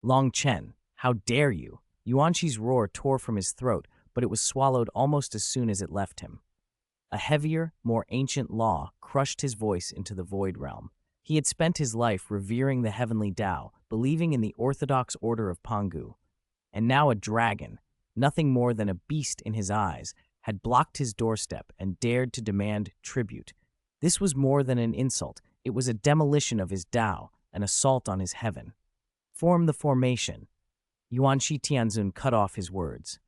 Long Chen, how dare you? Yuanqi's roar tore from his throat, but it was swallowed almost as soon as it left him. A heavier, more ancient law crushed his voice into the void realm. He had spent his life revering the heavenly Tao, believing in the orthodox order of Pangu. And now a dragon, nothing more than a beast in his eyes, had blocked his doorstep and dared to demand tribute. This was more than an insult. It was a demolition of his Tao, an assault on his heaven. Form the formation. Yuanqi Tianzun cut off his words.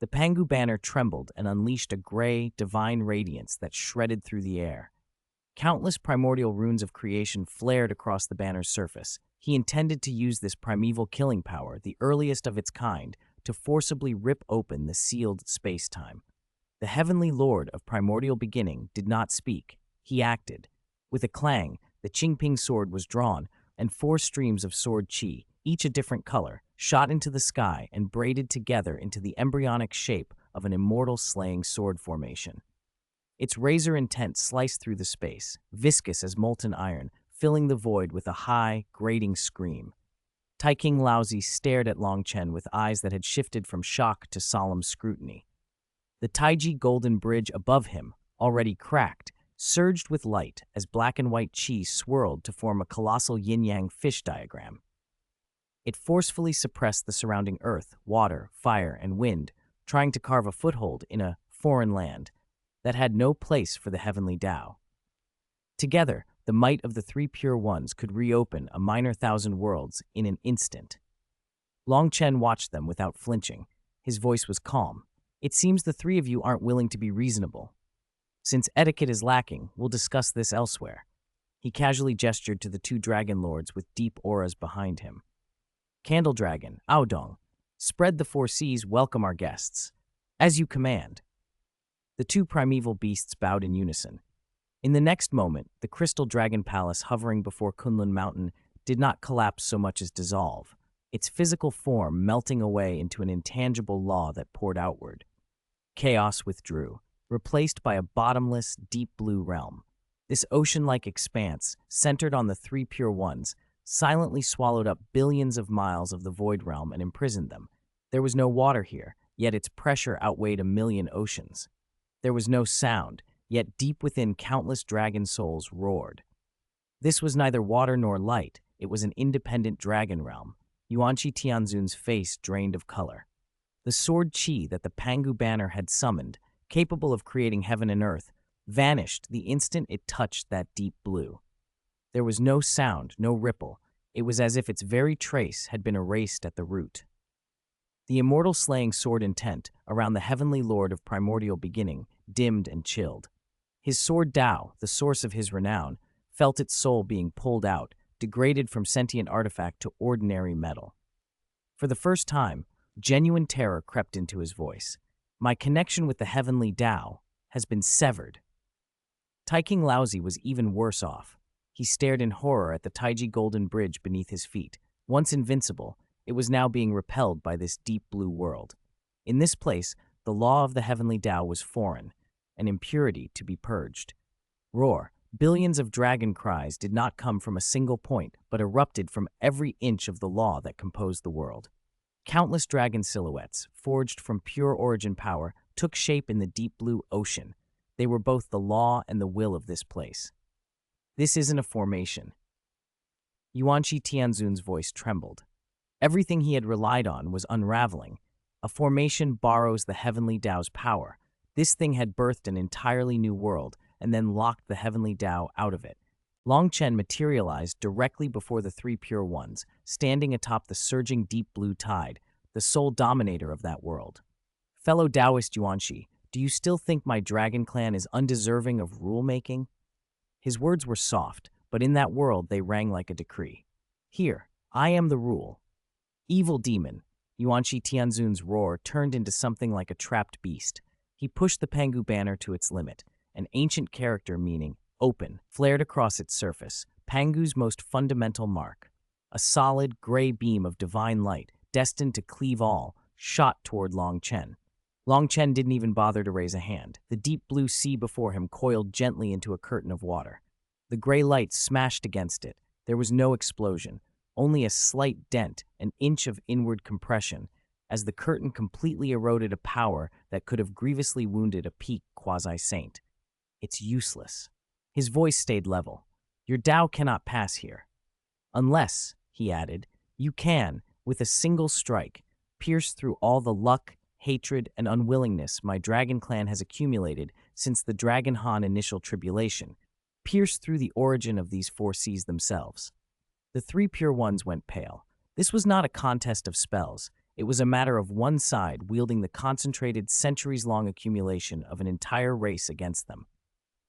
The Pangu banner trembled and unleashed a gray, divine radiance that shredded through the air. Countless primordial runes of creation flared across the banner's surface. He intended to use this primeval killing power, the earliest of its kind, to forcibly rip open the sealed space-time. The heavenly lord of primordial beginning did not speak. He acted. With a clang, the Qingping sword was drawn, and 4 streams of sword qi, each a different color, shot into the sky and braided together into the embryonic shape of an immortal slaying sword formation. Its razor intent sliced through the space, viscous as molten iron, filling the void with a high, grating scream. Taiking Laozi stared at Long Chen with eyes that had shifted from shock to solemn scrutiny. The Taiji golden bridge above him, already cracked, surged with light as black and white qi swirled to form a colossal yin-yang fish diagram. It forcefully suppressed the surrounding earth, water, fire, and wind, trying to carve a foothold in a foreign land that had no place for the heavenly Tao. Together, the might of the 3 pure ones could reopen a minor 1,000 worlds in an instant. Long Chen watched them without flinching. His voice was calm. It seems the 3 of you aren't willing to be reasonable. Since etiquette is lacking, we'll discuss this elsewhere. He casually gestured to the 2 dragon lords with deep auras behind him. Candle Dragon, Aodong, spread the 4 seas, welcome our guests. As you command. The 2 primeval beasts bowed in unison. In the next moment, the crystal dragon palace hovering before Kunlun Mountain did not collapse so much as dissolve, its physical form melting away into an intangible law that poured outward. Chaos withdrew, replaced by a bottomless, deep blue realm. This ocean-like expanse, centered on the 3 pure ones, silently swallowed up billions of miles of the void realm and imprisoned them. There was no water here, yet its pressure outweighed 1,000,000 oceans. There was no sound, yet deep within countless dragon souls roared. This was neither water nor light, it was an independent dragon realm. Yuanqi Tianzun's face drained of color. The sword qi that the Pangu banner had summoned, capable of creating heaven and earth, vanished the instant it touched that deep blue. There was no sound, no ripple. It was as if its very trace had been erased at the root. The immortal slaying sword intent around the heavenly lord of primordial beginning dimmed and chilled. His sword Tao, the source of his renown, felt its soul being pulled out, degraded from sentient artifact to ordinary metal. For the first time, genuine terror crept into his voice. My connection with the heavenly Tao has been severed. Taiking Laozi was even worse off. He stared in horror at the Taiji golden bridge beneath his feet. Once invincible, it was now being repelled by this deep blue world. In this place, the law of the heavenly Tao was foreign, an impurity to be purged. Roar, billions of dragon cries did not come from a single point, but erupted from every inch of the law that composed the world. Countless dragon silhouettes, forged from pure origin power, took shape in the deep blue ocean. They were both the law and the will of this place. This isn't a formation. Yuanqi Tianzun's voice trembled. Everything he had relied on was unraveling. A formation borrows the heavenly Tao's power. This thing had birthed an entirely new world and then locked the heavenly Tao out of it. Long Chen materialized directly before the 3 pure ones, standing atop the surging deep blue tide, the sole dominator of that world. Fellow Taoist Yuanqi, do you still think my dragon clan is undeserving of rule-making? His words were soft, but in that world they rang like a decree. Here, I am the rule. Evil demon. Yuanqi Tianzun's roar turned into something like a trapped beast. He pushed the Pangu banner to its limit. An ancient character meaning open flared across its surface, Pangu's most fundamental mark. A solid, gray beam of divine light, destined to cleave all, shot toward Long Chen. Long Chen didn't even bother to raise a hand. The deep blue sea before him coiled gently into a curtain of water. The gray light smashed against it. There was no explosion, only a slight dent, an inch of inward compression, as the curtain completely eroded a power that could have grievously wounded a peak quasi-saint. It's useless. His voice stayed level. Your Tao cannot pass here. Unless, he added, you can, with a single strike, pierce through all the luck, hatred, and unwillingness my dragon clan has accumulated since the Dragon Han initial tribulation, pierce through the origin of these four seas themselves. The three pure ones went pale. This was not a contest of spells. It was a matter of one side wielding the concentrated, centuries-long accumulation of an entire race against them.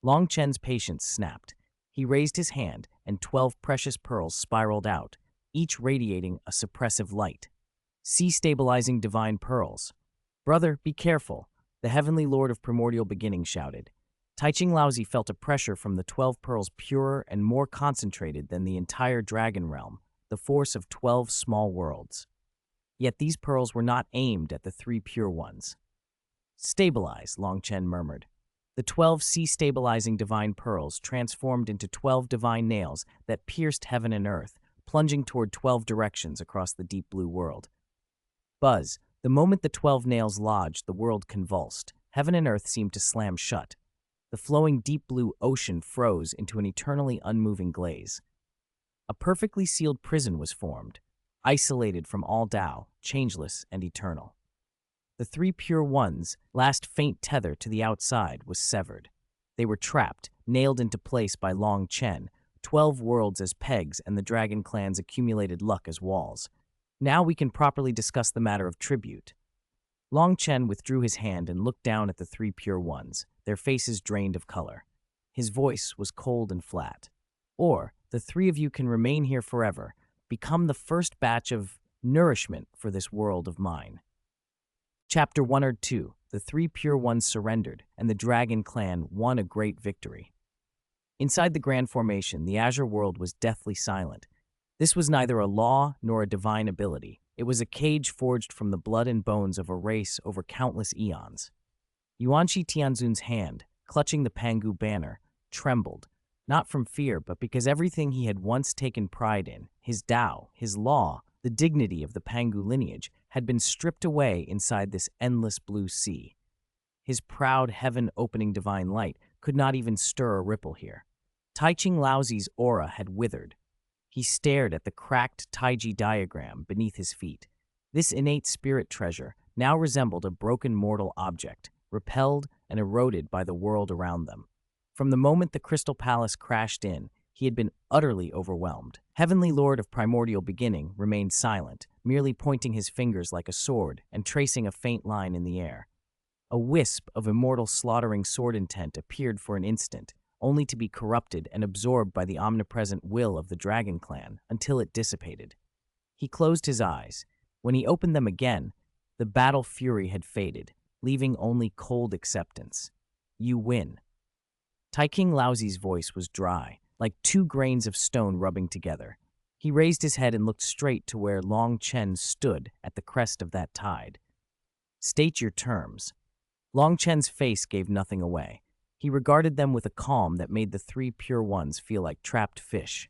Long Chen's patience snapped. He raised his hand, and 12 precious pearls spiraled out, each radiating a suppressive light. Sea-stabilizing divine pearls. Brother, be careful, the heavenly lord of primordial beginning shouted. Taiching Laozi felt a pressure from the 12 pearls purer and more concentrated than the entire dragon realm, the force of 12 small worlds. Yet these pearls were not aimed at the three pure ones. Stabilize, Long Chen murmured. The 12 sea-stabilizing divine pearls transformed into 12 divine nails that pierced heaven and earth, plunging toward 12 directions across the deep blue world. Buzz, the moment the 12 nails lodged, the world convulsed. Heaven and earth seemed to slam shut. The flowing deep blue ocean froze into an eternally unmoving glaze. A perfectly sealed prison was formed, isolated from all Tao, changeless and eternal. The three pure ones' last faint tether to the outside was severed. They were trapped, nailed into place by Long Chen, 12 worlds as pegs and the Dragon Clan's accumulated luck as walls. Now we can properly discuss the matter of tribute. Long Chen withdrew his hand and looked down at the three pure ones, their faces drained of color. His voice was cold and flat. Or, the three of you can remain here forever, become the first batch of nourishment for this world of mine. Chapter 102, the three pure ones surrendered, and the Dragon Clan won a great victory. Inside the Grand Formation, the Azure world was deathly silent. This was neither a law nor a divine ability. It was a cage forged from the blood and bones of a race over countless eons. Yuanqi Tianzun's hand, clutching the Pangu banner, trembled, not from fear, but because everything he had once taken pride in, his Tao, his law, the dignity of the Pangu lineage, had been stripped away inside this endless blue sea. His proud, heaven-opening divine light could not even stir a ripple here. Taiching Laozi's aura had withered. He stared at the cracked Taiji diagram beneath his feet. This innate spirit treasure now resembled a broken mortal object, repelled and eroded by the world around them. From the moment the Crystal Palace crashed in, he had been utterly overwhelmed. Heavenly Lord of Primordial Beginning remained silent, merely pointing his fingers like a sword and tracing a faint line in the air. A wisp of immortal slaughtering sword intent appeared for an instant, only to be corrupted and absorbed by the omnipresent will of the Dragon Clan until it dissipated. He closed his eyes. When he opened them again, the battle fury had faded, leaving only cold acceptance. You win. Taiking Laozi's voice was dry, like 2 grains of stone rubbing together. He raised his head and looked straight to where Long Chen stood at the crest of that tide. State your terms. Long Chen's face gave nothing away. He regarded them with a calm that made the three pure ones feel like trapped fish.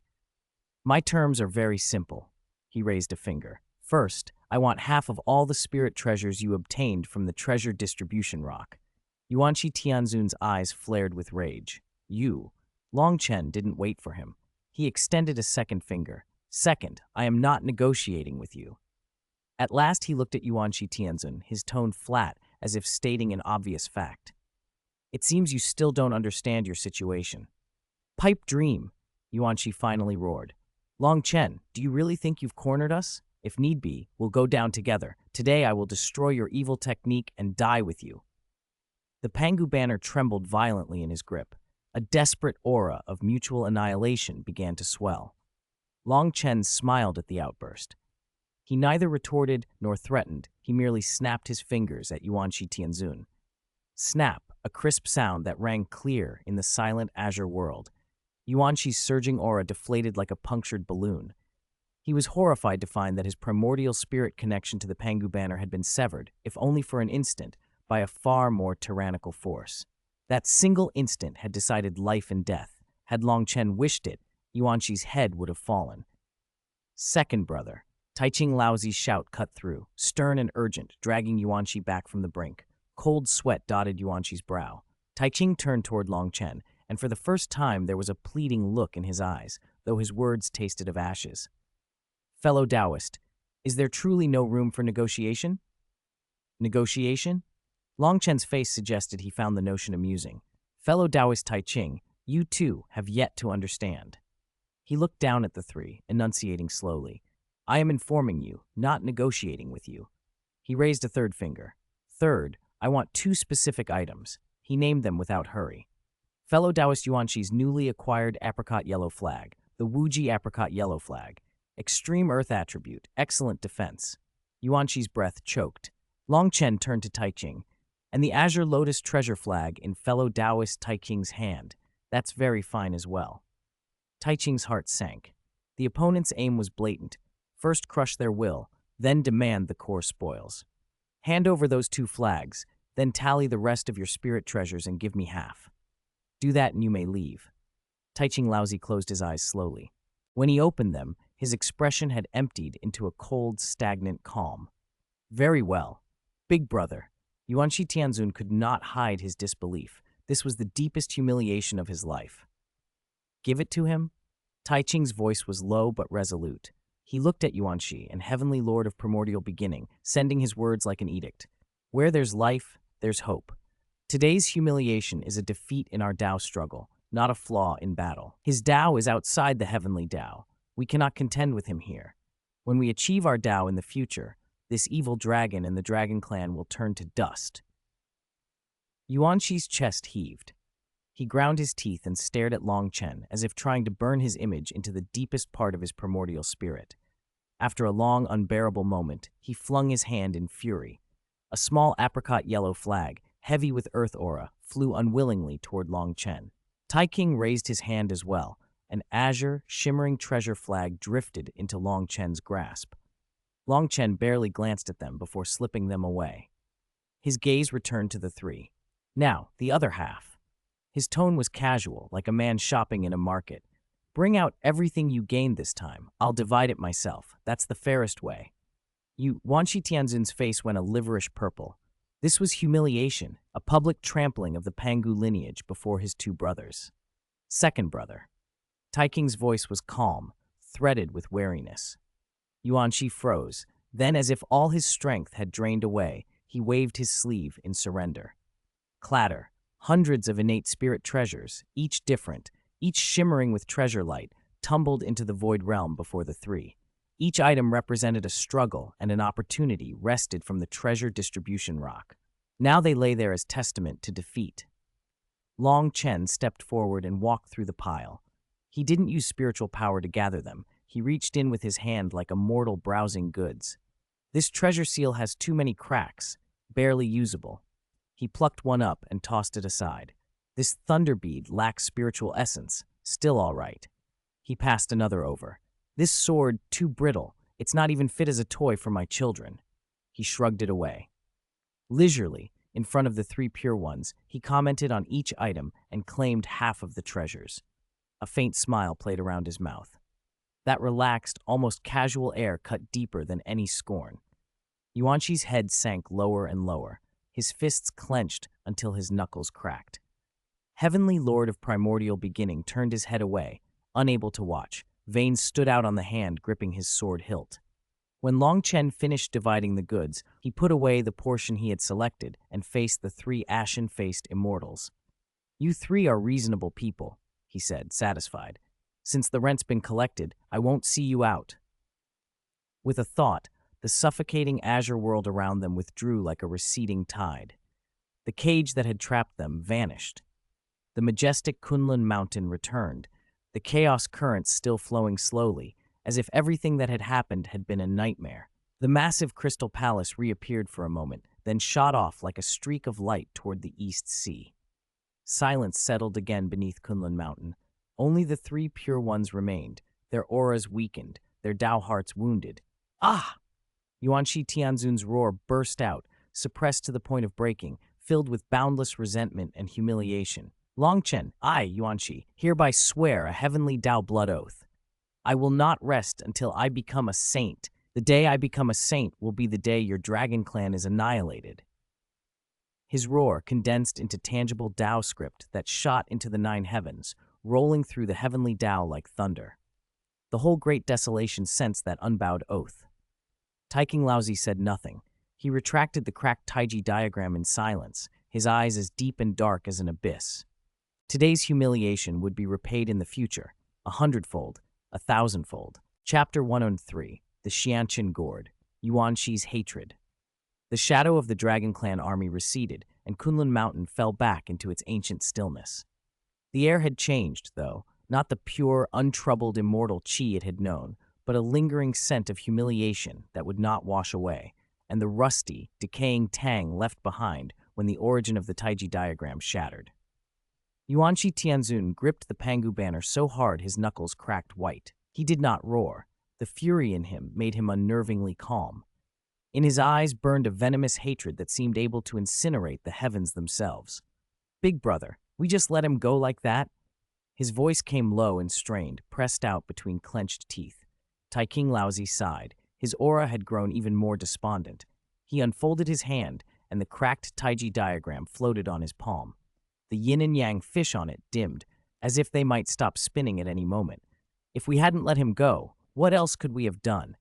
My terms are very simple. He raised a finger. First, I want half of all the spirit treasures you obtained from the treasure distribution rock. Yuanqi Tianzun's eyes flared with rage. You. Long Chen didn't wait for him. He extended a second finger. Second, I am not negotiating with you. At last he looked at Yuanqi Tianzun, his tone flat, as if stating an obvious fact. It seems you still don't understand your situation. Pipe dream, Yuanqi finally roared. Long Chen, do you really think you've cornered us? If need be, we'll go down together. Today I will destroy your evil technique and die with you. The Pangu banner trembled violently in his grip. A desperate aura of mutual annihilation began to swell. Long Chen smiled at the outburst. He neither retorted nor threatened. He merely snapped his fingers at Yuanqi Tianzun. Snap, a crisp sound that rang clear in the silent azure world. Yuanqi's surging aura deflated like a punctured balloon. He was horrified to find that his primordial spirit connection to the Pangu banner had been severed, if only for an instant, by a far more tyrannical force. That single instant had decided life and death. Had Long Chen wished it, Yuanqi's head would have fallen. Second brother. Taiching Laozi's shout cut through, stern and urgent, dragging Yuanqi back from the brink. Cold sweat dotted Yuanqi's brow. Taiching turned toward Longchen, and for the first time there was a pleading look in his eyes, though his words tasted of ashes. Fellow Taoist, is there truly no room for negotiation? Negotiation? Longchen's face suggested he found the notion amusing. Fellow Taoist Taiching, you too have yet to understand. He looked down at the three, enunciating slowly. I am informing you, not negotiating with you. He raised a third finger. Third, I want 2 specific items. He named them without hurry. Fellow Taoist Yuanqi's newly acquired apricot yellow flag, the Wuji apricot yellow flag. Extreme earth attribute, excellent defense. Yuanqi's breath choked. Longchen turned to Taiching. And the azure lotus treasure flag in fellow Taoist Taiching's hand. That's very fine as well. Taiching's heart sank. The opponent's aim was blatant. First crush their will, then demand the core spoils. Hand over those 2 flags, then tally the rest of your spirit treasures and give me half. Do that and you may leave. Taiching Laozi closed his eyes slowly. When he opened them, his expression had emptied into a cold, stagnant calm. Very well. Big brother. Yuanqi Tianzun could not hide his disbelief. This was the deepest humiliation of his life. Give it to him? Taiching's voice was low but resolute. He looked at Yuanqi and Heavenly Lord of Primordial Beginning, sending his words like an edict. Where there's life, there's hope. Today's humiliation is a defeat in our Tao struggle, not a flaw in battle. His Tao is outside the heavenly Tao. We cannot contend with him here. When we achieve our Tao in the future, this evil dragon and the dragon clan will turn to dust. Yuanqi's chest heaved. He ground his teeth and stared at Longchen as if trying to burn his image into the deepest part of his primordial spirit. After a long, unbearable moment, he flung his hand in fury. A small apricot yellow flag, heavy with earth aura, flew unwillingly toward Longchen. Taiching raised his hand as well. An azure, shimmering treasure flag drifted into Longchen's grasp. Longchen barely glanced at them before slipping them away. His gaze returned to the three. Now, the other half. His tone was casual, like a man shopping in a market. Bring out everything you gained this time. I'll divide it myself. That's the fairest way. Yuanqi Tianzun's face went a liverish purple. This was humiliation, a public trampling of the Pangu lineage before his 2 brothers. Second brother. Taiching's voice was calm, threaded with wariness. Yuanqi froze. Then, as if all his strength had drained away, he waved his sleeve in surrender. Clatter. Hundreds of innate spirit treasures, each different, each shimmering with treasure light, tumbled into the void realm before the three. Each item represented a struggle and an opportunity wrested from the treasure distribution rock. Now they lay there as testament to defeat. Long Chen stepped forward and walked through the pile. He didn't use spiritual power to gather them. He reached in with his hand like a mortal browsing goods. This treasure seal has too many cracks, barely usable. He plucked one up and tossed it aside. This thunder bead lacks spiritual essence, still all right. He passed another over. This sword, too brittle. It's not even fit as a toy for my children. He shrugged it away. Leisurely, in front of the 3 pure ones, he commented on each item and claimed half of the treasures. A faint smile played around his mouth. That relaxed, almost casual air cut deeper than any scorn. Yuanqi's head sank lower and lower. His fists clenched until his knuckles cracked. Heavenly Lord of Primordial Beginning turned his head away, unable to watch. Veins stood out on the hand gripping his sword hilt. When Long Chen finished dividing the goods, he put away the portion he had selected and faced the 3 ashen-faced immortals. You 3 are reasonable people, he said, satisfied. Since the rent's been collected, I won't see you out. With a thought, the suffocating azure world around them withdrew like a receding tide. The cage that had trapped them vanished. The majestic Kunlun mountain returned, the chaos currents still flowing slowly, as if everything that had happened had been a nightmare. The massive crystal palace reappeared for a moment, then shot off like a streak of light toward the East Sea. Silence settled again beneath Kunlun Mountain. Only the 3 pure ones remained, their auras weakened, their Tao hearts wounded. Ah! Yuanqi Tianzun's roar burst out, suppressed to the point of breaking, filled with boundless resentment and humiliation. Longchen, I, Yuanqi, hereby swear a heavenly Tao blood oath. I will not rest until I become a saint. The day I become a saint will be the day your dragon clan is annihilated." His roar condensed into tangible Tao script that shot into the nine heavens, rolling through the heavenly Tao like thunder. The whole great desolation sensed that unbowed oath. Taiking Laozi said nothing. He retracted the cracked Taiji diagram in silence, his eyes as deep and dark as an abyss. Today's humiliation would be repaid in the future, 100-fold, 1,000-fold. Chapter 103, The Xianxian Gourd, Yuanxi's Hatred. The shadow of the Dragon Clan army receded, and Kunlun Mountain fell back into its ancient stillness. The air had changed, though, not the pure, untroubled, immortal qi it had known, but a lingering scent of humiliation that would not wash away, and the rusty, decaying tang left behind when the origin of the Taiji diagram shattered. Yuanxi Tianzun gripped the Pangu banner so hard his knuckles cracked white. He did not roar. The fury in him made him unnervingly calm. In his eyes burned a venomous hatred that seemed able to incinerate the heavens themselves. "Big brother, we just let him go like that?" His voice came low and strained, pressed out between clenched teeth. Taiking Laozi sighed. His aura had grown even more despondent. He unfolded his hand, and the cracked Taiji diagram floated on his palm. The yin and yang fish on it dimmed, as if they might stop spinning at any moment. If we hadn't let him go, what else could we have done?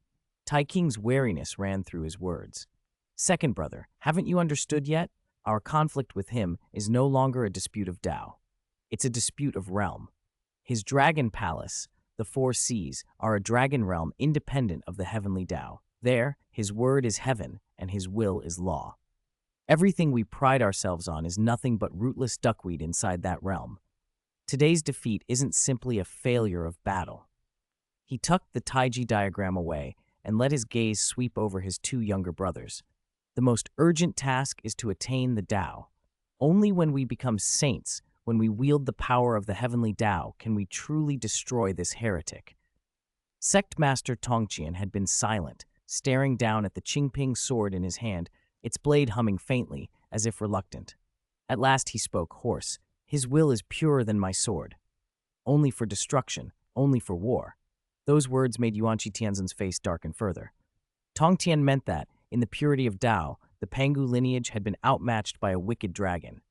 Taiking's wariness ran through his words. "Second brother, haven't you understood yet? Our conflict with him is no longer a dispute of Tao. It's a dispute of realm. His dragon palace, the four seas, are a dragon realm independent of the heavenly Tao. There, his word is heaven, and his will is law. Everything we pride ourselves on is nothing but rootless duckweed inside that realm. Today's defeat isn't simply a failure of battle." He tucked the Taiji diagram away and let his gaze sweep over his two younger brothers. "The most urgent task is to attain the Tao. Only when we become saints, when we wield the power of the heavenly Tao, can we truly destroy this heretic." Sect Master Tongqian had been silent, staring down at the Qingping sword in his hand, its blade humming faintly, as if reluctant. At last he spoke, hoarse. "His will is purer than my sword. Only for destruction, only for war." Those words made Yuanxi Tianzun's face darken further. Tongtian meant that, in the purity of Tao, the Pangu lineage had been outmatched by a wicked dragon.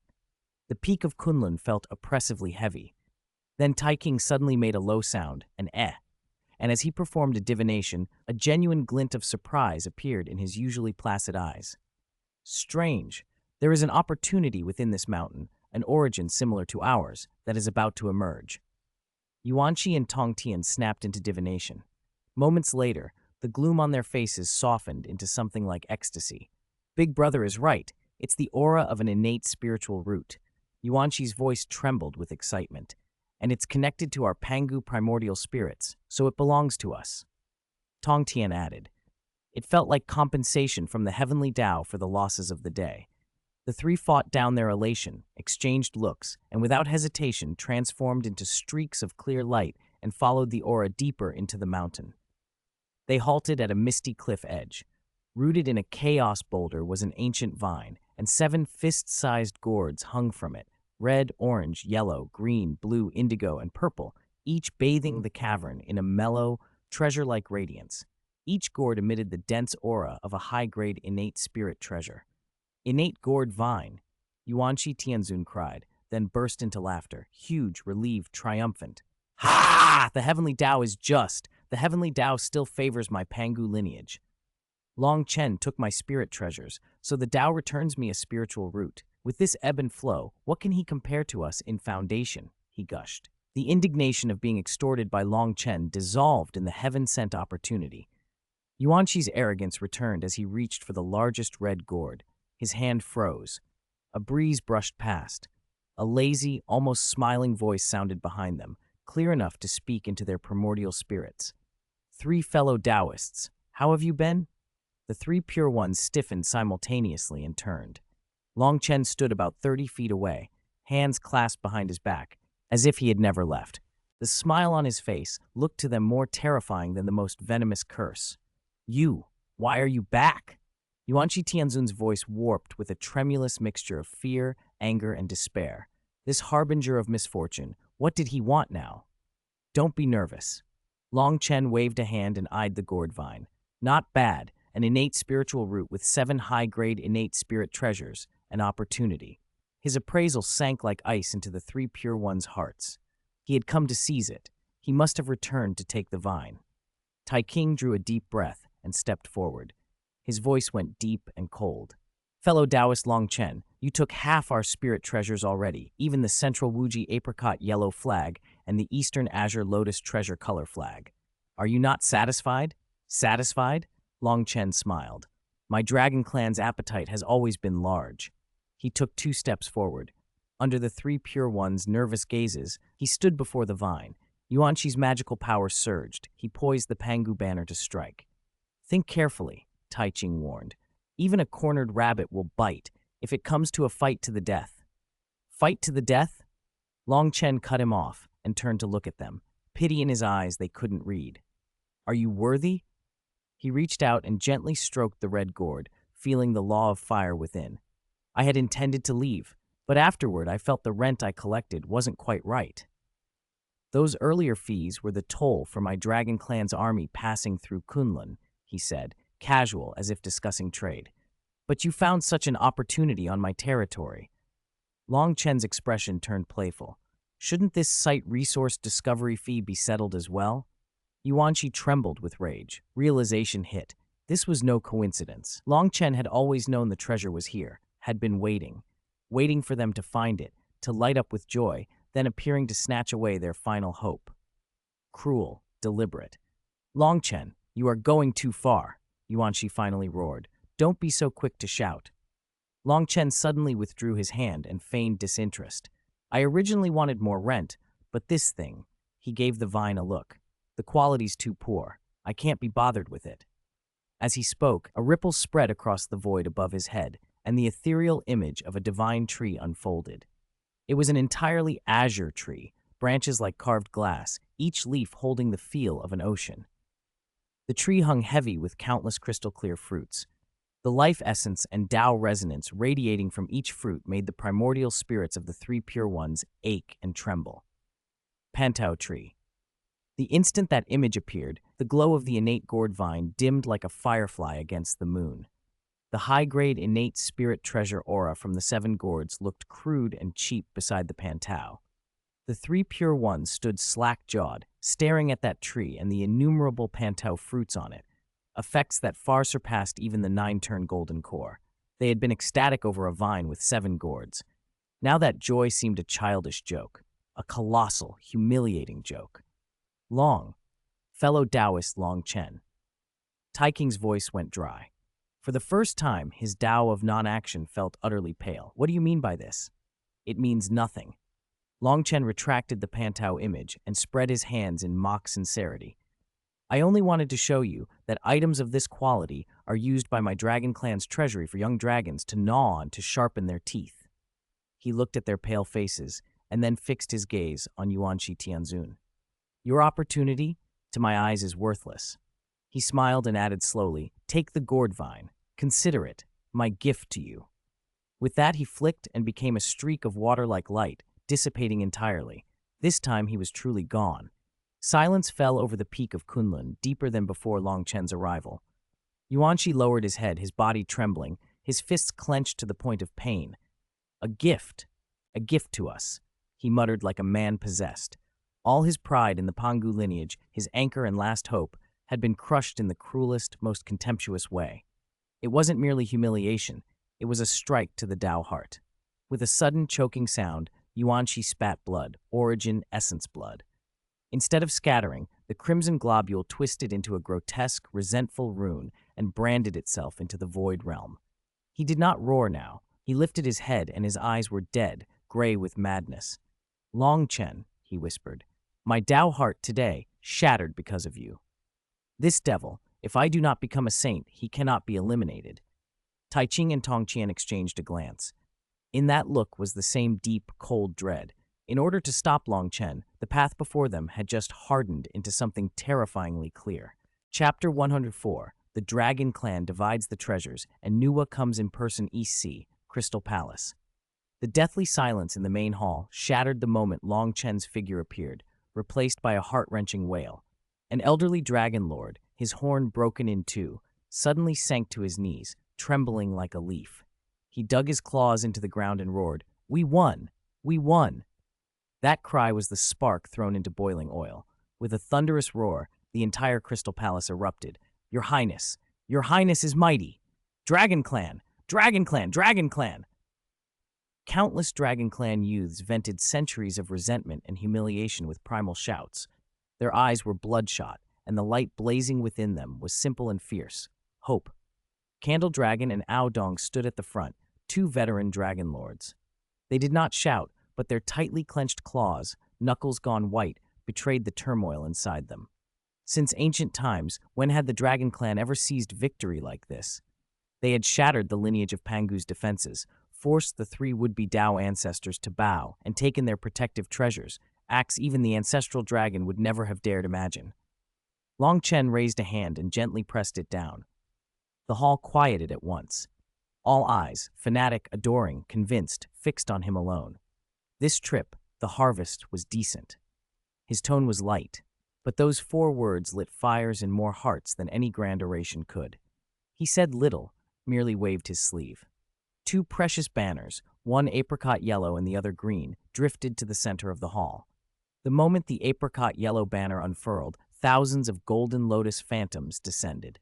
The peak of Kunlun felt oppressively heavy. Then Taiking suddenly made a low sound, an eh, and as he performed a divination, a genuine glint of surprise appeared in his usually placid eyes. "Strange. There is an opportunity within this mountain, an origin similar to ours, that is about to emerge." Yuanxi and Tongtian snapped into divination. Moments later, the gloom on their faces softened into something like ecstasy. "Big brother is right. It's the aura of an innate spiritual root." Yuanxi's voice trembled with excitement. "And it's connected to our Pangu primordial spirits, so it belongs to us." Tongtian added, "It felt like compensation from the heavenly Tao for the losses of the day." The three fought down their elation, exchanged looks, and without hesitation transformed into streaks of clear light and followed the aura deeper into the mountain. They halted at a misty cliff edge. Rooted in a chaos boulder was an ancient vine, and 7 fist-sized gourds hung from it, red, orange, yellow, green, blue, indigo, and purple, each bathing the cavern in a mellow, treasure-like radiance. Each gourd emitted the dense aura of a high-grade innate spirit treasure. "Innate gourd vine," Yuanxi Tianzun cried, then burst into laughter, huge, relieved, triumphant. "Ha! The heavenly Tao is just. The heavenly Tao still favors my Pangu lineage. Long Chen took my spirit treasures, so the Tao returns me a spiritual root. With this ebb and flow, what can he compare to us in foundation?" he gushed. The indignation of being extorted by Long Chen dissolved in the heaven-sent opportunity. Yuanxi's arrogance returned as he reached for the largest red gourd. His hand froze. A breeze brushed past. A lazy, almost smiling voice sounded behind them, clear enough to speak into their primordial spirits. "3 fellow Taoists, how have you been?" The 3 pure ones stiffened simultaneously and turned. Long Chen stood about 30 feet away, hands clasped behind his back, as if he had never left. The smile on his face looked to them more terrifying than the most venomous curse. "You, why are you back?" Yuanxi Tianzun's voice warped with a tremulous mixture of fear, anger, and despair. This harbinger of misfortune, what did he want now? "Don't be nervous. Long Chen waved a hand and eyed the gourd vine. Not bad, an innate spiritual root with 7 high-grade innate spirit treasures, an opportunity. His appraisal sank like ice into the 3 pure ones' hearts. He had come to seize it. He must have returned to take the vine. Tai King drew a deep breath and stepped forward. His voice went deep and cold. Fellow Taoist Long Chen, you took half our spirit treasures already, even the central Wuji apricot yellow flag and the Eastern Azure Lotus treasure color flag. Are you not satisfied? Satisfied? Long Chen smiled. My dragon clan's appetite has always been large. He took 2 steps forward. Under the 3 pure ones' nervous gazes, he stood before the vine. Yuanqi's magical power surged. He poised the Pangu banner to strike. Think carefully, Tai Ching warned. Even a cornered rabbit will bite if it comes to a fight to the death. Fight to the death? Long Chen cut him off and turned to look at them. Pity in his eyes they couldn't read. Are you worthy? He reached out and gently stroked the red gourd, feeling the law of fire within. I had intended to leave, but afterward I felt the rent I collected wasn't quite right. Those earlier fees were the toll for my dragon clan's army passing through Kunlun, he said, casual as if discussing trade. But you found such an opportunity on my territory. Long Chen's expression turned playful. Shouldn't this site resource discovery fee be settled as well? Yuanqi trembled with rage. Realization hit. This was no coincidence. Long Chen had always known the treasure was here, had been waiting for them to find it, to light up with joy, then appearing to snatch away their final hope. Cruel, deliberate. Long Chen, you are going too far, Yuanqi finally roared. Don't be so quick to shout. Long Chen suddenly withdrew his hand and feigned disinterest. I originally wanted more rent, but this thing, he gave the vine a look. The quality's too poor. I can't be bothered with it. As he spoke, a ripple spread across the void above his head, and the ethereal image of a divine tree unfolded. It was an entirely azure tree, branches like carved glass, each leaf holding the feel of an ocean. The tree hung heavy with countless crystal-clear fruits. The life essence and Tao resonance radiating from each fruit made the primordial spirits of the 3 pure ones ache and tremble. Pantao tree. The instant that image appeared, the glow of the innate gourd vine dimmed like a firefly against the moon. The high-grade innate spirit treasure aura from the 7 gourds looked crude and cheap beside the Pantao. The 3 pure ones stood slack-jawed, staring at that tree and the innumerable Pantao fruits on it, effects that far surpassed even the 9-turn golden core. They had been ecstatic over a vine with 7 gourds. Now that joy seemed a childish joke, a colossal, humiliating joke. Fellow Taoist Long Chen. Tai King's voice went dry. For the first time, his Tao of non-action felt utterly pale. What do you mean by this? It means nothing. Long Chen retracted the Pantao image and spread his hands in mock sincerity. I only wanted to show you that items of this quality are used by my dragon clan's treasury for young dragons to gnaw on to sharpen their teeth. He looked at their pale faces and then fixed his gaze on Yuanqi Tianzun. Your opportunity, to my eyes, is worthless. He smiled and added slowly, take the gourd vine. Consider it, my gift to you. With that, he flicked and became a streak of water-like light, dissipating entirely. This time he was truly gone. Silence fell over the peak of Kunlun, deeper than before Long Chen's arrival. Yuanqi lowered his head, his body trembling, his fists clenched to the point of pain. A gift to us, he muttered like a man possessed. All his pride in the Pangu lineage, his anchor and last hope, had been crushed in the cruelest, most contemptuous way. It wasn't merely humiliation, it was a strike to the Tao heart. With a sudden choking sound, Yuanqi spat blood, origin, essence blood. Instead of scattering, the crimson globule twisted into a grotesque, resentful rune and branded itself into the void realm. He did not roar now. He lifted his head and his eyes were dead, gray with madness. Long Chen, he whispered, my Tao heart today shattered because of you. This devil, if I do not become a saint, he cannot be eliminated. Tai Ching and Tong Qian exchanged a glance. In that look was the same deep, cold dread. In order to stop Long Chen, the path before them had just hardened into something terrifyingly clear. Chapter 104. The Dragon Clan divides the treasures, and Nuwa comes in person East Sea, Crystal Palace. The deathly silence in the main hall shattered the moment Long Chen's figure appeared, replaced by a heart-wrenching wail. An elderly dragon lord, his horn broken in two, suddenly sank to his knees, trembling like a leaf. He dug his claws into the ground and roared, "We won! We won!" That cry was the spark thrown into boiling oil. With a thunderous roar, the entire Crystal Palace erupted. "Your Highness! Your Highness is mighty! Dragon Clan! Dragon Clan! Dragon Clan!" Countless Dragon Clan youths vented centuries of resentment and humiliation with primal shouts. Their eyes were bloodshot, and the light blazing within them was simple and fierce. Hope. Candle Dragon and Aodong stood at the front, two veteran dragon lords. They did not shout, but their tightly clenched claws, knuckles gone white, betrayed the turmoil inside them. Since ancient times, when had the Dragon Clan ever seized victory like this? They had shattered the lineage of Pangu's defenses, forced the three would-be Dao ancestors to bow, and taken their protective treasures, acts even the ancestral dragon would never have dared imagine. Long Chen raised a hand and gently pressed it down. The hall quieted at once. All eyes, fanatic, adoring, convinced, fixed on him alone. This trip, the harvest, was decent. His tone was light, but those 4 words lit fires in more hearts than any grand oration could. He said little, merely waved his sleeve. 2 precious banners, one apricot yellow and the other green, drifted to the center of the hall. The moment the apricot yellow banner unfurled, thousands of golden lotus phantoms descended.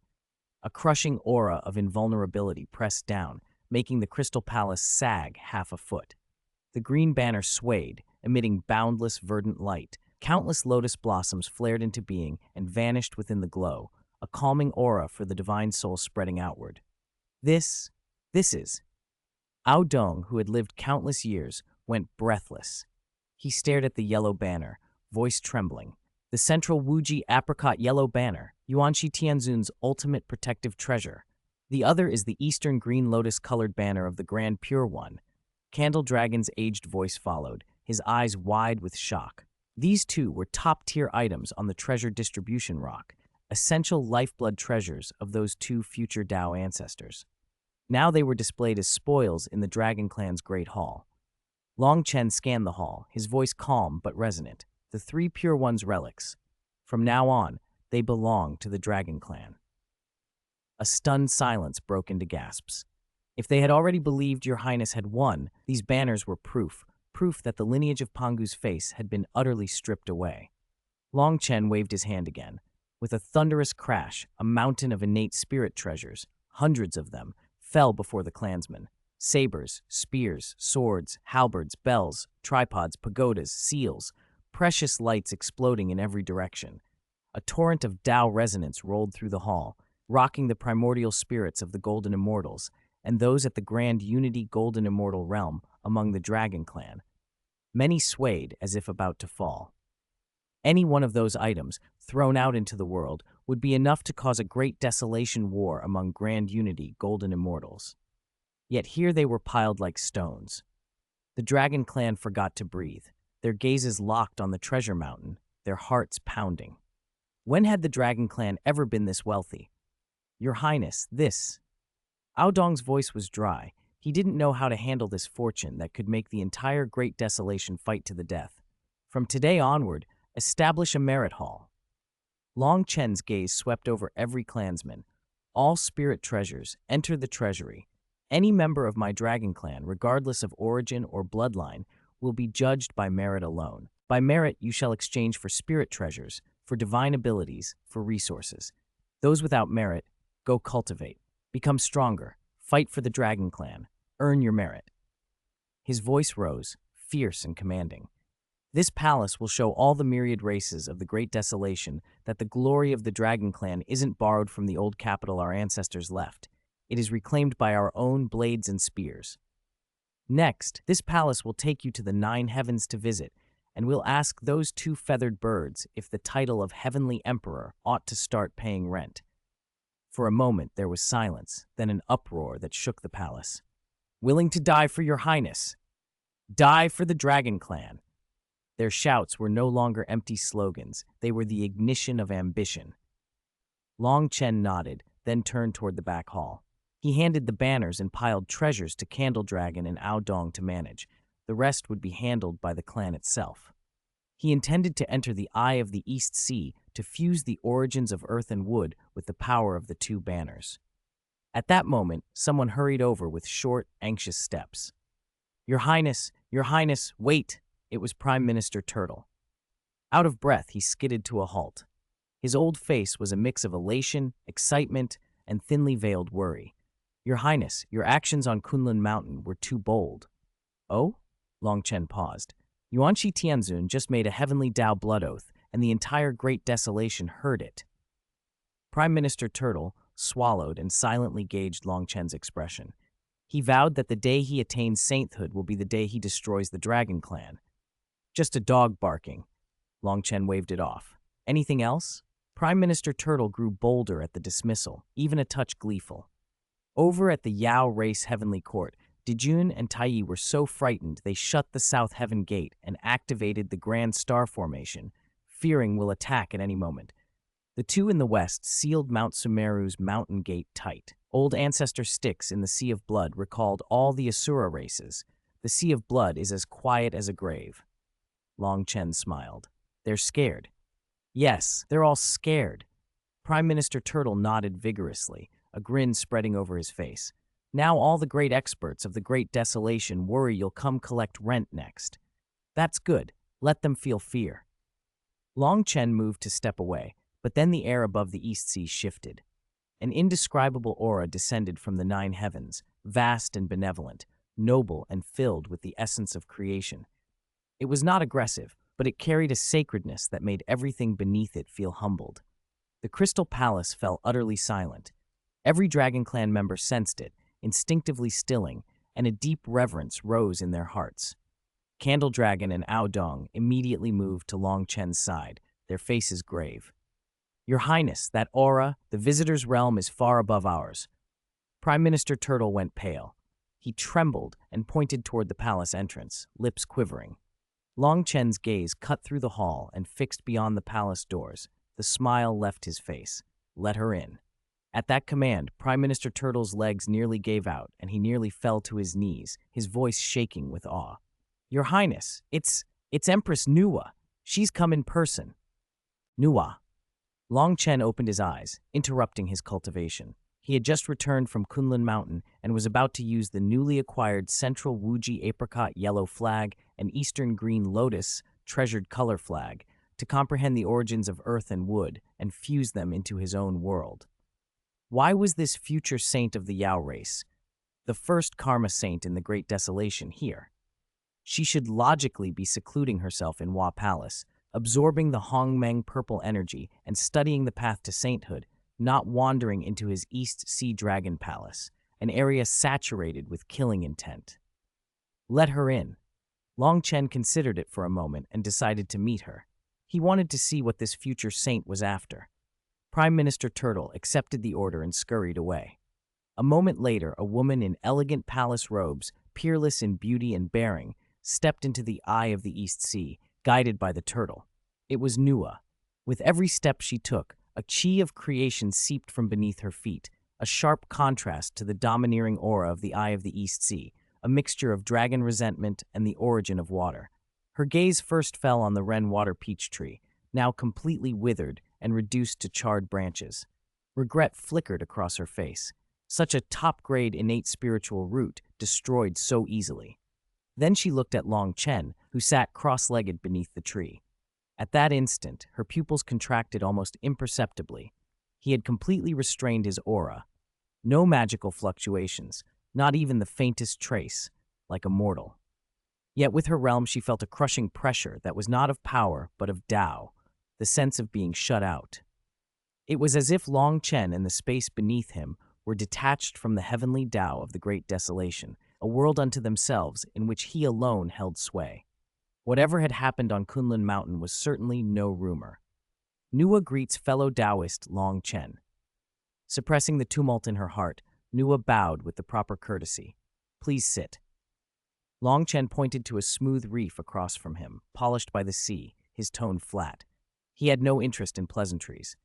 A crushing aura of invulnerability pressed down, making the Crystal Palace sag half a foot. The green banner swayed, emitting boundless, verdant light. Countless lotus blossoms flared into being and vanished within the glow, a calming aura for the divine soul spreading outward. This is. Aodong, who had lived countless years, went breathless. He stared at the yellow banner, voice trembling. The central Wuji apricot yellow banner, Yuanxi Tianzun's ultimate protective treasure. The other is the eastern green lotus-colored banner of the Grand Pure One. Candle Dragon's aged voice followed, his eyes wide with shock. These 2 were top-tier items on the treasure distribution rock, essential lifeblood treasures of those 2 future Dao ancestors. Now they were displayed as spoils in the Dragon Clan's Great Hall. Long Chen scanned the hall, his voice calm but resonant. The 3 Pure One's relics. From now on, they belong to the Dragon Clan. A stunned silence broke into gasps. If they had already believed Your Highness had won, these banners were proof that the lineage of Pangu's face had been utterly stripped away. Long Chen waved his hand again. With a thunderous crash, a mountain of innate spirit treasures, hundreds of them, fell before the clansmen. Sabers, spears, swords, halberds, bells, tripods, pagodas, seals, precious lights exploding in every direction. A torrent of Dao resonance rolled through the hall, rocking the primordial spirits of the Golden Immortals and those at the Grand Unity Golden Immortal realm among the Dragon Clan. Many swayed as if about to fall. Any one of those items, thrown out into the world, would be enough to cause a great desolation war among Grand Unity Golden Immortals. Yet here they were piled like stones. The Dragon Clan forgot to breathe, their gazes locked on the treasure mountain, their hearts pounding. When had the Dragon Clan ever been this wealthy? Your Highness, this. Aodong's voice was dry. He didn't know how to handle this fortune that could make the entire Great Desolation fight to the death. From today onward, establish a merit hall. Long Chen's gaze swept over every clansman. All spirit treasures, enter the treasury. Any member of my Dragon Clan, regardless of origin or bloodline, will be judged by merit alone. By merit, you shall exchange for spirit treasures, for divine abilities, for resources. Those without merit, go cultivate. Become stronger. Fight for the Dragon Clan. Earn your merit. His voice rose, fierce and commanding. This palace will show all the myriad races of the Great Desolation that the glory of the Dragon Clan isn't borrowed from the old capital our ancestors left. It is reclaimed by our own blades and spears. Next, this palace will take you to the 9 heavens to visit, and we'll ask those 2 feathered birds if the title of Heavenly Emperor ought to start paying rent. For a moment there was silence, then an uproar that shook the palace. Willing to die for Your Highness. Die for the Dragon Clan. Their shouts were no longer empty slogans, they were the ignition of ambition. Long Chen nodded, then turned toward the back hall. He handed the banners and piled treasures to Candle Dragon and Aodong to manage. The rest would be handled by the clan itself. He intended to enter the eye of the East Sea to fuse the origins of earth and wood with the power of the two banners. At that moment, someone hurried over with short, anxious steps. Your Highness, wait! It was Prime Minister Turtle. Out of breath, he skidded to a halt. His old face was a mix of elation, excitement, and thinly veiled worry. Your Highness, your actions on Kunlun Mountain were too bold. Oh? Longchen paused. Yuanqi Tianzun just made a heavenly Dao blood oath, and the entire Great Desolation heard it. Prime Minister Turtle swallowed and silently gauged Longchen's expression. He vowed that the day he attains sainthood will be the day he destroys the Dragon Clan. Just a dog barking. Longchen waved it off. Anything else? Prime Minister Turtle grew bolder at the dismissal, even a touch gleeful. Over at the Yao Race Heavenly Court, Dijun and Tai were so frightened they shut the South Heaven Gate and activated the Grand Star Formation, fearing we'll attack at any moment. The two in the west sealed Mount Sumeru's mountain gate tight. Old ancestor sticks in the Sea of Blood recalled all the Asura races. The Sea of Blood is as quiet as a grave. Long Chen smiled. They're scared. Yes, they're all scared. Prime Minister Turtle nodded vigorously, a grin spreading over his face. Now all the great experts of the Great Desolation worry you'll come collect rent next. That's good. Let them feel fear. Long Chen moved to step away, but then the air above the East Sea shifted. An indescribable aura descended from the nine heavens, vast and benevolent, noble and filled with the essence of creation. It was not aggressive, but it carried a sacredness that made everything beneath it feel humbled. The Crystal Palace fell utterly silent. Every Dragon Clan member sensed it, instinctively stilling, and a deep reverence rose in their hearts. Candle Dragon and Ao Dong immediately moved to Long Chen's side, their faces grave. Your Highness, that aura, the visitor's realm is far above ours. Prime Minister Turtle went pale. He trembled and pointed toward the palace entrance, lips quivering. Long Chen's gaze cut through the hall and fixed beyond the palace doors. The smile left his face. Let her in. At that command, Prime Minister Turtle's legs nearly gave out, and he nearly fell to his knees, his voice shaking with awe. Your Highness, it's Empress Nuwa. She's come in person. Nuwa. Long Chen opened his eyes, interrupting his cultivation. He had just returned from Kunlun Mountain and was about to use the newly acquired Central Wuji Apricot Yellow Flag and Eastern Green Lotus Treasured Color Flag to comprehend the origins of earth and wood and fuse them into his own world. Why was this future saint of the Yao race, the first karma saint in the Great Desolation, here? She should logically be secluding herself in Hua Palace, absorbing the Honghuang purple energy and studying the path to sainthood, not wandering into his East Sea Dragon Palace, an area saturated with killing intent. Let her in. Long Chen considered it for a moment and decided to meet her. He wanted to see what this future saint was after. Prime Minister Turtle accepted the order and scurried away. A moment later, a woman in elegant palace robes, peerless in beauty and bearing, stepped into the eye of the East Sea, guided by the turtle. It was Nuwa. With every step she took, a chi of creation seeped from beneath her feet, a sharp contrast to the domineering aura of the eye of the East Sea, a mixture of dragon resentment and the origin of water. Her gaze first fell on the Ren water peach tree, now completely withered and reduced to charred branches. Regret flickered across her face. Such a top-grade innate spiritual root destroyed so easily. Then she looked at Long Chen, who sat cross-legged beneath the tree. At that instant, her pupils contracted almost imperceptibly. He had completely restrained his aura. No magical fluctuations, not even the faintest trace, like a mortal. Yet with her realm she felt a crushing pressure that was not of power but of Dao, the sense of being shut out. It was as if Long Chen and the space beneath him were detached from the heavenly Dao of the Great Desolation, a world unto themselves in which he alone held sway. Whatever had happened on Kunlun Mountain was certainly no rumor. Nuwa greets fellow Taoist Long Chen. Suppressing the tumult in her heart, Nuwa bowed with the proper courtesy. Please sit. Long Chen pointed to a smooth reef across from him, polished by the sea, his tone flat. He had no interest in pleasantries.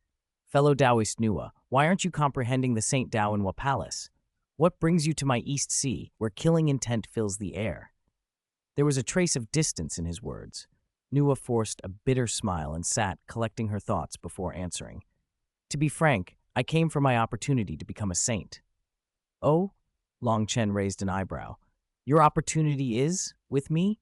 Fellow Taoist Nuwa, why aren't you comprehending the Saint Tao in Hua Palace? What brings you to my East Sea, where killing intent fills the air? There was a trace of distance in his words. Nua forced a bitter smile and sat, collecting her thoughts before answering. To be frank, I came for my opportunity to become a saint. Oh? Long Chen raised an eyebrow. Your opportunity is with me?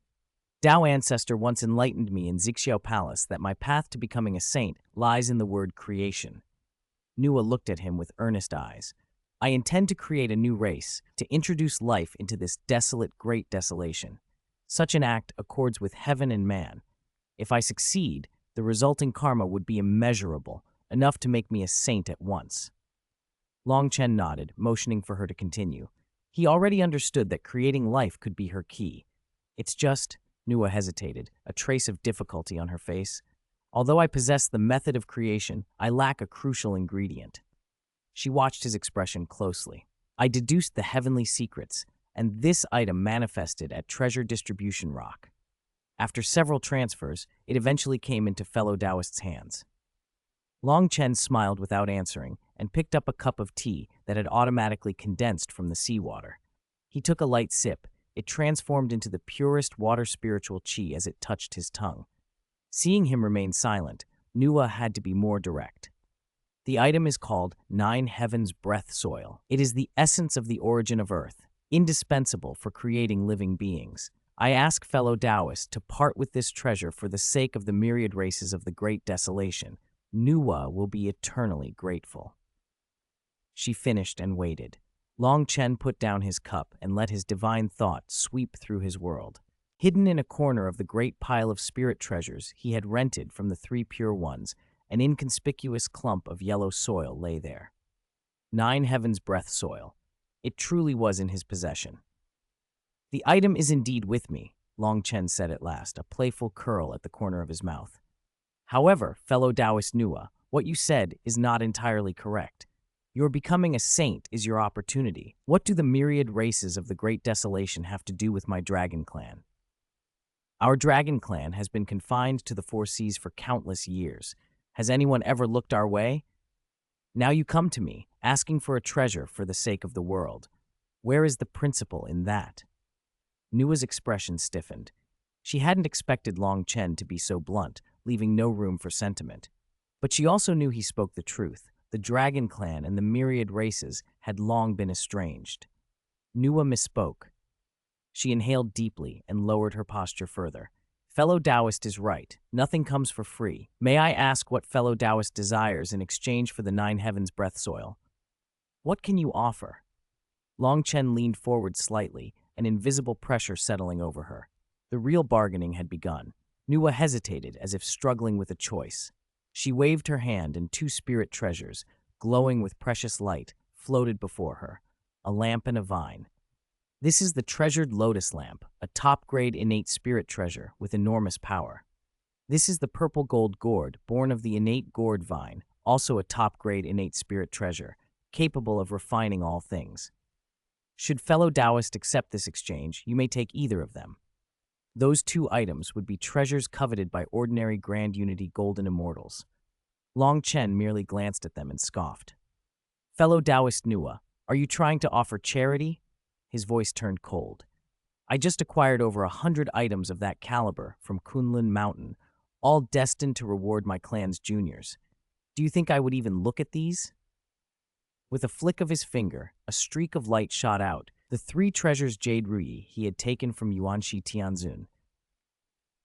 Tao Ancestor once enlightened me in Xianxia Palace that my path to becoming a saint lies in the word creation. Nua looked at him with earnest eyes. I intend to create a new race, to introduce life into this desolate great desolation. Such an act accords with heaven and man. If I succeed, the resulting karma would be immeasurable, enough to make me a saint at once. Long Chen nodded, motioning for her to continue. He already understood that creating life could be her key. It's just, Nua hesitated, a trace of difficulty on her face. Although I possess the method of creation, I lack a crucial ingredient. She watched his expression closely. I deduced the heavenly secrets, and this item manifested at Treasure Distribution Rock. After several transfers, it eventually came into fellow Taoists' hands. Long Chen smiled without answering and picked up a cup of tea that had automatically condensed from the seawater. He took a light sip. It transformed into the purest water spiritual qi as it touched his tongue. Seeing him remain silent, Nua had to be more direct. The item is called 9 Heavens Breath Soil. It is the essence of the origin of Earth, indispensable for creating living beings. I ask fellow Taoists to part with this treasure for the sake of the myriad races of the Great Desolation. Nua will be eternally grateful. She finished and waited. Long Chen put down his cup and let his divine thought sweep through his world. Hidden in a corner of the great pile of spirit treasures he had rented from the 3 Pure Ones, an inconspicuous clump of yellow soil lay there. 9 Heavens Breath Soil. It truly was in his possession. The item is indeed with me, Long Chen said at last, a playful curl at the corner of his mouth. However, fellow Taoist Nua, what you said is not entirely correct. Your becoming a saint is your opportunity. What do the myriad races of the Great Desolation have to do with my dragon clan? Our dragon clan has been confined to the 4 seas for countless years. Has anyone ever looked our way? Now you come to me, asking for a treasure for the sake of the world. Where is the principle in that? Nua's expression stiffened. She hadn't expected Long Chen to be so blunt, leaving no room for sentiment. But she also knew he spoke the truth. The dragon clan and the myriad races had long been estranged. Nua misspoke. She inhaled deeply and lowered her posture further. Fellow Taoist is right. Nothing comes for free. May I ask what fellow Taoist desires in exchange for the 9 Heavens Breath Soil? What can you offer? Long Chen leaned forward slightly, an invisible pressure settling over her. The real bargaining had begun. Nua hesitated as if struggling with a choice. She waved her hand and 2 spirit treasures, glowing with precious light, floated before her, a lamp and a vine. This is the treasured lotus lamp, a top-grade innate spirit treasure with enormous power. This is the purple gold gourd, born of the innate gourd vine, also a top-grade innate spirit treasure, capable of refining all things. Should fellow Taoist accept this exchange, you may take either of them. Those 2 items would be treasures coveted by ordinary Grand Unity Golden Immortals. Long Chen merely glanced at them and scoffed. Fellow Taoist Nua, are you trying to offer charity? His voice turned cold. I just acquired over 100 items of that caliber from Qilin Mountain, all destined to reward my clan's juniors. Do you think I would even look at these? With a flick of his finger, a streak of light shot out, the 3 treasures Jade Rui he had taken from Yuanxi Tianzun.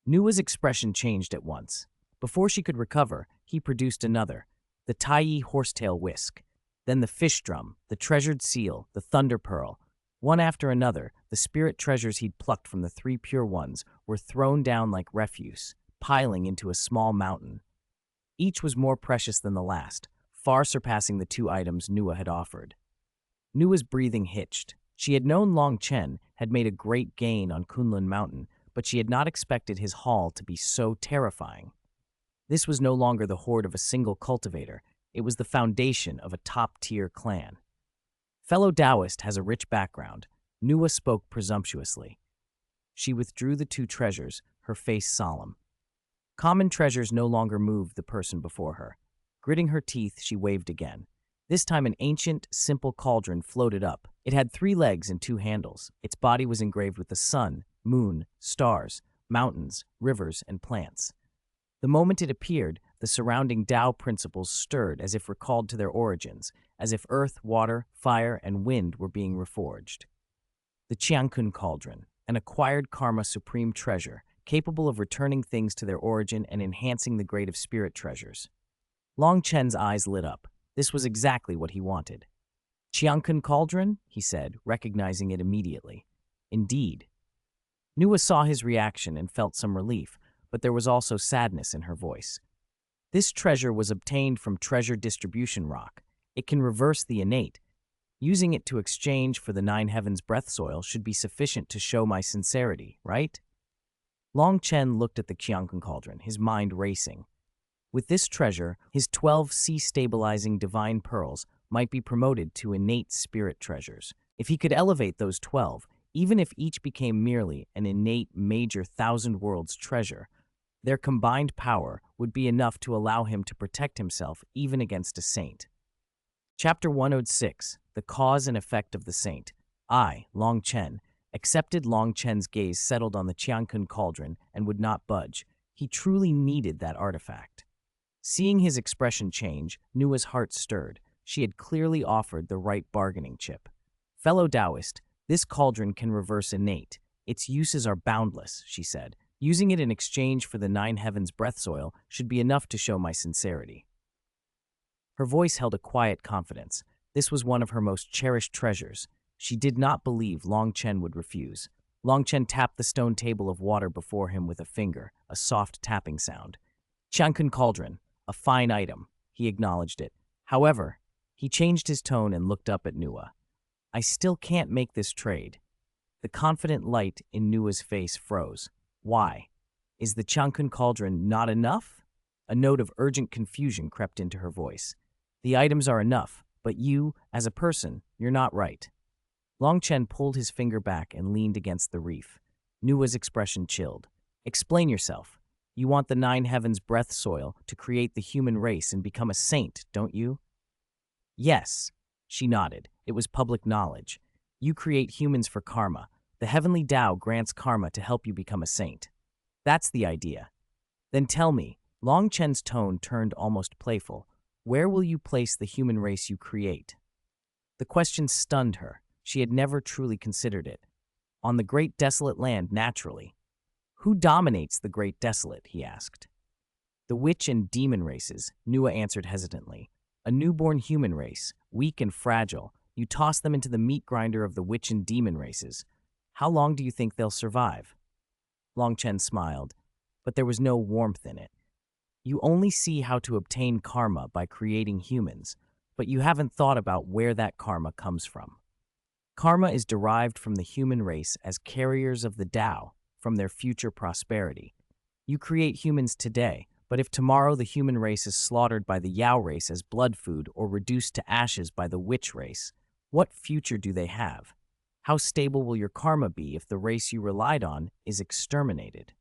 Nua's expression changed at once. Before she could recover, he produced another, the Taiyi Horsetail Whisk, then the Fish Drum, the Treasured Seal, the Thunder Pearl. One after another, the spirit treasures he'd plucked from the 3 Pure Ones were thrown down like refuse, piling into a small mountain. Each was more precious than the last, far surpassing the 2 items Nua had offered. Nua's breathing hitched. She had known Long Chen had made a great gain on Qilin Mountain, but she had not expected his haul to be so terrifying. This was no longer the hoard of a single cultivator. It was the foundation of a top-tier clan. Fellow Taoist has a rich background. Nua spoke presumptuously. She withdrew the 2 treasures, her face solemn. Common treasures no longer moved the person before her. Gritting her teeth, she waved again. This time an ancient, simple cauldron floated up. It had 3 legs and 2 handles. Its body was engraved with the sun, moon, stars, mountains, rivers, and plants. The moment it appeared, the surrounding Tao principles stirred as if recalled to their origins, as if earth, water, fire, and wind were being reforged. The Qiankun Cauldron, an acquired karma supreme treasure, capable of returning things to their origin and enhancing the grade of spirit treasures. Long Chen's eyes lit up. This was exactly what he wanted. Qiankun Cauldron? He said, recognizing it immediately. Indeed. Nua saw his reaction and felt some relief, but there was also sadness in her voice. This treasure was obtained from treasure distribution rock. It can reverse the innate. Using it to exchange for the Nine Heavens breath soil should be sufficient to show my sincerity, right? Long Chen looked at the Qiankun Cauldron, his mind racing. With this treasure, his 12 sea-stabilizing divine pearls might be promoted to innate spirit treasures. If he could elevate those 12, even if each became merely an innate major thousand worlds treasure, their combined power would be enough to allow him to protect himself even against a saint. Chapter 106, The Cause and Effect of the Saint. I, Long Chen, accepted. Long Chen's gaze settled on the Qiankun Cauldron and would not budge. He truly needed that artifact. Seeing his expression change, Nua's heart stirred. She had clearly offered the right bargaining chip. Fellow Taoist, this cauldron can reverse innate. Its uses are boundless, she said. Using it in exchange for the Nine Heavens breath soil should be enough to show my sincerity. Her voice held a quiet confidence. This was one of her most cherished treasures. She did not believe Long Chen would refuse. Long Chen tapped the stone table of water before him with a finger, a soft tapping sound. Qiankun Cauldron, a fine item. He acknowledged it. However, he changed his tone and looked up at Nua. I still can't make this trade. The confident light in Nua's face froze. Why? Is the Qiankun Cauldron not enough? A note of urgent confusion crept into her voice. The items are enough, but you, as a person, you're not right. Long Chen pulled his finger back and leaned against the reef. Nua's expression chilled. Explain yourself. You want the Nine Heavens breath soil to create the human race and become a saint, don't you? Yes, she nodded. It was public knowledge. You create humans for karma. The heavenly Tao grants karma to help you become a saint. That's the idea. Then tell me, Long Chen's tone turned almost playful, where will you place the human race you create? The question stunned her. She had never truly considered it. On the great desolate land, naturally. Who dominates the great desolate, he asked. The witch and demon races, Nua answered hesitantly. A newborn human race, weak and fragile. You toss them into the meat grinder of the witch and demon races. How long do you think they'll survive? Long Chen smiled, but there was no warmth in it. You only see how to obtain karma by creating humans, but you haven't thought about where that karma comes from. Karma is derived from the human race as carriers of the Tao, from their future prosperity. You create humans today, but if tomorrow the human race is slaughtered by the Yao race as blood food or reduced to ashes by the witch race, what future do they have? How stable will your karma be if the race you relied on is exterminated?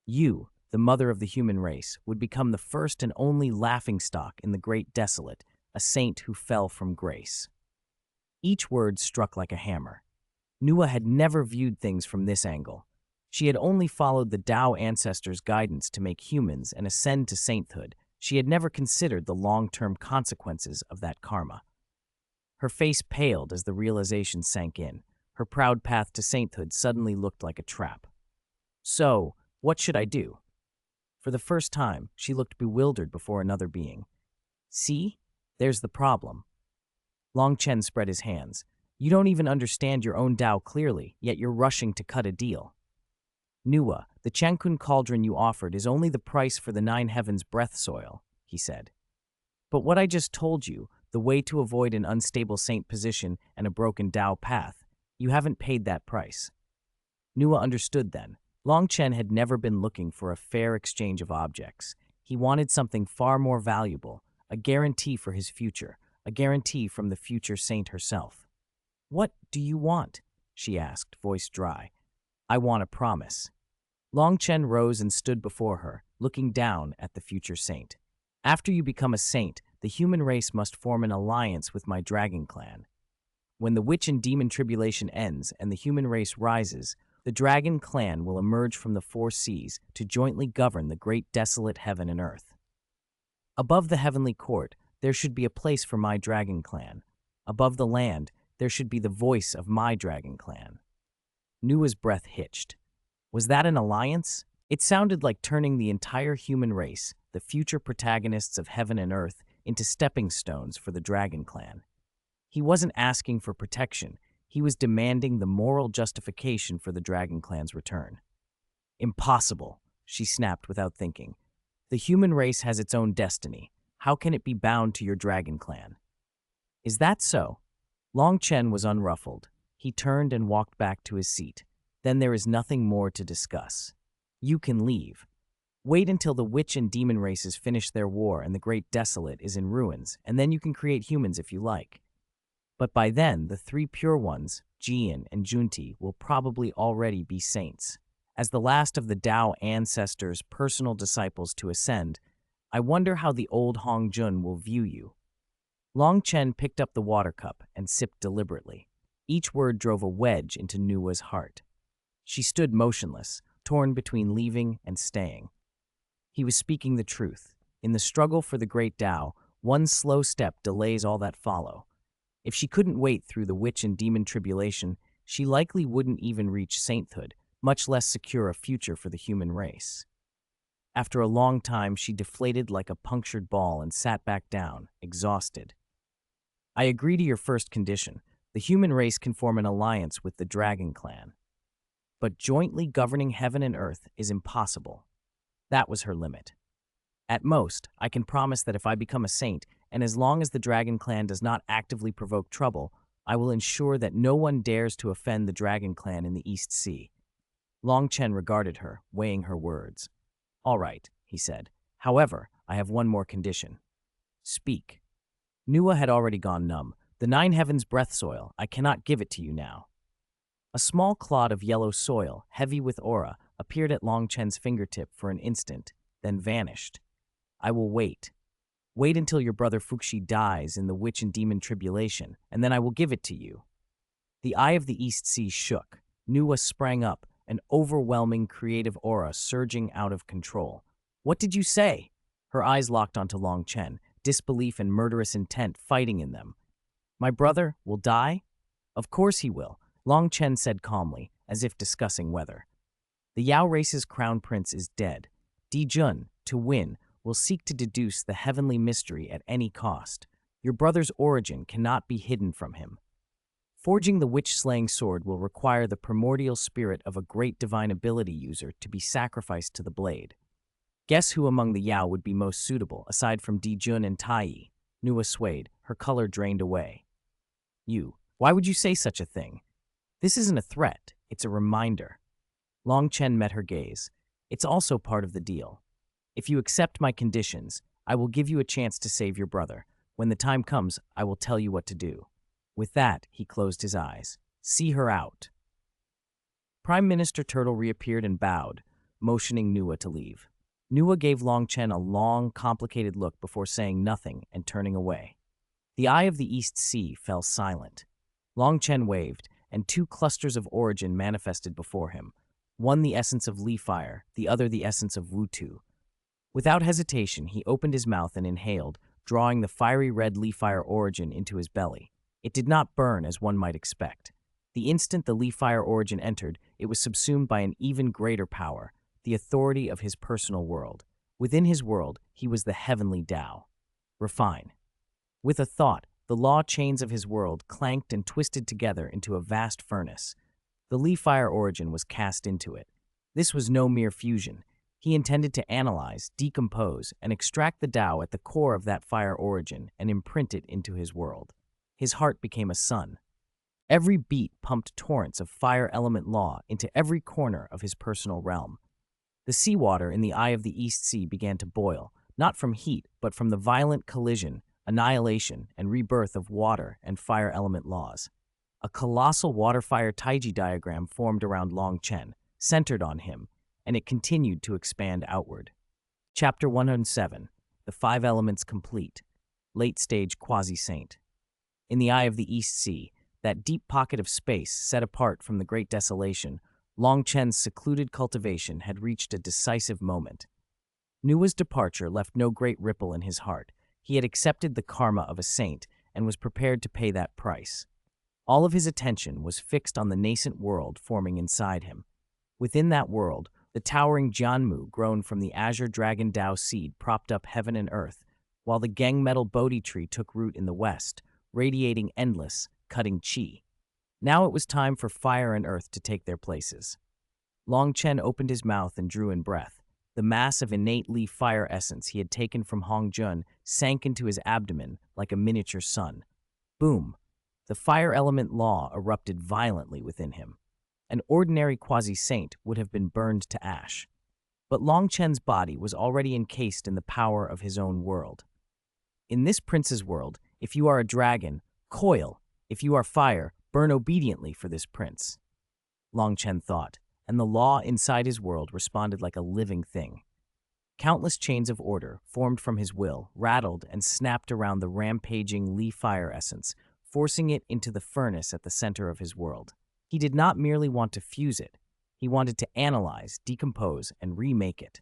You, the mother of the human race, would become the first and only laughingstock in the great desolate, a saint who fell from grace. Each word struck like a hammer. Nua had never viewed things from this angle. She had only followed the Tao ancestors' guidance to make humans and ascend to sainthood. She had never considered the long-term consequences of that karma. Her face paled as the realization sank in. Her proud path to sainthood suddenly looked like a trap. So, what should I do? For the first time, she looked bewildered before another being. See? There's the problem. Long Chen spread his hands. You don't even understand your own Tao clearly, yet you're rushing to cut a deal. Nua, the Qiankun Cauldron you offered is only the price for the Nine Heavens breath soil, he said. But what I just told you, the way to avoid an unstable saint position and a broken Tao path, you haven't paid that price. Nua understood then. Long Chen had never been looking for a fair exchange of objects. He wanted something far more valuable, a guarantee for his future, a guarantee from the future saint herself. What do you want? She asked, voice dry. I want a promise. Long Chen rose and stood before her, looking down at the future saint. After you become a saint, the human race must form an alliance with my dragon clan. When the witch and demon tribulation ends and the human race rises, The dragon clan will emerge from the four seas to jointly govern the great desolate heaven and earth. Above the heavenly court, there should be a place for my dragon clan. Above the land, there should be the voice of my dragon clan. Nua's breath hitched. Was that an alliance? It sounded like turning the entire human race, the future protagonists of heaven and earth, into stepping stones for the dragon clan. He wasn't asking for protection. He was demanding the moral justification for the dragon clan's return. Impossible, she snapped without thinking. The human race has its own destiny. How can it be bound to your dragon clan? Is that so? Long Chen was unruffled. He turned and walked back to his seat. Then there is nothing more to discuss. You can leave. Wait until the witch and demon races finish their war and the great desolate is in ruins, and then you can create humans if you like. But by then, the three pure ones, Jian and Junti, will probably already be saints. As the last of the Tao ancestors' personal disciples to ascend, I wonder how the old Hongjun will view you. Long Chen picked up the water cup and sipped deliberately. Each word drove a wedge into Nua's heart. She stood motionless, torn between leaving and staying. He was speaking the truth. In the struggle for the great Tao, one slow step delays all that follow. If she couldn't wait through the witch and demon tribulation, she likely wouldn't even reach sainthood, much less secure a future for the human race. After a long time, she deflated like a punctured ball and sat back down, exhausted. I agree to your first condition. The human race can form an alliance with the dragon clan. But jointly governing heaven and earth is impossible. That was her limit. At most, I can promise that if I become a saint, and as long as the dragon clan does not actively provoke trouble, I will ensure that no one dares to offend the dragon clan in the East Sea. Long Chen regarded her, weighing her words. All right, he said. However, I have one more condition. Speak. Nua had already gone numb. The Nine Heavens breath soil, I cannot give it to you now. A small clod of yellow soil, heavy with aura, appeared at Long Chen's fingertip for an instant, then vanished. I will wait. Wait until your brother Fuxi dies in the witch and demon tribulation, and then I will give it to you. The eye of the East Sea shook. Nua sprang up, an overwhelming creative aura surging out of control. What did you say? Her eyes locked onto Long Chen, disbelief and murderous intent fighting in them. My brother will die? Of course he will, Long Chen said calmly, as if discussing weather. The Yao race's crown prince is dead. Di Jun, to win, will seek to deduce the heavenly mystery at any cost. Your brother's origin cannot be hidden from him. Forging the witch-slaying sword will require the primordial spirit of a great divine ability user to be sacrificed to the blade. Guess who among the Yao would be most suitable, aside from Di Jun and Tai? Nua swayed, her color drained away. You. Why would you say such a thing? This isn't a threat, it's a reminder. Long Chen met her gaze. It's also part of the deal. If you accept my conditions, I will give you a chance to save your brother. When the time comes, I will tell you what to do. With that, he closed his eyes. See her out. Prime Minister Turtle reappeared and bowed, motioning Nua to leave. Nua gave Long Chen a long, complicated look before saying nothing and turning away. The eye of the East Sea fell silent. Long Chen waved, and two clusters of origin manifested before him, one the essence of Li Fire, the other the essence of Wutu. Without hesitation, he opened his mouth and inhaled, drawing the fiery red Li Fire origin into his belly. It did not burn as one might expect. The instant the Li Fire origin entered, it was subsumed by an even greater power, the authority of his personal world. Within his world, he was the heavenly Tao. Refine. With a thought, the law chains of his world clanked and twisted together into a vast furnace. The Li Fire origin was cast into it. This was no mere fusion. He intended to analyze, decompose, and extract the Tao at the core of that fire origin and imprint it into his world. His heart became a sun. Every beat pumped torrents of fire element law into every corner of his personal realm. The seawater in the eye of the East Sea began to boil, not from heat, but from the violent collision, annihilation, and rebirth of water and fire element laws. A colossal water-fire Taiji diagram formed around Long Chen, centered on him, and it continued to expand outward. Chapter 107, The Five Elements Complete, Late-Stage Quasi-Saint. In the eye of the East Sea, that deep pocket of space set apart from the Great Desolation, Longchen's secluded cultivation had reached a decisive moment. Nua's departure left no great ripple in his heart. He had accepted the karma of a saint and was prepared to pay that price. All of his attention was fixed on the nascent world forming inside him. Within that world, the towering Jianmu grown from the azure dragon Dao seed propped up heaven and earth, while the Geng metal Bodhi tree took root in the west, radiating endless, cutting qi. Now it was time for fire and earth to take their places. Longchen opened his mouth and drew in breath. The mass of innate leaf fire essence he had taken from Hongjun sank into his abdomen like a miniature sun. Boom! The fire element law erupted violently within him. An ordinary quasi-saint would have been burned to ash. But Longchen's body was already encased in the power of his own world. In this prince's world, if you are a dragon, coil. If you are fire, burn obediently for this prince. Longchen thought, and the law inside his world responded like a living thing. Countless chains of order, formed from his will, rattled and snapped around the rampaging Li fire essence, forcing it into the furnace at the center of his world. He did not merely want to fuse it. He wanted to analyze, decompose, and remake it.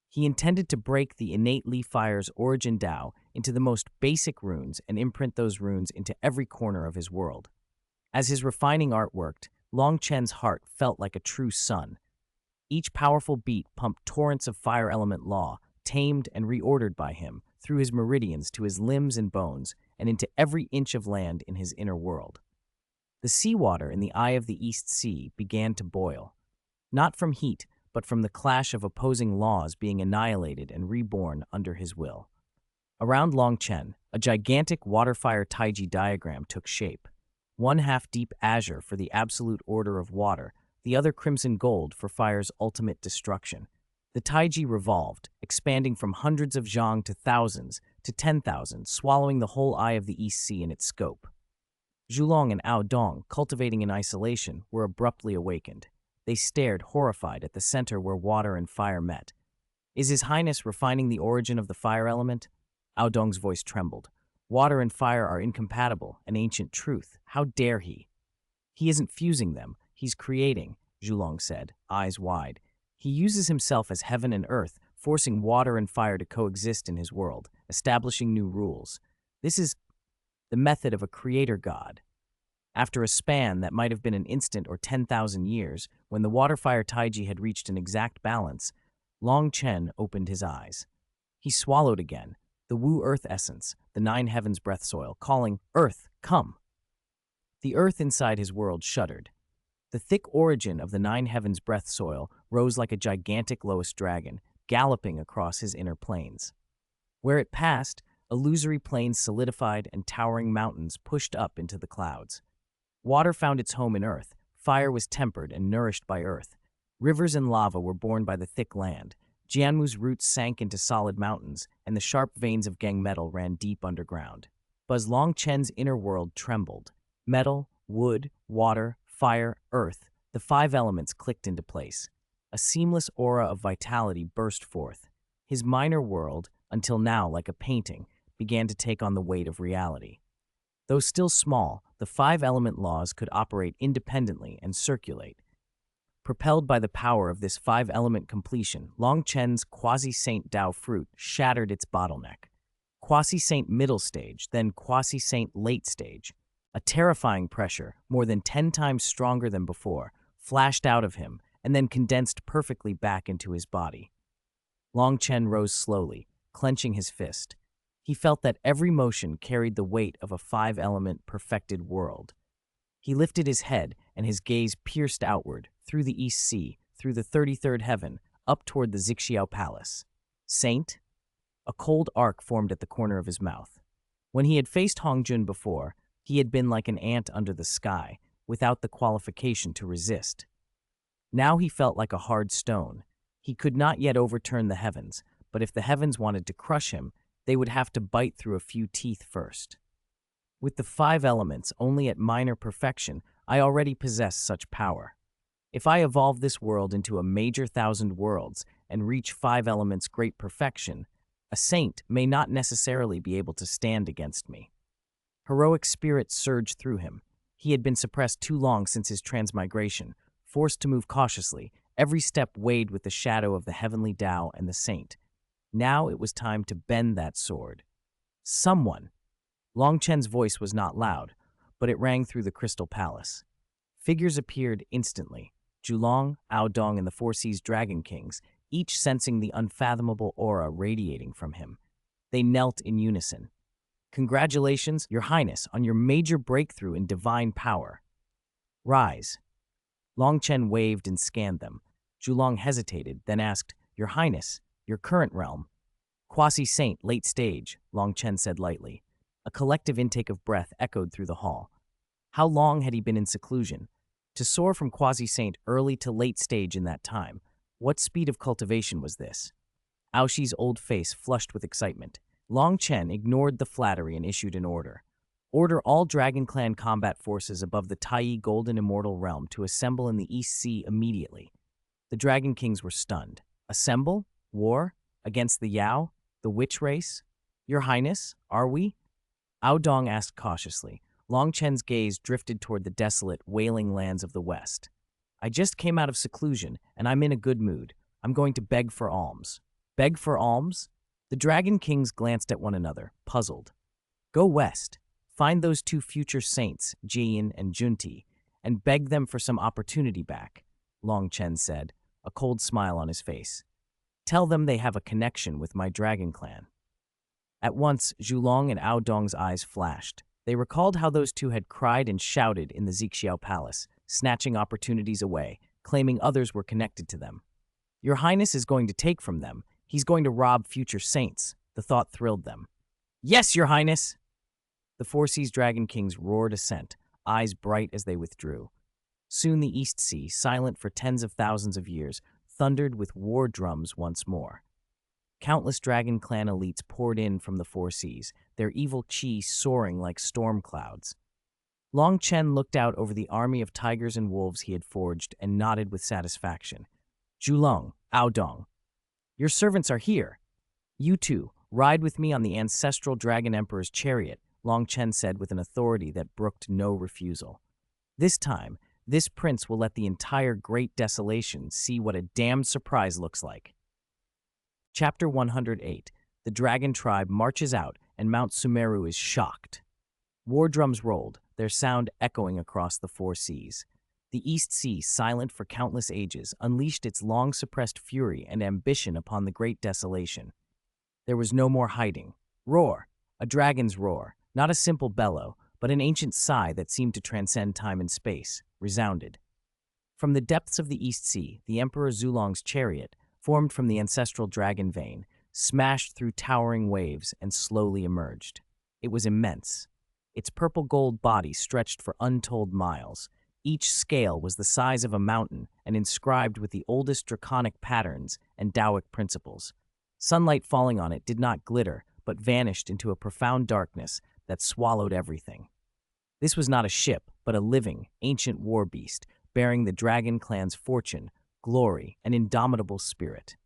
He intended to break the innate Li fire's origin Dao into the most basic runes and imprint those runes into every corner of his world. As his refining art worked, Longchen's heart felt like a true sun. Each powerful beat pumped torrents of fire element law, tamed and reordered by him, through his meridians to his limbs and bones, and into every inch of land in his inner world. The seawater in the eye of the East Sea began to boil, not from heat, but from the clash of opposing laws being annihilated and reborn under his will. Around Longchen, a gigantic waterfire Taiji diagram took shape. One half deep azure for the absolute order of water, the other crimson gold for fire's ultimate destruction. The Taiji revolved, expanding from hundreds of zhang to thousands, to 10,000, swallowing the whole eye of the East Sea in its scope. Zulong and Dong, cultivating in isolation, were abruptly awakened. They stared, horrified, at the center where water and fire met. Is His Highness refining the origin of the fire element? Dong's voice trembled. Water and fire are incompatible, an ancient truth. How dare he? He isn't fusing them, he's creating, Zulong said, eyes wide. He uses himself as heaven and earth, forcing water and fire to coexist in his world, establishing new rules. This is the method of a creator god. After a span that might have been an instant or 10,000 years, when the water-fire Taiji had reached an exact balance, Longchen opened his eyes. He swallowed again, the Wu Earth essence, the nine heavens breath soil, calling, Earth, come. The earth inside his world shuddered. The thick origin of the nine heavens breath soil rose like a gigantic lowest dragon, galloping across his inner plains. Where it passed, illusory plains solidified and towering mountains pushed up into the clouds. Water found its home in earth, fire was tempered and nourished by earth. Rivers and lava were born by the thick land. Jianmu's roots sank into solid mountains, and the sharp veins of Geng metal ran deep underground. Buzz Longchen's inner world trembled. Metal, wood, water, fire, earth, the five elements clicked into place. A seamless aura of vitality burst forth. His minor world, until now like a painting, began to take on the weight of reality. Though still small, the five-element laws could operate independently and circulate. Propelled by the power of this five-element completion, Longchen's quasi-saint Dao fruit shattered its bottleneck. Quasi-saint middle stage, then quasi-saint late stage. A terrifying pressure, more than 10 times stronger than before, flashed out of him and then condensed perfectly back into his body. Longchen rose slowly, clenching his fist. He felt that every motion carried the weight of a five-element perfected world. He lifted his head, and his gaze pierced outward, through the East Sea, through the 33rd heaven, up toward the Xianxia Palace. Saint? A cold arc formed at the corner of his mouth. When he had faced Hongjun before, he had been like an ant under the sky, without the qualification to resist. Now he felt like a hard stone. He could not yet overturn the heavens, but if the heavens wanted to crush him, they would have to bite through a few teeth first. With the five elements only at minor perfection, I already possess such power. If I evolve this world into a major thousand worlds and reach five elements' great perfection, a saint may not necessarily be able to stand against me. Heroic spirit surged through him. He had been suppressed too long since his transmigration. forced to move cautiously, every step weighed with the shadow of the heavenly Tao and the saint. Now it was time to bend that sword. Someone! Long Chen's voice was not loud, but it rang through the Crystal Palace. Figures appeared instantly. Zulong, Aodong, and the Four Seas Dragon Kings, each sensing the unfathomable aura radiating from him. They knelt in unison. "Congratulations, Your Highness, on your major breakthrough in divine power. Rise." Long Chen waved and scanned them. Zulong hesitated, then asked, "Your Highness, your current realm." "Quasi-saint, late stage," Long Chen said lightly. A collective intake of breath echoed through the hall. How long had he been in seclusion? To soar from quasi-saint early to late stage in that time, what speed of cultivation was this? Aoshi's old face flushed with excitement. Long Chen ignored the flattery and issued an order. "Order all Dragon Clan combat forces above the Taiyi Golden Immortal Realm to assemble in the East Sea immediately." The Dragon Kings were stunned. "Assemble? War? Against the Yao? The witch race? Your Highness, are we?" Aodong asked cautiously. Long Chen's gaze drifted toward the desolate, wailing lands of the West. "I just came out of seclusion, and I'm in a good mood. I'm going to beg for alms." "Beg for alms?" The Dragon Kings glanced at one another, puzzled. "Go west. Find those two future saints, Jian and Junti, and beg them for some opportunity back," Long Chen said, a cold smile on his face. "Tell them they have a connection with my Dragon Clan." At once, Zulong and Aodong's eyes flashed. They recalled how those two had cried and shouted in the Xianxia Palace, snatching opportunities away, claiming others were connected to them. "Your Highness is going to take from them. He's going to rob future saints." The thought thrilled them. "Yes, Your Highness!" The Four Seas Dragon Kings roared assent, eyes bright as they withdrew. Soon the East Sea, silent for tens of thousands of years, thundered with war drums once more. Countless Dragon Clan elites poured in from the Four Seas, their evil chi soaring like storm clouds. Long Chen looked out over the army of tigers and wolves he had forged and nodded with satisfaction. "Zulong, Aodong, your servants are here. You two, ride with me on the ancestral Dragon Emperor's chariot," Long Chen said with an authority that brooked no refusal. "This time, this prince will let the entire Great Desolation see what a damned surprise looks like." Chapter 108. The Dragon Tribe marches out, and Mount Sumeru is shocked. War drums rolled, their sound echoing across the Four Seas. The East Sea, silent for countless ages, unleashed its long-suppressed fury and ambition upon the Great Desolation. There was no more hiding. Roar! A dragon's roar, not a simple bellow, but an ancient sigh that seemed to transcend time and space, resounded. From the depths of the East Sea, the Emperor Zulong's chariot, formed from the ancestral dragon vein, smashed through towering waves and slowly emerged. It was immense. Its purple-gold body stretched for untold miles. Each scale was the size of a mountain and inscribed with the oldest draconic patterns and Taoic principles. Sunlight falling on it did not glitter, but vanished into a profound darkness that swallowed everything. This was not a ship, but a living, ancient war beast, bearing the Dragon Clan's fortune, glory, and indomitable spirit.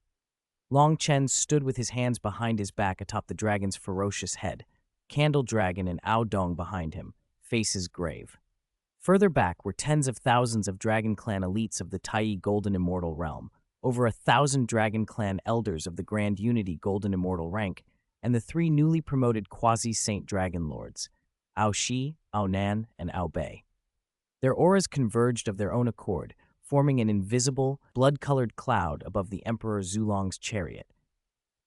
Long Chen stood with his hands behind his back atop the dragon's ferocious head, Candle Dragon and Aodong behind him, faces grave. Further back were tens of thousands of Dragon Clan elites of the Taiyi Golden Immortal Realm, over 1,000 Dragon Clan elders of the Grand Unity Golden Immortal rank, and the three newly promoted quasi-saint dragon lords, Aoshi, Aonan, and Aobei. Their auras converged of their own accord, forming an invisible, blood-colored cloud above the Emperor Zulong's chariot.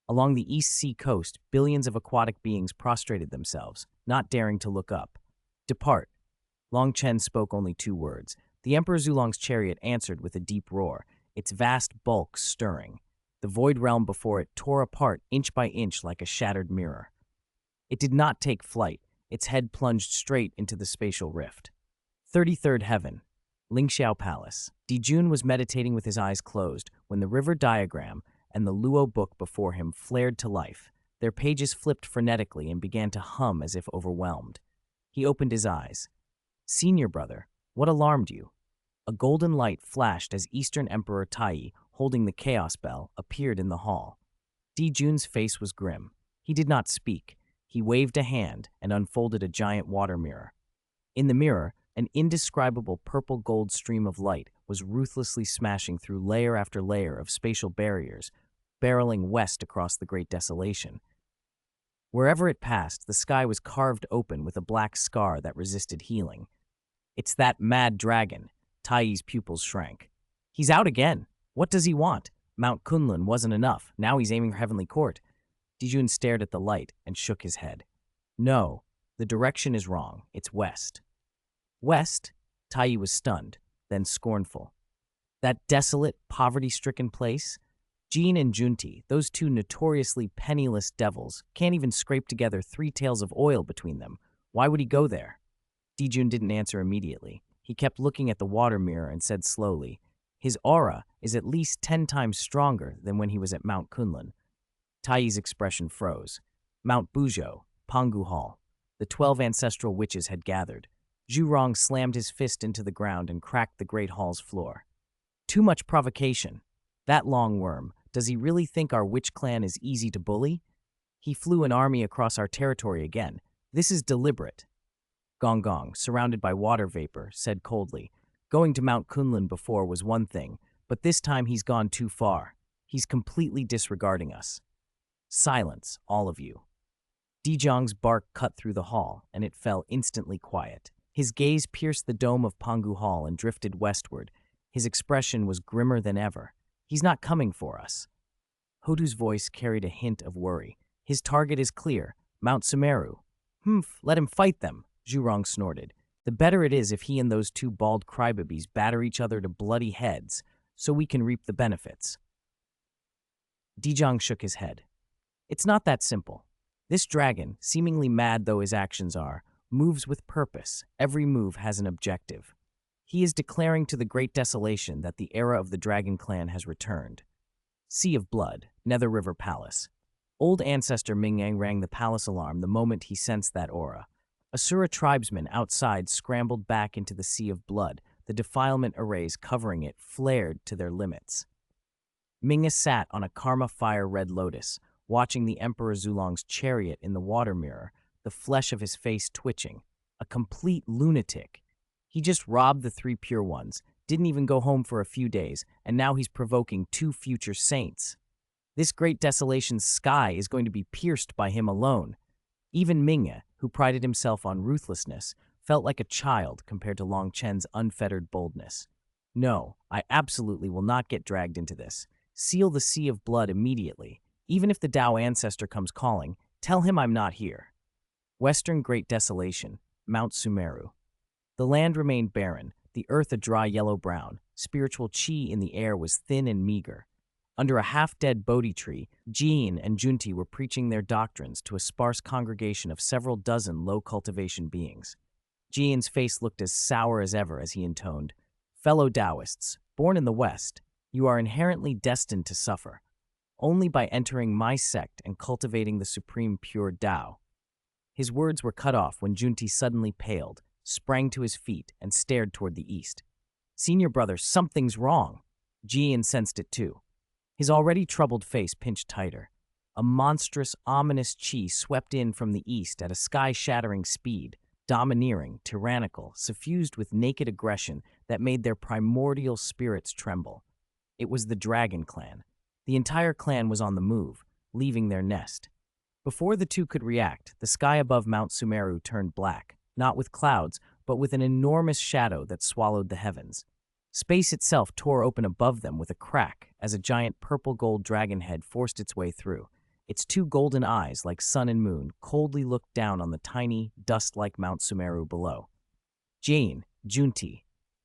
Along the East Sea coast, billions of aquatic beings prostrated themselves, not daring to look up. "Depart." Long Chen spoke only 2 words. The Emperor Zulong's chariot answered with a deep roar, its vast bulk stirring. The void realm before it tore apart inch by inch like a shattered mirror. It did not take flight. Its head plunged straight into the spatial rift. 33rd Heaven. Lingxiao Palace. Dijun was meditating with his eyes closed when the river diagram and the Luo book before him flared to life. Their pages flipped frenetically and began to hum as if overwhelmed. He opened his eyes. "Senior brother, what alarmed you?" A golden light flashed as Eastern Emperor Taiyi, holding the Chaos Bell, appeared in the hall. Dijun's face was grim. He did not speak. He waved a hand and unfolded a giant water mirror. In the mirror, an indescribable purple-gold stream of light was ruthlessly smashing through layer after layer of spatial barriers, barreling west across the Great Desolation. Wherever it passed, the sky was carved open with a black scar that resisted healing. "It's that mad dragon." Taiyi's pupils shrank. "He's out again. What does he want? Mount Qilin wasn't enough. Now he's aiming for Heavenly Court." Dijun stared at the light and shook his head. "No, the direction is wrong. It's west." "West?" Taiyi was stunned, then scornful. "That desolate, poverty-stricken place? Jean and Junti, those two notoriously penniless devils, can't even scrape together 3 taels of oil between them. Why would he go there?" Dijun didn't answer immediately. He kept looking at the water mirror and said slowly, "His aura is at least 10 times stronger than when he was at Mount Qilin." Taiyi's expression froze. Mount Buzhou, Pangu Hall. The 12 ancestral witches had gathered. Zhurong slammed his fist into the ground and cracked the great hall's floor. "Too much provocation. That long worm, does he really think our witch clan is easy to bully? He flew an army across our territory again. This is deliberate." Gong, surrounded by water vapor, said coldly, "Going to Mount Qilin before was one thing, but this time he's gone too far. He's completely disregarding us." "Silence, all of you." Dijong's bark cut through the hall, and it fell instantly quiet. His gaze pierced the dome of Pangu Hall and drifted westward. His expression was grimmer than ever. "He's not coming for us." Hodu's voice carried a hint of worry. "His target is clear, Mount Sumeru." "Humph, let him fight them," Zhurong snorted. "The better it is if he and those 2 bald crybabies batter each other to bloody heads, so we can reap the benefits." Dijong shook his head. "It's not that simple. This dragon, seemingly mad though his actions are, moves with purpose. Every move has an objective. He is declaring to the Great Desolation that the era of the Dragon Clan has returned." Sea of Blood, Nether River Palace. Old ancestor Mingyang rang the palace alarm the moment he sensed that aura. Asura tribesmen outside scrambled back into the Sea of Blood, the defilement arrays covering it flared to their limits. Mingya sat on a karma fire red lotus, watching the Emperor Zulong's chariot in the water mirror, the flesh of his face twitching. A complete lunatic. He just robbed the 3 pure ones, didn't even go home for a few days, and now he's provoking 2 future saints. This Great Desolation's sky is going to be pierced by him alone. Even Mingya, who prided himself on ruthlessness, felt like a child compared to Long Chen's unfettered boldness. "No, I absolutely will not get dragged into this. Seal the Sea of Blood immediately. Even if the Tao ancestor comes calling, tell him I'm not here." Western Great Desolation, Mount Sumeru. The land remained barren, the earth a dry yellow-brown. Spiritual chi in the air was thin and meager. Under a half-dead Bodhi tree, Jean and Junti were preaching their doctrines to a sparse congregation of several dozen low-cultivation beings. Jean's face looked as sour as ever as he intoned, "Fellow Taoists, born in the West, you are inherently destined to suffer. Only by entering my sect and cultivating the supreme pure Tao." His words were cut off when Junti suddenly paled, sprang to his feet, and stared toward the east. "Senior brother, something's wrong." Jean sensed it too. His already troubled face pinched tighter. A monstrous, ominous chi swept in from the east at a sky-shattering speed, domineering, tyrannical, suffused with naked aggression that made their primordial spirits tremble. It was the Dragon Clan. The entire clan was on the move, leaving their nest. Before the 2 could react, the sky above Mount Sumeru turned black, not with clouds, but with an enormous shadow that swallowed the heavens. Space itself tore open above them with a crack as a giant purple-gold dragon head forced its way through. Its 2 golden eyes, like sun and moon, coldly looked down on the tiny, dust-like Mount Sumeru below. "Jane, Junti."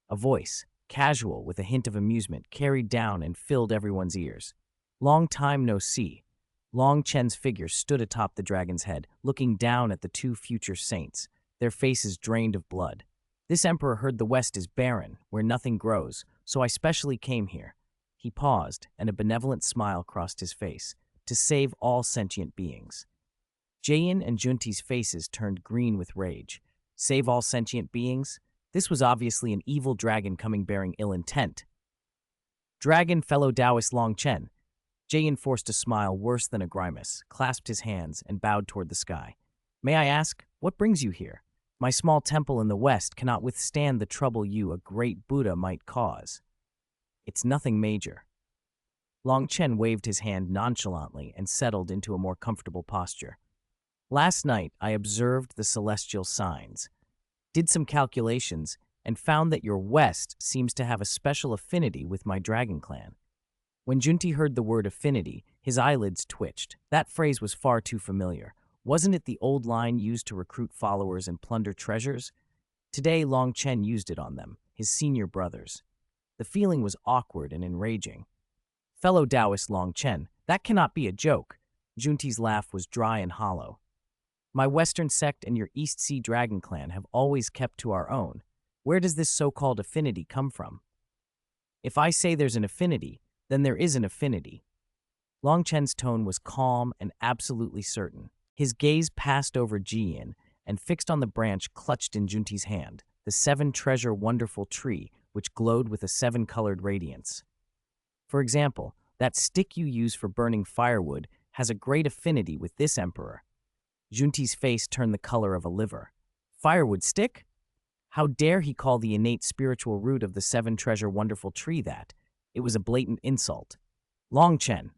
A voice, casual with a hint of amusement, carried down and filled everyone's ears. "Long time no see." Long Chen's figure stood atop the dragon's head, looking down at the 2 future saints, their faces drained of blood. "This emperor heard the West is barren, where nothing grows, so I specially came here." He paused, and a benevolent smile crossed his face, "to save all sentient beings." Jayin and Junti's faces turned green with rage. Save all sentient beings? This was obviously an evil dragon coming bearing ill intent. "Dragon, fellow Taoist Long Chen." Jayin forced a smile worse than a grimace, clasped his hands, and bowed toward the sky. "May I ask, what brings you here? My small temple in the west cannot withstand the trouble you, a great Buddha, might cause." It's nothing major. Longchen waved his hand nonchalantly and settled into a more comfortable posture. Last night, I observed the celestial signs, did some calculations, and found that your west seems to have a special affinity with my dragon clan. When Junti heard the word affinity, his eyelids twitched. That phrase was far too familiar. Wasn't it the old line used to recruit followers and plunder treasures? Today, Long Chen used it on them, his senior brothers. The feeling was awkward and enraging. Fellow Taoist Long Chen, that cannot be a joke. Junti's laugh was dry and hollow. My Western sect and your East Sea Dragon clan have always kept to our own. Where does this so-called affinity come from? If I say there's an affinity, then there is an affinity. Long Chen's tone was calm and absolutely certain. His gaze passed over Jiyin and fixed on the branch clutched in Junti's hand, the seven-treasure wonderful tree which glowed with a seven-colored radiance. For example, that stick you use for burning firewood has a great affinity with this emperor. Junti's face turned the color of a liver. Firewood stick? How dare he call the innate spiritual root of the seven-treasure wonderful tree that? It was a blatant insult. Long Chen.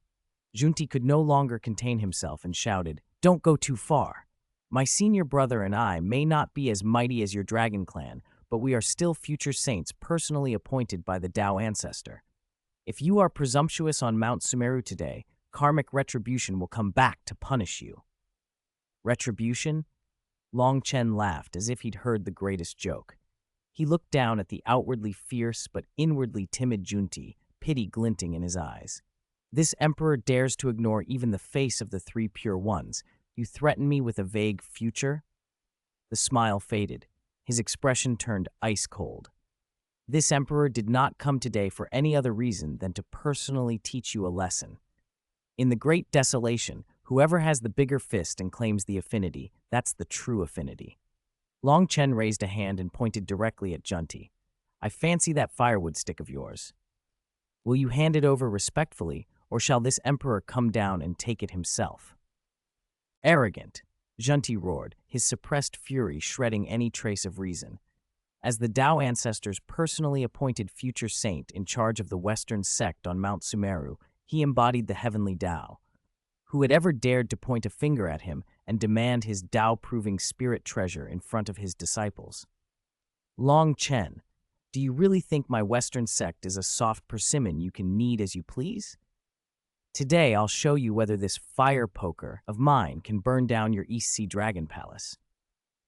Junti could no longer contain himself and shouted, "Don't go too far. My senior brother and I may not be as mighty as your dragon clan, but we are still future saints personally appointed by the Tao ancestor. If you are presumptuous on Mount Sumeru today, karmic retribution will come back to punish you." Retribution? Long Chen laughed as if he'd heard the greatest joke. He looked down at the outwardly fierce but inwardly timid Junti, pity glinting in his eyes. This emperor dares to ignore even the face of the three pure ones. You threaten me with a vague future? The smile faded. His expression turned ice cold. This emperor did not come today for any other reason than to personally teach you a lesson. In the great desolation, whoever has the bigger fist and claims the affinity, that's the true affinity. Long Chen raised a hand and pointed directly at Junti. I fancy that firewood stick of yours. Will you hand it over respectfully, or shall this emperor come down and take it himself? Arrogant, Junti roared, his suppressed fury shredding any trace of reason. As the Tao ancestors personally appointed future saint in charge of the Western sect on Mount Sumeru, he embodied the heavenly Tao. Who had ever dared to point a finger at him and demand his Tao-proving spirit treasure in front of his disciples? Long Chen, do you really think my Western sect is a soft persimmon you can knead as you please? Today I'll show you whether this fire poker of mine can burn down your East Sea Dragon Palace.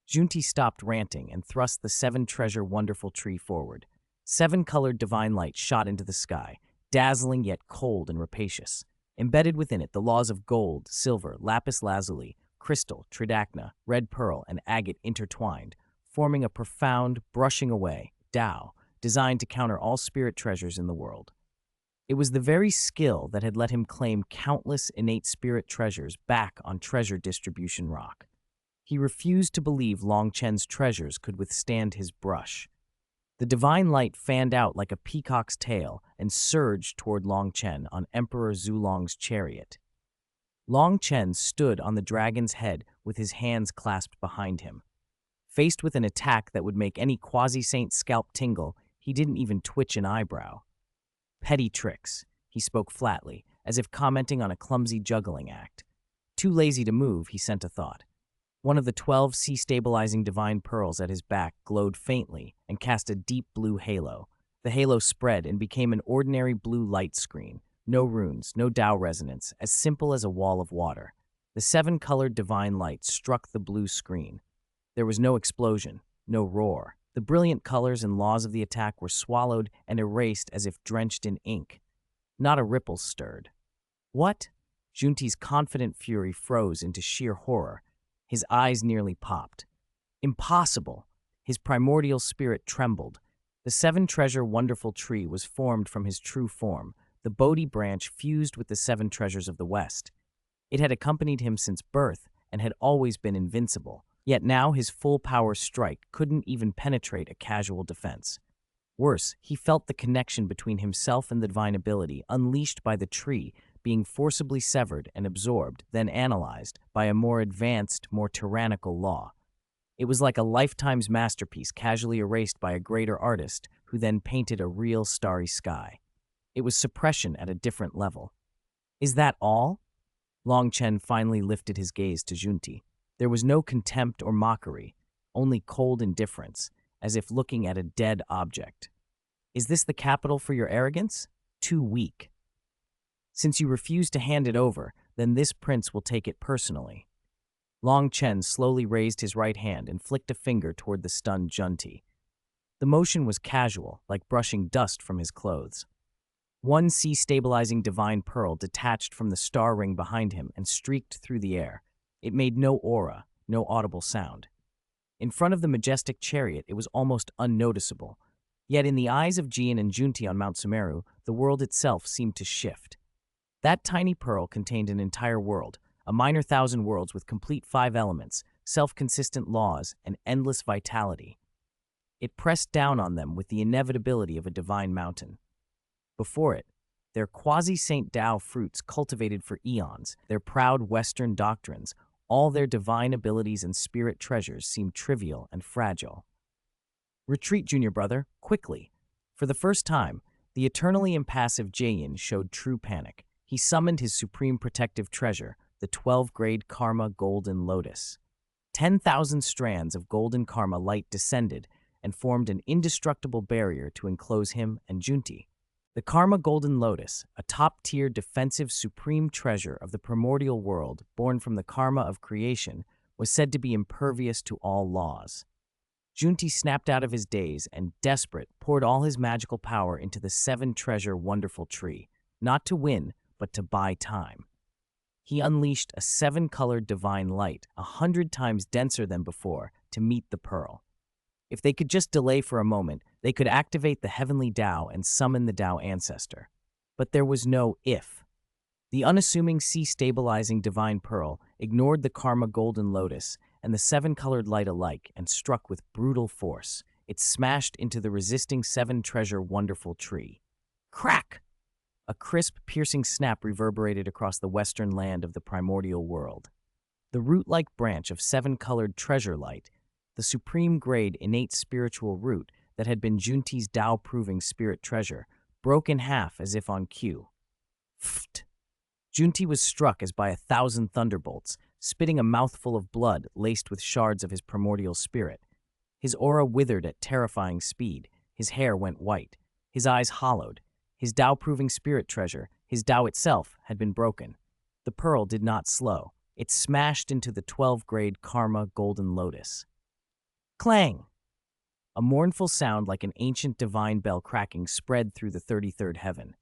Junti stopped ranting and thrust the seven-treasure wonderful tree forward. Seven-colored divine light shot into the sky, dazzling yet cold and rapacious. Embedded within it, the laws of gold, silver, lapis lazuli, crystal, tridacna, red pearl, and agate intertwined, forming a profound, brushing away, Tao, designed to counter all spirit treasures in the world. It was the very skill that had let him claim countless innate spirit treasures back on Treasure Distribution Rock. He refused to believe Long Chen's treasures could withstand his brush. The divine light fanned out like a peacock's tail and surged toward Long Chen on Emperor Zulong's chariot. Long Chen stood on the dragon's head with his hands clasped behind him. Faced with an attack that would make any quasi-saint's scalp tingle, he didn't even twitch an eyebrow. Petty tricks, he spoke flatly, as if commenting on a clumsy juggling act. Too lazy to move, he sent a thought. One of the 12 sea-stabilizing divine pearls at his back glowed faintly and cast a deep blue halo. The halo spread and became an ordinary blue light screen. No runes, no Tao resonance, as simple as a wall of water. The seven-colored divine light struck the blue screen. There was no explosion, no roar. The brilliant colors and laws of the attack were swallowed and erased as if drenched in ink. Not a ripple stirred. What? Junti's confident fury froze into sheer horror. His eyes nearly popped. Impossible! His primordial spirit trembled. The seven-treasure wonderful tree was formed from his true form, the Bodhi branch fused with the seven treasures of the West. It had accompanied him since birth and had always been invincible. Yet now his full-power strike couldn't even penetrate a casual defense. Worse, he felt the connection between himself and the divine ability unleashed by the tree being forcibly severed and absorbed, then analyzed by a more advanced, more tyrannical law. It was like a lifetime's masterpiece casually erased by a greater artist who then painted a real starry sky. It was suppression at a different level. Is that all? Long Chen finally lifted his gaze to Junti. There was no contempt or mockery, only cold indifference, as if looking at a dead object. Is this the capital for your arrogance? Too weak. Since you refuse to hand it over, then this prince will take it personally. Long Chen slowly raised his right hand and flicked a finger toward the stunned Junti. The motion was casual, like brushing dust from his clothes. One sea-stabilizing divine pearl detached from the star ring behind him and streaked through the air. It made no aura, no audible sound. In front of the majestic chariot, it was almost unnoticeable. Yet in the eyes of Jian and Junti on Mount Sumeru, the world itself seemed to shift. That tiny pearl contained an entire world, a minor thousand worlds with complete 5 elements, self-consistent laws, and endless vitality. It pressed down on them with the inevitability of a divine mountain. Before it, their quasi-Saint Tao fruits cultivated for eons, their proud Western doctrines, all their divine abilities and spirit treasures seemed trivial and fragile. Retreat, junior brother, quickly. For the first time, the eternally impassive Jayin showed true panic. He summoned his supreme protective treasure, the 12-grade Karma Golden Lotus. 10,000 strands of golden karma light descended and formed an indestructible barrier to enclose him and Junti. The Karma Golden Lotus, a top-tier defensive supreme treasure of the primordial world born from the karma of creation, was said to be impervious to all laws. Junti snapped out of his daze and, desperate, poured all his magical power into the 7-treasure wonderful tree, not to win, but to buy time. He unleashed a 7-colored divine light, 100 times denser than before, to meet the pearl. If they could just delay for a moment, they could activate the heavenly Tao and summon the Tao ancestor. But there was no if. The unassuming sea-stabilizing divine pearl ignored the Karma Golden Lotus and the 7-colored light alike and struck with brutal force. It smashed into the resisting 7-treasure wonderful tree. Crack! A crisp, piercing snap reverberated across the western land of the primordial world. The root-like branch of 7-colored treasure light, the supreme grade innate spiritual root that had been Junti's Tao-proving spirit treasure, broke in half as if on cue. Pfft! Junti was struck as by 1,000 thunderbolts, spitting a mouthful of blood laced with shards of his primordial spirit. His aura withered at terrifying speed, his hair went white, his eyes hollowed. His Tao-proving spirit treasure, his Tao itself, had been broken. The pearl did not slow. It smashed into the 12-grade Karma Golden Lotus. Clang! A mournful sound like an ancient divine bell cracking spread through the 33rd heaven.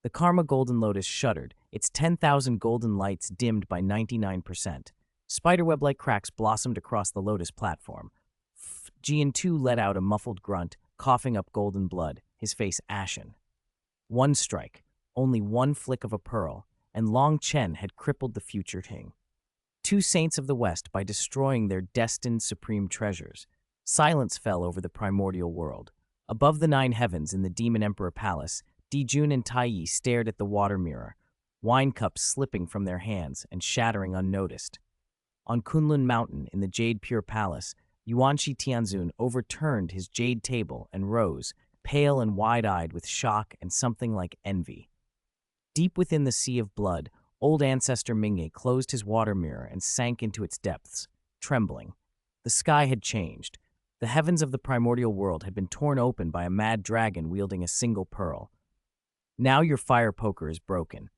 The Karma Golden Lotus shuddered, its 10,000 golden lights dimmed by 99%. Spiderweb-like cracks blossomed across the Lotus platform. Jian too let out a muffled grunt, coughing up golden blood, his face ashen. One strike, only one flick of a pearl, and Long Chen had crippled the future king. 2 saints of the West by destroying their destined supreme treasures. Silence fell over the primordial world. Above the 9 heavens in the Demon Emperor Palace, Dijun and Taiyi stared at the water mirror, wine cups slipping from their hands and shattering unnoticed. On Kunlun Mountain in the Jade Pure Palace, Yuanxi Tianzun overturned his jade table and rose, pale and wide-eyed with shock and something like envy. Deep within the sea of blood, old ancestor Mingye closed his water mirror and sank into its depths, trembling. The sky had changed. The heavens of the primordial world had been torn open by a mad dragon wielding a single pearl. Now your fire poker is broken.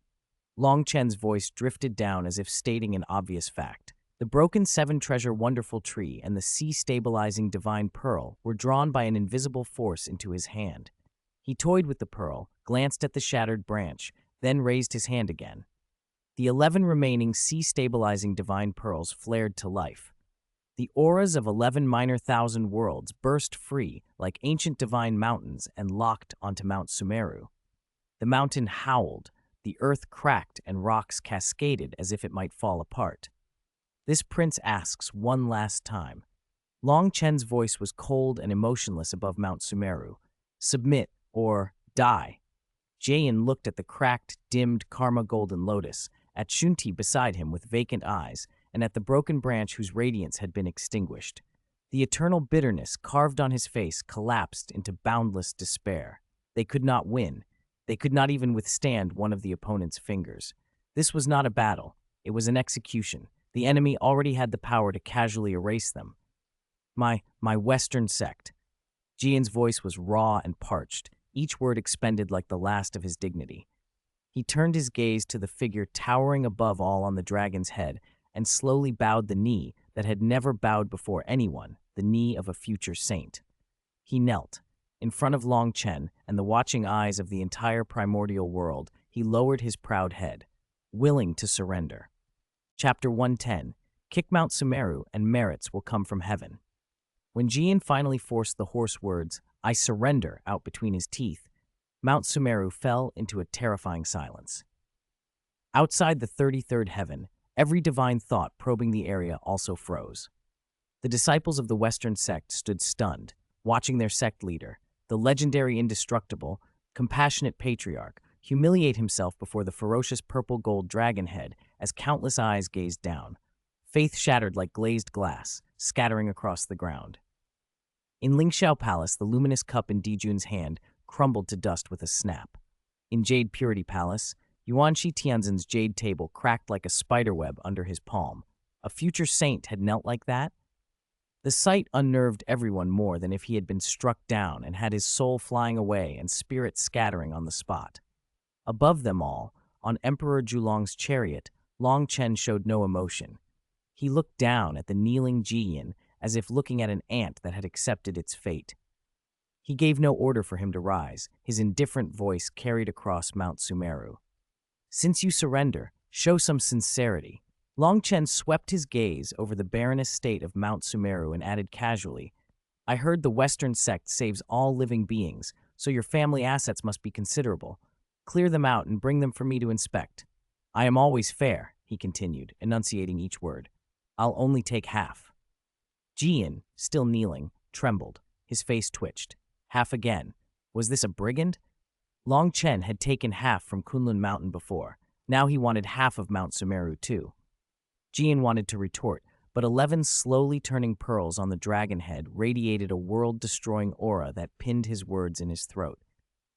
Long Chen's voice drifted down as if stating an obvious fact. The broken 7-treasure wonderful tree and the sea-stabilizing divine pearl were drawn by an invisible force into his hand. He toyed with the pearl, glanced at the shattered branch, then raised his hand again. The 11 remaining sea-stabilizing divine pearls flared to life. The auras of 11 minor thousand worlds burst free like ancient divine mountains and locked onto Mount Sumeru. The mountain howled, the earth cracked, and rocks cascaded as if it might fall apart. This prince asks one last time. Long Chen's voice was cold and emotionless above Mount Sumeru. Submit or die. Jayin looked at the cracked, dimmed Karma Golden Lotus, at Junti beside him with vacant eyes, and at the broken branch whose radiance had been extinguished. The eternal bitterness carved on his face collapsed into boundless despair. They could not win. They could not even withstand one of the opponent's fingers. This was not a battle. It was an execution. The enemy already had the power to casually erase them. My Western sect. Jian's voice was raw and parched, each word expended like the last of his dignity. He turned his gaze to the figure towering above all on the dragon's head and slowly bowed the knee that had never bowed before anyone, the knee of a future saint. He knelt. In front of Longchen and the watching eyes of the entire primordial world, he lowered his proud head, willing to surrender. Chapter 110. Kick Mount Sumeru and merits will come from heaven. When Jian finally forced the hoarse words, "I surrender," out between his teeth, Mount Sumeru fell into a terrifying silence. Outside the 33rd heaven, every divine thought probing the area also froze. The disciples of the Western sect stood stunned, watching their sect leader, the legendary indestructible, compassionate patriarch, humiliate himself before the ferocious purple-gold dragon head as countless eyes gazed down. Faith shattered like glazed glass, scattering across the ground. In Lingxiao Palace, the luminous cup in Dijun's hand crumbled to dust with a snap. In Jade Purity Palace, Yuanxi Tianzin's jade table cracked like a spiderweb under his palm. A future saint had knelt like that? The sight unnerved everyone more than if he had been struck down and had his soul flying away and spirit scattering on the spot. Above them all, on Emperor Zulong's chariot, Longchen showed no emotion. He looked down at the kneeling Jiyan as if looking at an ant that had accepted its fate. He gave no order for him to rise. His indifferent voice carried across Mount Sumeru. "Since you surrender, show some sincerity." Longchen swept his gaze over the barren estate of Mount Sumeru and added casually, "I heard the Western sect saves all living beings, so your family assets must be considerable. Clear them out and bring them for me to inspect. I am always fair," he continued, enunciating each word. "I'll only take half." Jian, still kneeling, trembled. His face twitched. Half again. Was this a brigand? Longchen had taken half from Kunlun Mountain before. Now he wanted half of Mount Sumeru too. Jian wanted to retort, but 11 slowly turning pearls on the dragon head radiated a world-destroying aura that pinned his words in his throat.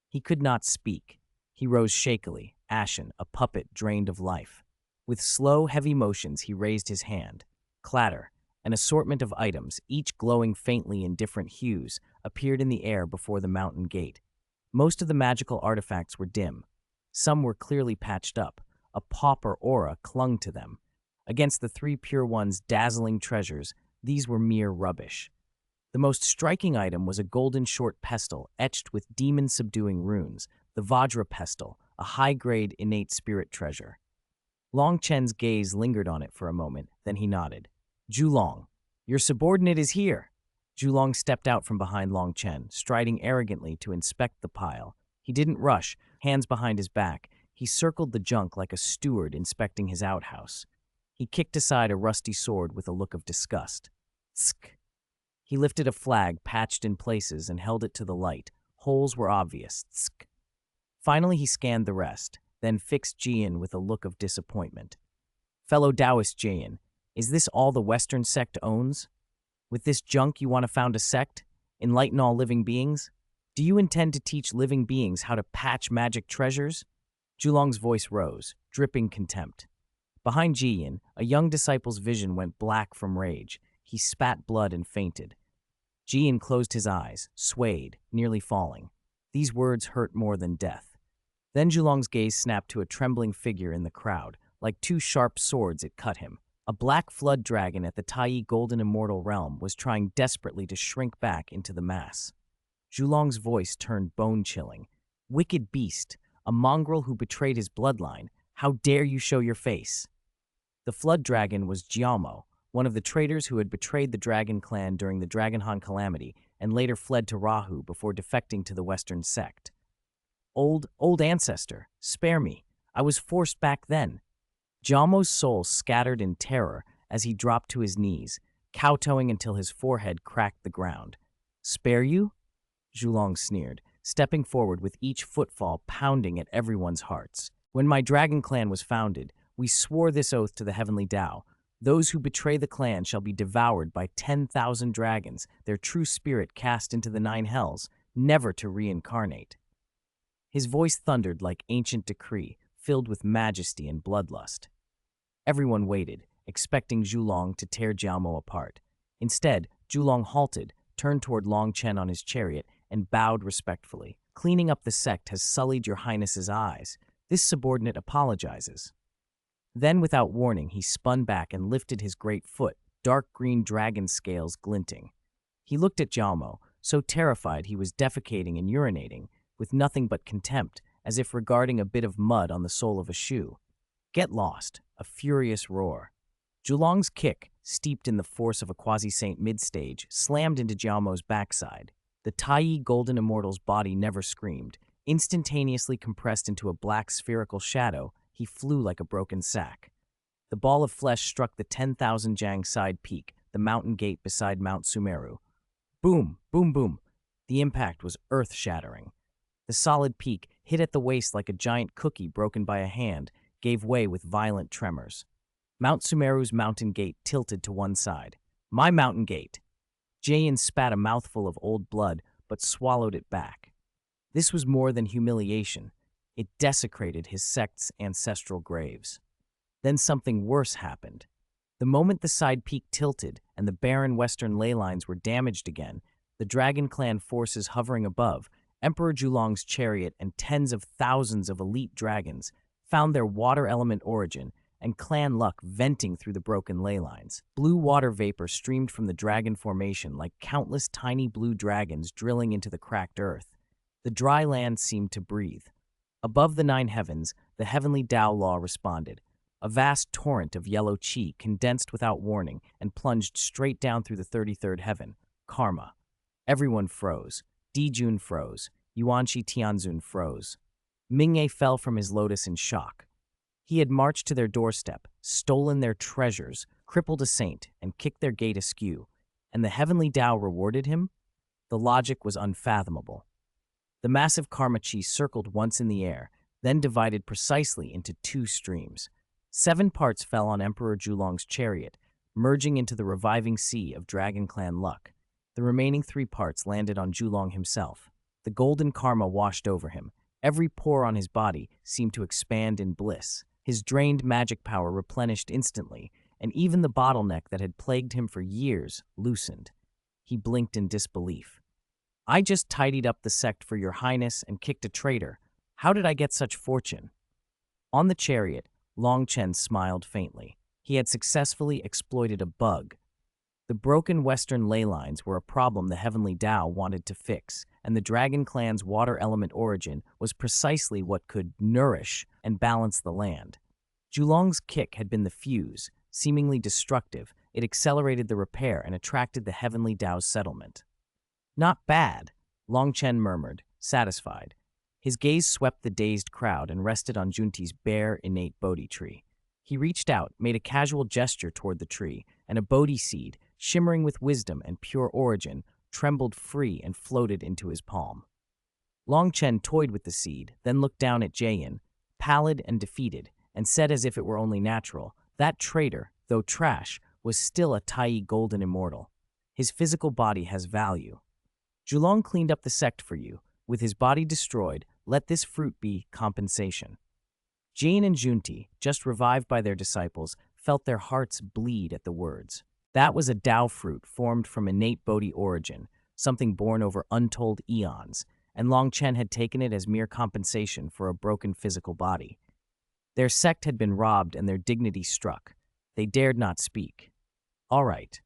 He could not speak. He rose shakily, ashen, a puppet drained of life. With slow, heavy motions, he raised his hand. Clatter. An assortment of items, each glowing faintly in different hues, appeared in the air before the mountain gate. Most of the magical artifacts were dim. Some were clearly patched up. A pauper aura clung to them. Against the 3 pure ones' dazzling treasures, these were mere rubbish. The most striking item was a golden short pestle etched with demon-subduing runes, the Vajra pestle, a high-grade innate spirit treasure. Longchen's gaze lingered on it for a moment, then he nodded. "Zulong, your subordinate is here." Zulong stepped out from behind Longchen, striding arrogantly to inspect the pile. He didn't rush, hands behind his back. He circled the junk like a steward inspecting his outhouse. He kicked aside a rusty sword with a look of disgust. Tsk. He lifted a flag patched in places and held it to the light. Holes were obvious. Tsk. Finally, he scanned the rest, then fixed Jian with a look of disappointment. "Fellow Taoist Jian, is this all the Western sect owns? With this junk you want to found a sect? Enlighten all living beings? Do you intend to teach living beings how to patch magic treasures?" Zulong's voice rose, dripping contempt. Behind Jiyan, a young disciple's vision went black from rage. He spat blood and fainted. Jiyan closed his eyes, swayed, nearly falling. These words hurt more than death. Then Zulong's gaze snapped to a trembling figure in the crowd. Like 2 sharp swords, it cut him. A black flood dragon at the Taiyi Golden Immortal Realm was trying desperately to shrink back into the mass. Zulong's voice turned bone-chilling. "Wicked beast, a mongrel who betrayed his bloodline, how dare you show your face?" The flood dragon was Jiamo, one of the traitors who had betrayed the dragon clan during the Dragonhan calamity and later fled to Rahu before defecting to the Western sect. Old ancestor, spare me. I was forced back then." Jiamo's soul scattered in terror as he dropped to his knees, kowtowing until his forehead cracked the ground. "Spare you?" Zulong sneered, stepping forward with each footfall pounding at everyone's hearts. "When my dragon clan was founded, we swore this oath to the heavenly Tao. Those who betray the clan shall be devoured by 10,000 dragons, their true spirit cast into the 9 hells, never to reincarnate." His voice thundered like ancient decree, filled with majesty and bloodlust. Everyone waited, expecting Zulong to tear Jiamo apart. Instead, Zulong halted, turned toward Longchen on his chariot, and bowed respectfully. Cleaning up the sect has sullied your highness's eyes. This subordinate apologizes. Then, without warning, he spun back and lifted his great foot, dark green dragon scales glinting. He looked at Jiamo, so terrified he was defecating and urinating, with nothing but contempt, as if regarding a bit of mud on the sole of a shoe. Get lost, a furious roar. Zulong's kick, steeped in the force of a quasi-saint mid-stage, slammed into Jiamo's backside. The Taiyi Golden Immortal's body never screamed. Instantaneously compressed into a black spherical shadow, he flew like a broken sack. The ball of flesh struck the 10,000 Jiang side peak, the mountain gate beside Mount Sumeru. Boom, boom, boom. The impact was earth-shattering. The solid peak, hit at the waist like a giant cookie broken by a hand, gave way with violent tremors. Mount Sumeru's mountain gate tilted to one side. My mountain gate! Jayan spat a mouthful of old blood, but swallowed it back. This was more than humiliation. It desecrated his sect's ancestral graves. Then something worse happened. The moment the side peak tilted and the barren western ley lines were damaged again, the Dragon Clan forces hovering above, Emperor Zulong's chariot and tens of thousands of elite dragons found their water element origin and clan luck venting through the broken ley lines. Blue water vapor streamed from the dragon formation like countless tiny blue dragons drilling into the cracked earth. The dry land seemed to breathe. Above the 9 heavens, the heavenly Tao law responded. A vast torrent of yellow qi condensed without warning and plunged straight down through the 33rd heaven, karma. Everyone froze. Dijun froze. Yuanqi Tianzun froze. Mingye fell from his lotus in shock. He had marched to their doorstep, stolen their treasures, crippled a saint, and kicked their gate askew. And the heavenly Tao rewarded him? The logic was unfathomable. The massive karma chi circled once in the air, then divided precisely into 2 streams. 7 parts fell on Emperor Zulong's chariot, merging into the reviving sea of Dragon Clan luck. The remaining 3 parts landed on Zulong himself. The golden karma washed over him. Every pore on his body seemed to expand in bliss. His drained magic power replenished instantly, and even the bottleneck that had plagued him for years loosened. He blinked in disbelief. I just tidied up the sect for your highness and kicked a traitor. How did I get such fortune? On the chariot, Longchen smiled faintly. He had successfully exploited a bug. The broken western ley lines were a problem the Heavenly Tao wanted to fix, and the Dragon Clan's water element origin was precisely what could nourish and balance the land. Zulong's kick had been the fuse. Seemingly destructive, it accelerated the repair and attracted the Heavenly Tao's settlement. Not bad, Longchen murmured, satisfied. His gaze swept the dazed crowd and rested on Junti's bare, innate Bodhi tree. He reached out, made a casual gesture toward the tree, and a Bodhi seed, shimmering with wisdom and pure origin, trembled free and floated into his palm. Longchen toyed with the seed, then looked down at Jayan, pallid and defeated, and said as if it were only natural, that traitor, though trash, was still a Taiyi Golden Immortal. His physical body has value. Zulong cleaned up the sect for you. With his body destroyed, let this fruit be compensation. Jayan and Junti, just revived by their disciples, felt their hearts bleed at the words. That was a Tao fruit formed from innate Bodhi origin, something born over untold eons, and Longchen had taken it as mere compensation for a broken physical body. Their sect had been robbed and their dignity struck. They dared not speak. All right.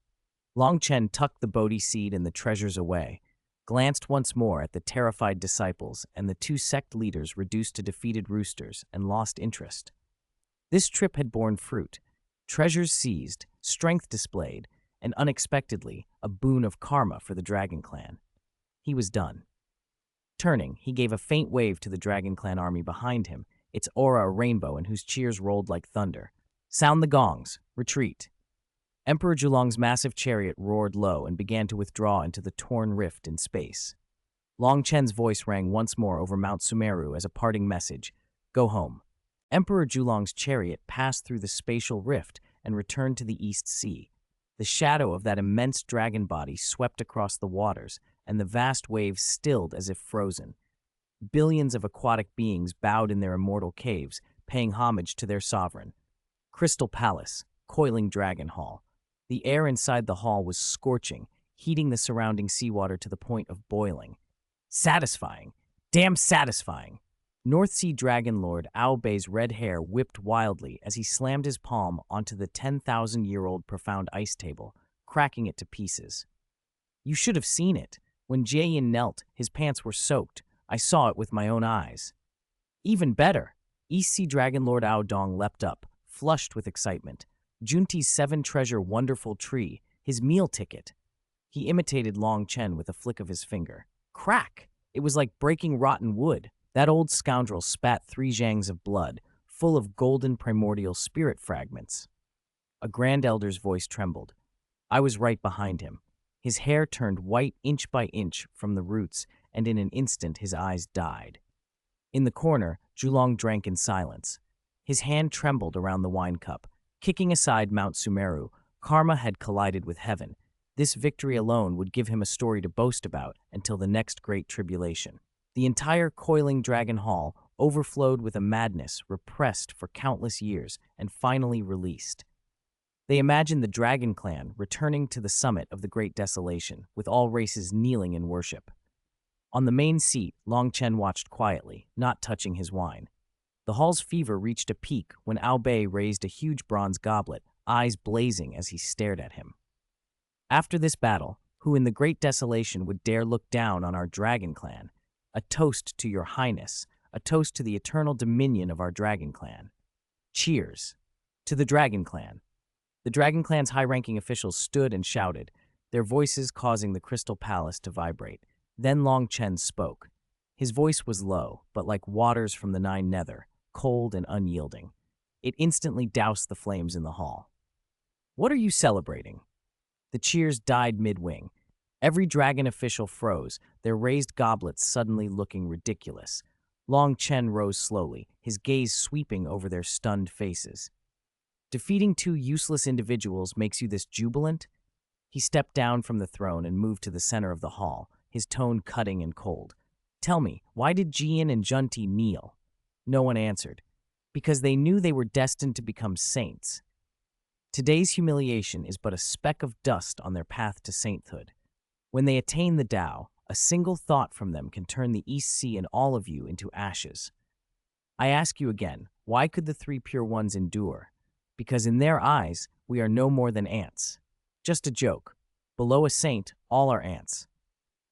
Longchen tucked the Bodhi seed and the treasures away, glanced once more at the terrified disciples and the 2 sect leaders reduced to defeated roosters and lost interest. This trip had borne fruit. Treasures seized, strength displayed, and unexpectedly, a boon of karma for the Dragon Clan. He was done. Turning, he gave a faint wave to the Dragon Clan army behind him, its aura a rainbow and whose cheers rolled like thunder. Sound the gongs. Retreat. Emperor Zulong's massive chariot roared low and began to withdraw into the torn rift in space. Longchen's voice rang once more over Mount Sumeru as a parting message. Go home. Emperor Zulong's chariot passed through the spatial rift and returned to the East Sea. The shadow of that immense dragon body swept across the waters, and the vast waves stilled as if frozen. Billions of aquatic beings bowed in their immortal caves, paying homage to their sovereign. Crystal Palace, coiling dragon hall. The air inside the hall was scorching, heating the surrounding seawater to the point of boiling. Satisfying. Damn satisfying. North Sea Dragon Lord Ao Bei's red hair whipped wildly as he slammed his palm onto the 10,000-year-old profound ice table, cracking it to pieces. You should have seen it. When Jaeyin knelt, his pants were soaked. I saw it with my own eyes. Even better, East Sea Dragon Lord Ao Dong leapt up, flushed with excitement. Junti's 7-treasure wonderful tree, his meal ticket. He imitated Long Chen with a flick of his finger. Crack! It was like breaking rotten wood. That old scoundrel spat 3 zhangs of blood, full of golden primordial spirit fragments. A grand elder's voice trembled. I was right behind him. His hair turned white inch by inch from the roots, and in an instant his eyes died. In the corner, Zulong drank in silence. His hand trembled around the wine cup. Kicking aside Mount Sumeru, karma had collided with heaven. This victory alone would give him a story to boast about until the next great tribulation. The entire coiling dragon hall overflowed with a madness repressed for countless years and finally released. They imagined the Dragon Clan returning to the summit of the Great Desolation, with all races kneeling in worship. On the main seat, Long Chen watched quietly, not touching his wine. The hall's fever reached a peak when Ao Bei raised a huge bronze goblet, eyes blazing as he stared at him. After this battle, who in the Great Desolation would dare look down on our Dragon Clan? A toast to your highness, a toast to the eternal dominion of our Dragon Clan. Cheers. To the Dragon Clan. The Dragon Clan's high-ranking officials stood and shouted, their voices causing the Crystal Palace to vibrate. Then Long Chen spoke. His voice was low, but like waters from the Nine Nether, cold and unyielding. It instantly doused the flames in the hall. What are you celebrating? The cheers died mid-wing. Every dragon official froze, their raised goblets suddenly looking ridiculous. Long Chen rose slowly, his gaze sweeping over their stunned faces. Defeating 2 useless individuals makes you this jubilant? He stepped down from the throne and moved to the center of the hall, his tone cutting and cold. Tell me, why did Jian and Junti kneel? No one answered. Because they knew they were destined to become saints. Today's humiliation is but a speck of dust on their path to sainthood. When they attain the Tao, a single thought from them can turn the East Sea and all of you into ashes. I ask you again, why could the 3 pure ones endure? Because in their eyes, we are no more than ants. Just a joke. Below a saint, all are ants.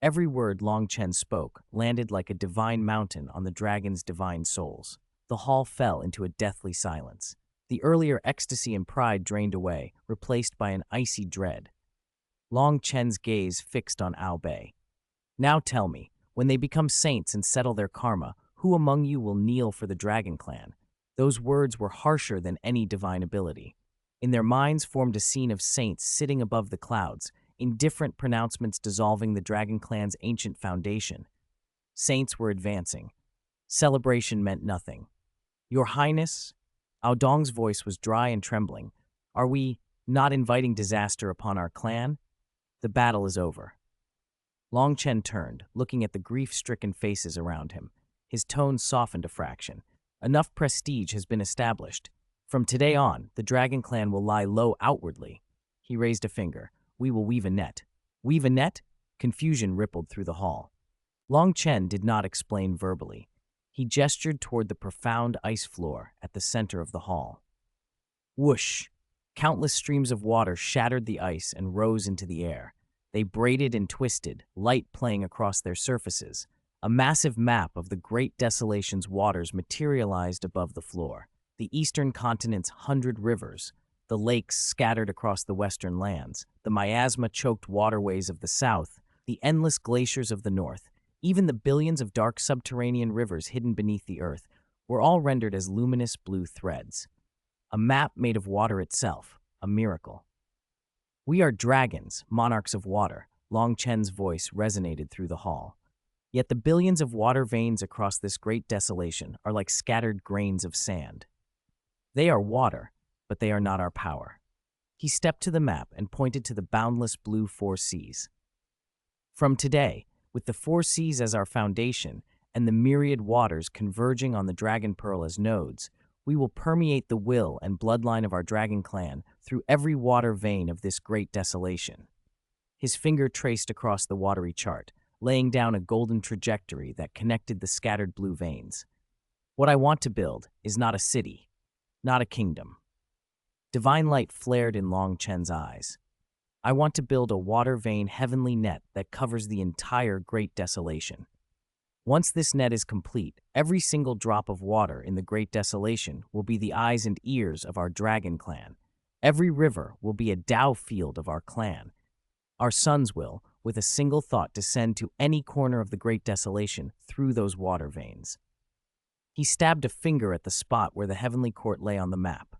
Every word Long Chen spoke landed like a divine mountain on the dragon's divine souls. The hall fell into a deathly silence. The earlier ecstasy and pride drained away, replaced by an icy dread. Long Chen's gaze fixed on Ao Bei. Now tell me, when they become saints and settle their karma, who among you will kneel for the Dragon Clan? Those words were harsher than any divine ability. In their minds formed a scene of saints sitting above the clouds, indifferent pronouncements dissolving the Dragon Clan's ancient foundation. Saints were advancing. Celebration meant nothing. Your Highness? Ao Dong's voice was dry and trembling. Are we not inviting disaster upon our clan? The battle is over. Long Chen turned, looking at the grief-stricken faces around him. His tone softened a fraction. Enough prestige has been established. From today on, the Dragon Clan will lie low outwardly. He raised a finger. We will weave a net. Weave a net? Confusion rippled through the hall. Long Chen did not explain verbally. He gestured toward the profound ice floor at the center of the hall. Whoosh! Countless streams of water shattered the ice and rose into the air. They braided and twisted, light playing across their surfaces. A massive map of the Great Desolation's waters materialized above the floor. The eastern continent's 100 rivers, the lakes scattered across the western lands, the miasma-choked waterways of the south, the endless glaciers of the north, even the billions of dark subterranean rivers hidden beneath the earth, were all rendered as luminous blue threads. A map made of water itself, a miracle. We are dragons, monarchs of water, Long Chen's voice resonated through the hall. Yet the billions of water veins across this great desolation are like scattered grains of sand. They are water, but they are not our power. He stepped to the map and pointed to the boundless blue 4 seas. From today, with the 4 seas as our foundation, and the myriad waters converging on the dragon pearl as nodes, we will permeate the will and bloodline of our dragon clan through every water vein of this great desolation. His finger traced across the watery chart, laying down a golden trajectory that connected the scattered blue veins. What I want to build is not a city, not a kingdom. Divine light flared in Longchen's eyes. I want to build a water vein heavenly net that covers the entire great desolation. Once this net is complete, every single drop of water in the great desolation will be the eyes and ears of our dragon clan. Every river will be a Dao field of our clan. Our sons will, with a single thought, descend to any corner of the great desolation through those water veins. He stabbed a finger at the spot where the heavenly court lay on the map.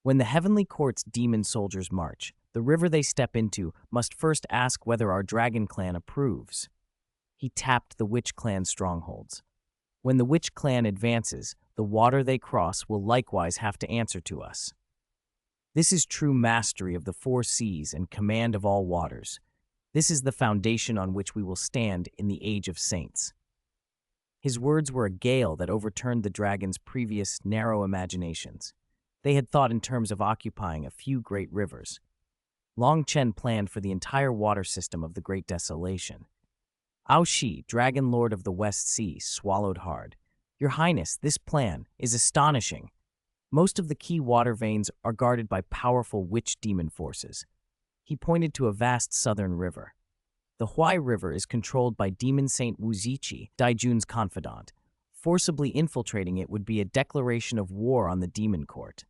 When the heavenly court's demon soldiers march, the river they step into must first ask whether our dragon clan approves. He tapped the witch clan strongholds. When the witch clan advances, the water they cross will likewise have to answer to us. This is true mastery of the four seas and command of all waters. This is the foundation on which we will stand in the age of saints. His words were a gale that overturned the dragon's previous narrow imaginations. They had thought in terms of occupying a few great rivers. Long Chen planned for the entire water system of the Great Desolation. Ao Shi, Dragon Lord of the West Sea, swallowed hard. Your Highness, this plan is astonishing. Most of the key water veins are guarded by powerful witch demon forces. He pointed to a vast southern river. The Huai River is controlled by demon saint Wuzichi, Daijun's confidant. Forcibly infiltrating it would be a declaration of war on the demon court.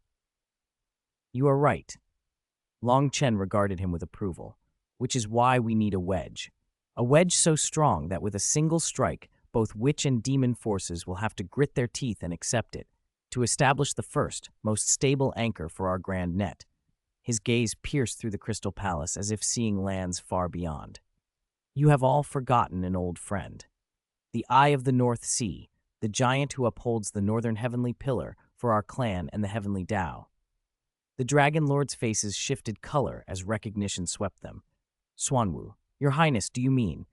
You are right. Long Chen regarded him with approval, which is why we need a wedge. A wedge so strong that with a single strike, both witch and demon forces will have to grit their teeth and accept it, to establish the first, most stable anchor for our grand net. His gaze pierced through the crystal palace as if seeing lands far beyond. You have all forgotten an old friend. The Eye of the North Sea, the giant who upholds the northern heavenly pillar for our clan and the heavenly Dao. The Dragon Lord's faces shifted color as recognition swept them. Xuanwu, Your Highness, do you mean?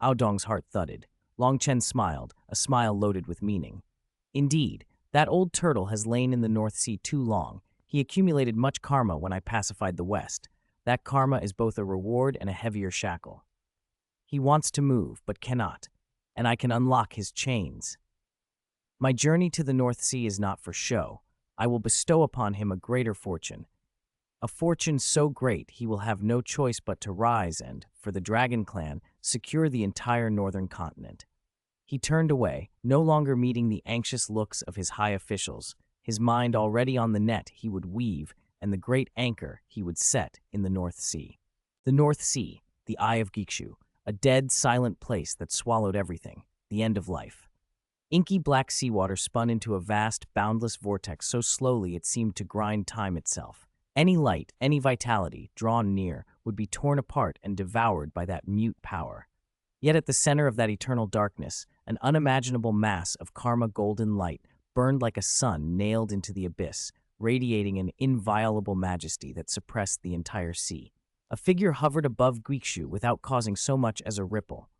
Aodong's heart thudded. Long Chen smiled, a smile loaded with meaning. Indeed, that old turtle has lain in the North Sea too long. He accumulated much karma when I pacified the West. That karma is both a reward and a heavier shackle. He wants to move, but cannot, and I can unlock his chains. My journey to the North Sea is not for show. I will bestow upon him a greater fortune. A fortune so great he will have no choice but to rise and, for the Dragon Clan, secure the entire northern continent. He turned away, no longer meeting the anxious looks of his high officials, his mind already on the net he would weave and the great anchor he would set in the North Sea. The North Sea, the Eye of Gikshu, a dead, silent place that swallowed everything, the end of life. Inky black seawater spun into a vast, boundless vortex so slowly it seemed to grind time itself. Any light, any vitality, drawn near, would be torn apart and devoured by that mute power. Yet at the center of that eternal darkness, an unimaginable mass of karma golden light burned like a sun nailed into the abyss, radiating an inviolable majesty that suppressed the entire sea. A figure hovered above Gikshu without causing so much as a ripple.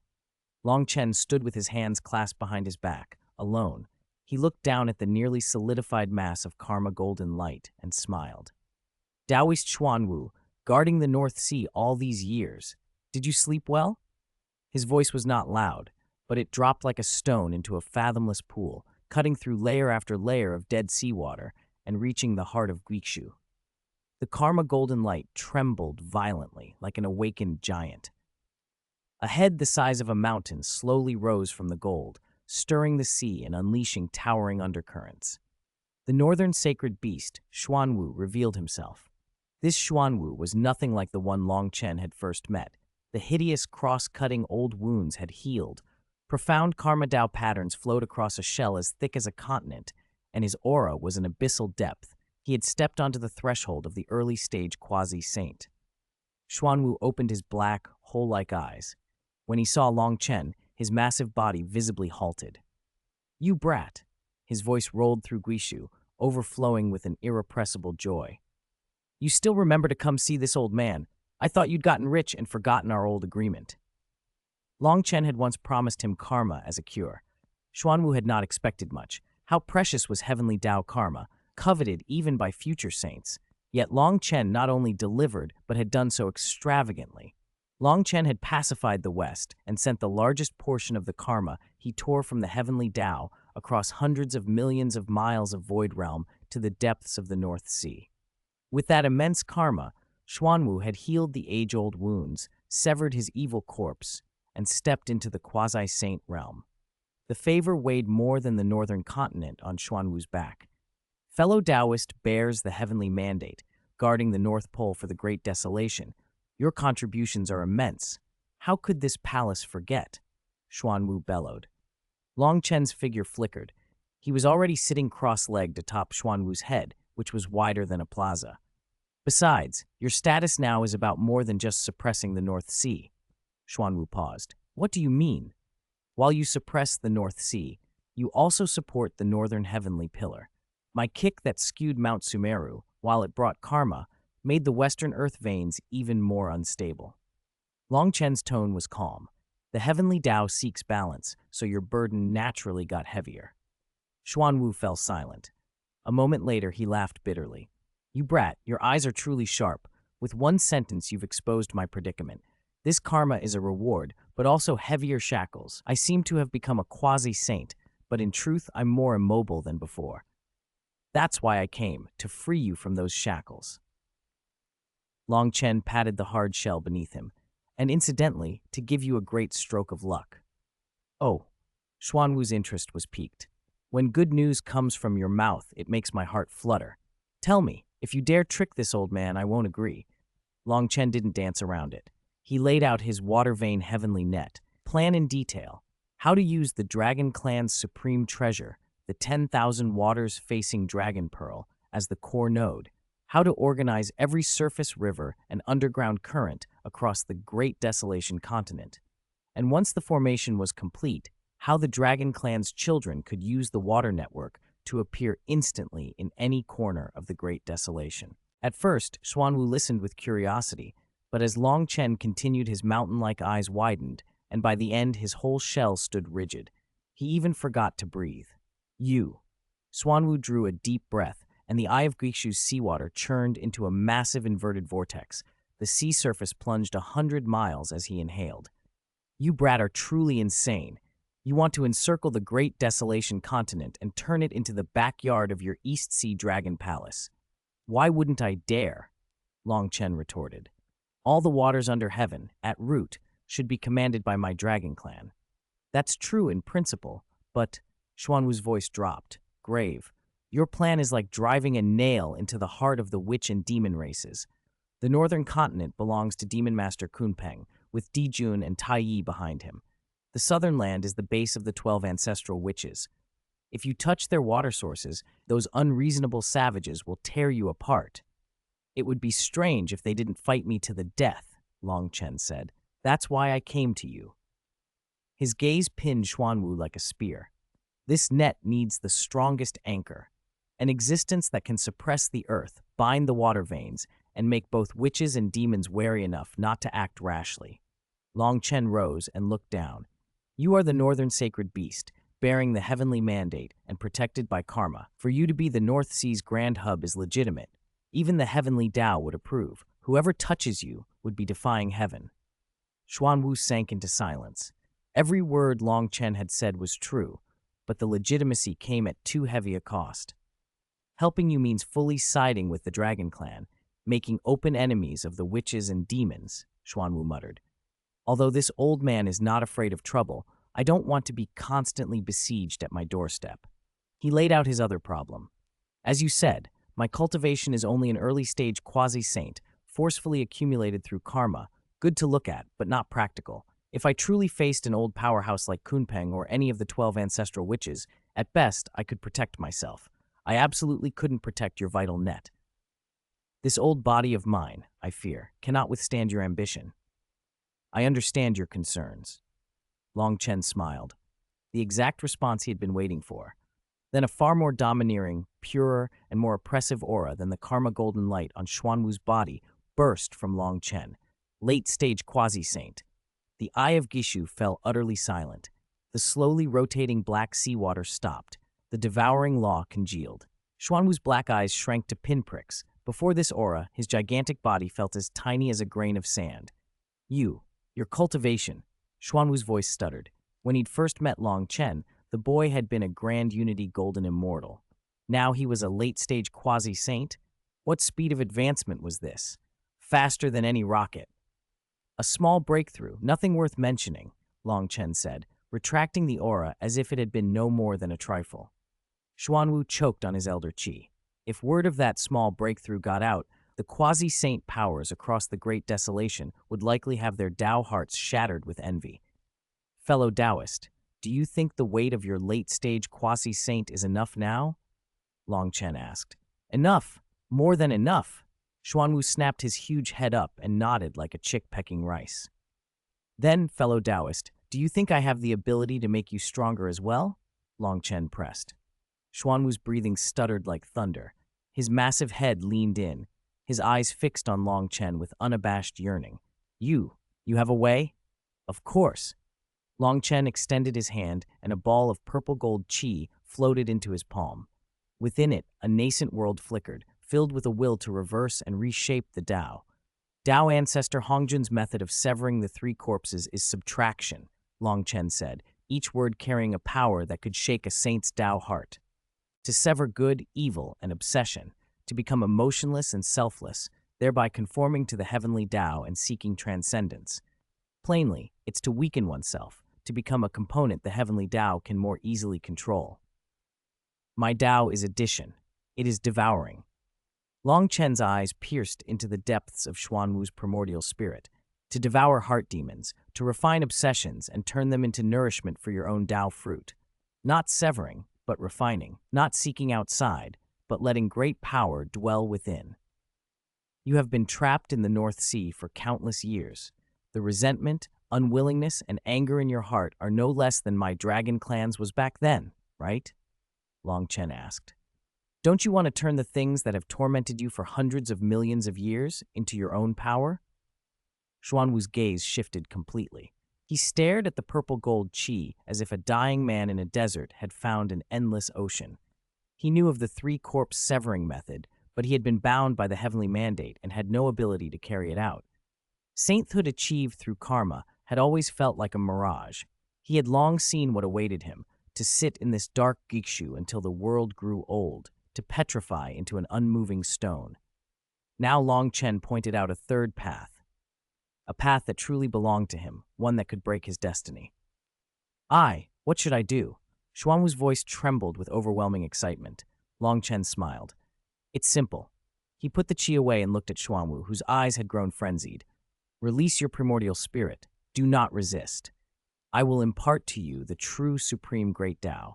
Long Chen stood with his hands clasped behind his back, alone. He looked down at the nearly solidified mass of karma golden light and smiled. Taoist Xuanwu, guarding the North Sea all these years, did you sleep well? His voice was not loud, but it dropped like a stone into a fathomless pool, cutting through layer after layer of dead seawater and reaching the heart of Gikshu. The karma golden light trembled violently like an awakened giant. A head the size of a mountain slowly rose from the gold, stirring the sea and unleashing towering undercurrents. The northern sacred beast, Xuanwu, revealed himself. This Xuanwu was nothing like the one Long Chen had first met. The hideous, cross-cutting old wounds had healed. Profound karma Dao patterns flowed across a shell as thick as a continent, and his aura was an abyssal depth. He had stepped onto the threshold of the early-stage quasi-saint. Xuanwu opened his black, hole-like eyes. When he saw Long Chen, his massive body visibly halted. You brat! His voice rolled through Gikshu, overflowing with an irrepressible joy. You still remember to come see this old man. I thought you'd gotten rich and forgotten our old agreement. Long Chen had once promised him karma as a cure. Xuanwu had not expected much. How precious was heavenly Tao karma, coveted even by future saints. Yet Long Chen not only delivered, but had done so extravagantly. Long Chen had pacified the West and sent the largest portion of the karma he tore from the heavenly Tao across hundreds of millions of miles of void realm to the depths of the North Sea. With that immense karma, Xuanwu had healed the age-old wounds, severed his evil corpse, and stepped into the quasi-saint realm. The favor weighed more than the northern continent on Xuanwu's back. Fellow Taoist bears the heavenly mandate, guarding the North Pole for the Great Desolation. Your contributions are immense. How could this palace forget? Xuanwu bellowed. Long Chen's figure flickered. He was already sitting cross-legged atop Xuanwu's head, which was wider than a plaza. Besides, your status now is about more than just suppressing the North Sea. Xuanwu paused. What do you mean? While you suppress the North Sea, you also support the Northern Heavenly Pillar. My kick that skewed Mount Sumeru, while it brought karma, made the Western Earth veins even more unstable. Long Chen's tone was calm. The Heavenly Tao seeks balance, so your burden naturally got heavier. Xuanwu fell silent. A moment later, he laughed bitterly. You brat, your eyes are truly sharp. With one sentence, you've exposed my predicament. This karma is a reward, but also heavier shackles. I seem to have become a quasi-saint, but in truth, I'm more immobile than before. That's why I came, to free you from those shackles. Long Chen patted the hard shell beneath him, and incidentally, to give you a great stroke of luck. Oh, Xuanwu's interest was piqued. When good news comes from your mouth, it makes my heart flutter. Tell me, if you dare trick this old man, I won't agree. Long Chen didn't dance around it. He laid out his water vein heavenly net, plan in detail, how to use the Dragon Clan's supreme treasure, the 10,000 waters facing Dragon Pearl, as the core node, how to organize every surface river and underground current across the Great Desolation continent. And once the formation was complete, how the Dragon Clan's children could use the water network to appear instantly in any corner of the Great Desolation. At first, Xuanwu listened with curiosity, but as Long Chen continued, his mountain-like eyes widened, and by the end his whole shell stood rigid. He even forgot to breathe. You. Xuanwu drew a deep breath, and the eye of Guixu's seawater churned into a massive inverted vortex. The sea surface plunged 100 miles as he inhaled. You brat are truly insane. You want to encircle the Great Desolation continent and turn it into the backyard of your East Sea Dragon Palace. Why wouldn't I dare? Long Chen retorted. All the waters under heaven, at root, should be commanded by my Dragon Clan. That's true in principle, but Xuanwu's voice dropped, grave. Your plan is like driving a nail into the heart of the witch and demon races. The northern continent belongs to Demon Master Kunpeng, with Dijun and Tai Yi behind him. The southern land is the base of the 12 ancestral witches. If you touch their water sources, those unreasonable savages will tear you apart. It would be strange if they didn't fight me to the death, Long Chen said. That's why I came to you. His gaze pinned Xuanwu like a spear. This net needs the strongest anchor, an existence that can suppress the earth, bind the water veins, and make both witches and demons wary enough not to act rashly. Long Chen rose and looked down. You are the northern sacred beast, bearing the heavenly mandate and protected by karma. For you to be the North Sea's grand hub is legitimate. Even the heavenly Tao would approve. Whoever touches you would be defying heaven. Xuanwu sank into silence. Every word Long Chen had said was true, but the legitimacy came at too heavy a cost. Helping you means fully siding with the Dragon Clan, making open enemies of the witches and demons, Xuanwu muttered. Although this old man is not afraid of trouble, I don't want to be constantly besieged at my doorstep. He laid out his other problem. As you said, my cultivation is only an early-stage quasi-saint, forcefully accumulated through karma, good to look at, but not practical. If I truly faced an old powerhouse like Kunpeng or any of the 12 ancestral witches, at best, I could protect myself. I absolutely couldn't protect your vital net. This old body of mine, I fear, cannot withstand your ambition. I understand your concerns. Long Chen smiled, the exact response he had been waiting for. Then a far more domineering, purer, and more oppressive aura than the karma golden light on Xuanwu's body burst from Long Chen, late-stage quasi-saint. The eye of Guixu fell utterly silent. The slowly rotating black seawater stopped. The devouring law congealed. Xuanwu's black eyes shrank to pinpricks. Before this aura, his gigantic body felt as tiny as a grain of sand. Your cultivation, Xuanwu's voice stuttered. When he'd first met Long Chen, the boy had been a grand unity golden immortal. Now he was a late-stage quasi-saint? What speed of advancement was this? Faster than any rocket. A small breakthrough, nothing worth mentioning, Long Chen said, retracting the aura as if it had been no more than a trifle. Xuanwu choked on his elder qi. If word of that small breakthrough got out, the quasi-saint powers across the Great Desolation would likely have their Dao hearts shattered with envy. Fellow Taoist, do you think the weight of your late-stage quasi-saint is enough now? Long Chen asked. Enough. More than enough. Xuanwu snapped his huge head up and nodded like a chick pecking rice. Then, fellow Taoist, do you think I have the ability to make you stronger as well? Long Chen pressed. Xuanwu's breathing stuttered like thunder. His massive head leaned in, his eyes fixed on Long Chen with unabashed yearning. You have a way? Of course. Long Chen extended his hand, and a ball of purple-gold qi floated into his palm. Within it, a nascent world flickered, filled with a will to reverse and reshape the Dao. Dao ancestor Hongjun's method of severing the three corpses is subtraction, Long Chen said, each word carrying a power that could shake a saint's Dao heart. To sever good, evil, and obsession, to become emotionless and selfless, thereby conforming to the heavenly Dao and seeking transcendence. Plainly, it's to weaken oneself, to become a component the heavenly Dao can more easily control. My Dao is addition. It is devouring. Long Chen's eyes pierced into the depths of Xuanwu's primordial spirit, to devour heart demons, to refine obsessions and turn them into nourishment for your own Dao fruit. Not severing, but refining, not seeking outside, but letting great power dwell within. You have been trapped in the North Sea for countless years. The resentment, unwillingness, and anger in your heart are no less than my dragon clan's was back then, right? Long Chen asked. Don't you want to turn the things that have tormented you for hundreds of millions of years into your own power? Xuanwu's gaze shifted completely. He stared at the purple-gold qi as if a dying man in a desert had found an endless ocean. He knew of the three-corpse severing method, but he had been bound by the heavenly mandate and had no ability to carry it out. Sainthood achieved through karma had always felt like a mirage. He had long seen what awaited him, to sit in this dark gikshu until the world grew old, to petrify into an unmoving stone. Now Long Chen pointed out a third path, a path that truly belonged to him, one that could break his destiny. What should I do? Xuanwu's voice trembled with overwhelming excitement. Long Chen smiled. It's simple. He put the qi away and looked at Xuanwu, whose eyes had grown frenzied. Release your primordial spirit. Do not resist. I will impart to you the true supreme great Dao.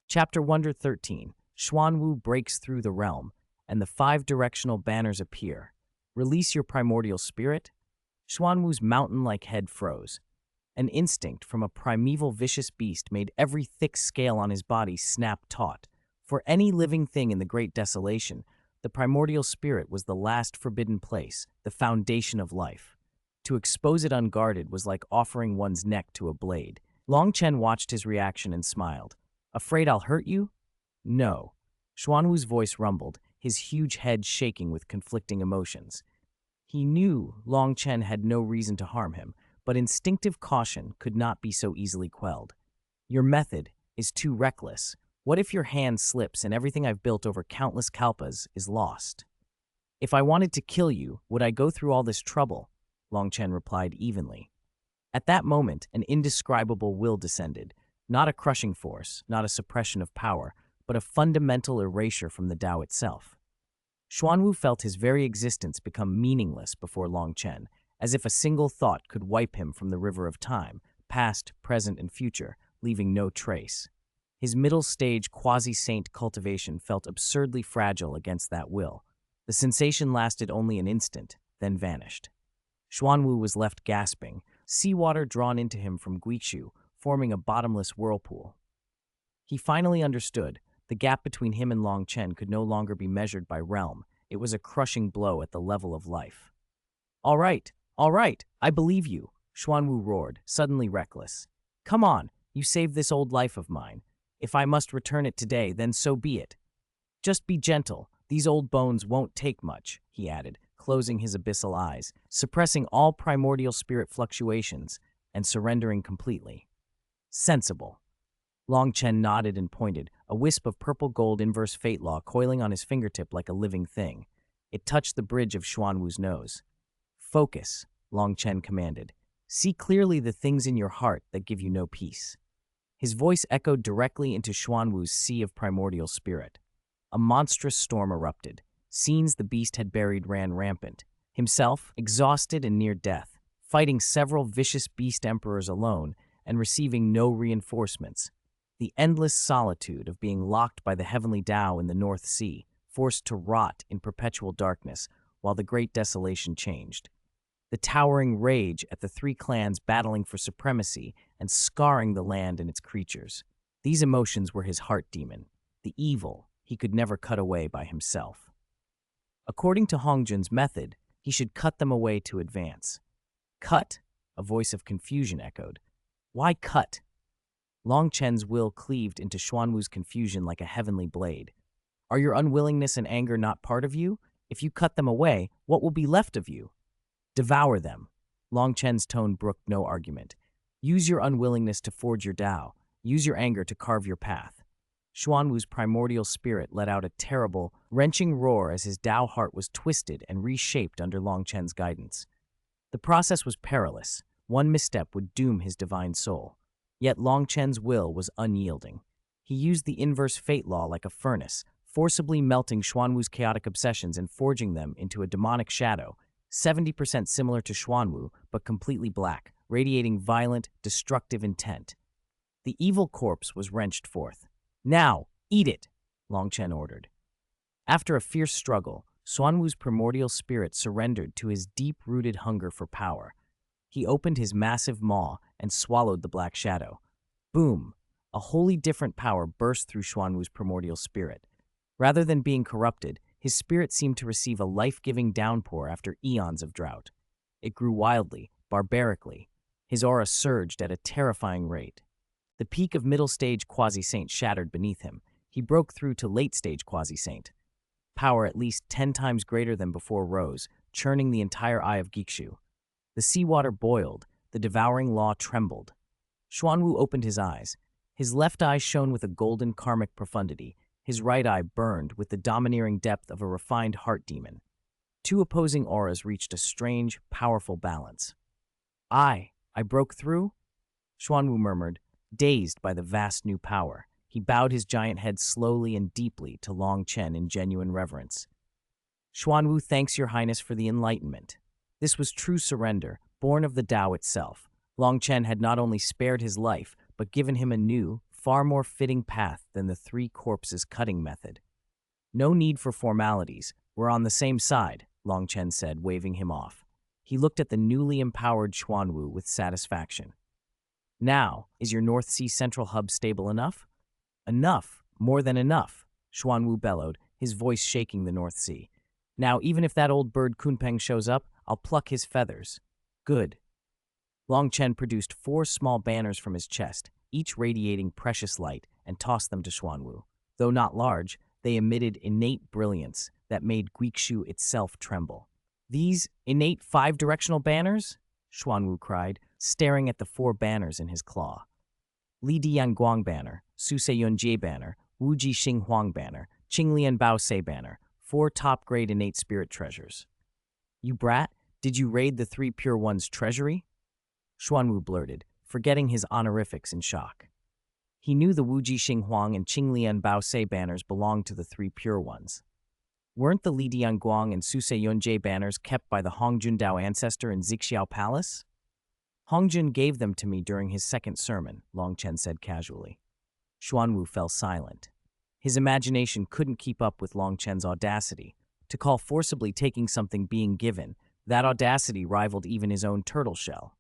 Chapter 113. Xuanwu breaks through the realm, and the 5 directional banners appear. Release your primordial spirit? Xuanwu's mountain-like head froze. An instinct from a primeval vicious beast made every thick scale on his body snap taut. For any living thing in the Great Desolation, the primordial spirit was the last forbidden place, the foundation of life. To expose it unguarded was like offering one's neck to a blade. Long Chen watched his reaction and smiled. Afraid I'll hurt you? No. Xuanwu's voice rumbled, his huge head shaking with conflicting emotions. He knew Long Chen had no reason to harm him, but instinctive caution could not be so easily quelled. Your method is too reckless. What if your hand slips and everything I've built over countless kalpas is lost? If I wanted to kill you, would I go through all this trouble? Long Chen replied evenly. At that moment, an indescribable will descended, not a crushing force, not a suppression of power, but a fundamental erasure from the Dao itself. Xuanwu felt his very existence become meaningless before Long Chen, as if a single thought could wipe him from the river of time, past, present, and future, leaving no trace. His middle-stage quasi-saint cultivation felt absurdly fragile against that will. The sensation lasted only an instant, then vanished. Xuanwu was left gasping, seawater drawn into him from Guichu, forming a bottomless whirlpool. He finally understood. The gap between him and Long Chen could no longer be measured by realm. It was a crushing blow at the level of life. All right, I believe you, Xuanwu roared, suddenly reckless. Come on, You saved this old life of mine. If I must return it today, then so be it. Just be gentle. These old bones won't take much," he added, closing his abyssal eyes, suppressing all primordial spirit fluctuations, and surrendering completely. "Sensible." Longchen nodded and pointed, a wisp of purple gold inverse fate law coiling on his fingertip like a living thing. It touched the bridge of Xuanwu's nose. "Focus," Longchen commanded. "See clearly the things in your heart that give you no peace." His voice echoed directly into Xuanwu's sea of primordial spirit. A monstrous storm erupted. Scenes the beast had buried ran rampant. Himself, exhausted and near death, fighting several vicious beast emperors alone and receiving no reinforcements. The endless solitude of being locked by the heavenly Tao in the North Sea, forced to rot in perpetual darkness while the great desolation changed. The towering rage at the three clans battling for supremacy and scarring the land and its creatures. These emotions were his heart demon, the evil he could never cut away by himself. According to Hongjun's method, he should cut them away to advance. "Cut?" a voice of confusion echoed. "Why cut?" Longchen's will cleaved into Xuanwu's confusion like a heavenly blade. "Are your unwillingness and anger not part of you? If you cut them away, what will be left of you?" "Devour them." Longchen's tone brooked no argument. "Use your unwillingness to forge your Tao. Use your anger to carve your path." Xuanwu's primordial spirit let out a terrible, wrenching roar as his Tao heart was twisted and reshaped under Longchen's guidance. The process was perilous. One misstep would doom his divine soul. Yet Longchen's will was unyielding. He used the inverse fate law like a furnace, forcibly melting Xuanwu's chaotic obsessions and forging them into a demonic shadow, 70% similar to Xuanwu, but completely black, radiating violent, destructive intent. The evil corpse was wrenched forth. "Now, eat it," Longchen ordered. After a fierce struggle, Xuanwu's primordial spirit surrendered to his deep-rooted hunger for power. He opened his massive maw and swallowed the black shadow. Boom! A wholly different power burst through Xuanwu's primordial spirit. Rather than being corrupted, his spirit seemed to receive a life-giving downpour after eons of drought. It grew wildly, barbarically. His aura surged at a terrifying rate. The peak of middle-stage quasi-saint shattered beneath him. He broke through to late-stage quasi-saint. Power at least 10 times greater than before rose, churning the entire Eye of Gikshu. The seawater boiled, the devouring law trembled. Xuanwu opened his eyes. His left eye shone with a golden karmic profundity. His right eye burned with the domineering depth of a refined heart demon. Two opposing auras reached a strange, powerful balance. I broke through?" Xuanwu murmured, dazed by the vast new power. He bowed his giant head slowly and deeply to Longchen in genuine reverence. "Xuanwu thanks your highness for the enlightenment." This was true surrender, born of the Tao itself. Longchen had not only spared his life, but given him a new, far more fitting path than the three corpses cutting method. "No need for formalities. We're on the same side," Longchen said, waving him off. He looked at the newly empowered Xuanwu with satisfaction. "Now, is your North Sea Central Hub stable enough?" "Enough, more than enough," Xuanwu bellowed, his voice shaking the North Sea. "Now, even if that old bird Kunpeng shows up, I'll pluck his feathers." "Good." Longchen produced 4 small banners from his chest, each radiating precious light, and tossed them to Xuanwu. Though not large, they emitted innate brilliance that made Gikshu itself tremble. "These innate 5-directional banners?" Xuanwu cried, staring at the 4 banners in his claw. "Li Dianguang banner, Su Seiyunjie banner, Wuji Xinghuang banner, Qinglian Bao Se banner, 4 top-grade innate spirit treasures." "You brat, did you raid the 3 Pure One's treasury?" Xuanwu blurted, forgetting his honorifics in shock. He knew the Wuji Xinghuang and Qinglian Bao Se banners belonged to the 3 Pure Ones. Weren't the Li Dianguang and Su Seiyunjie banners kept by the Hongjun Dao ancestor in Xixiao Palace? "Hongjun gave them to me during his second sermon," Longchen said casually. Xuanwu fell silent. His imagination couldn't keep up with Longchen's audacity. To call forcibly taking something being given, that audacity rivaled even his own turtle shell.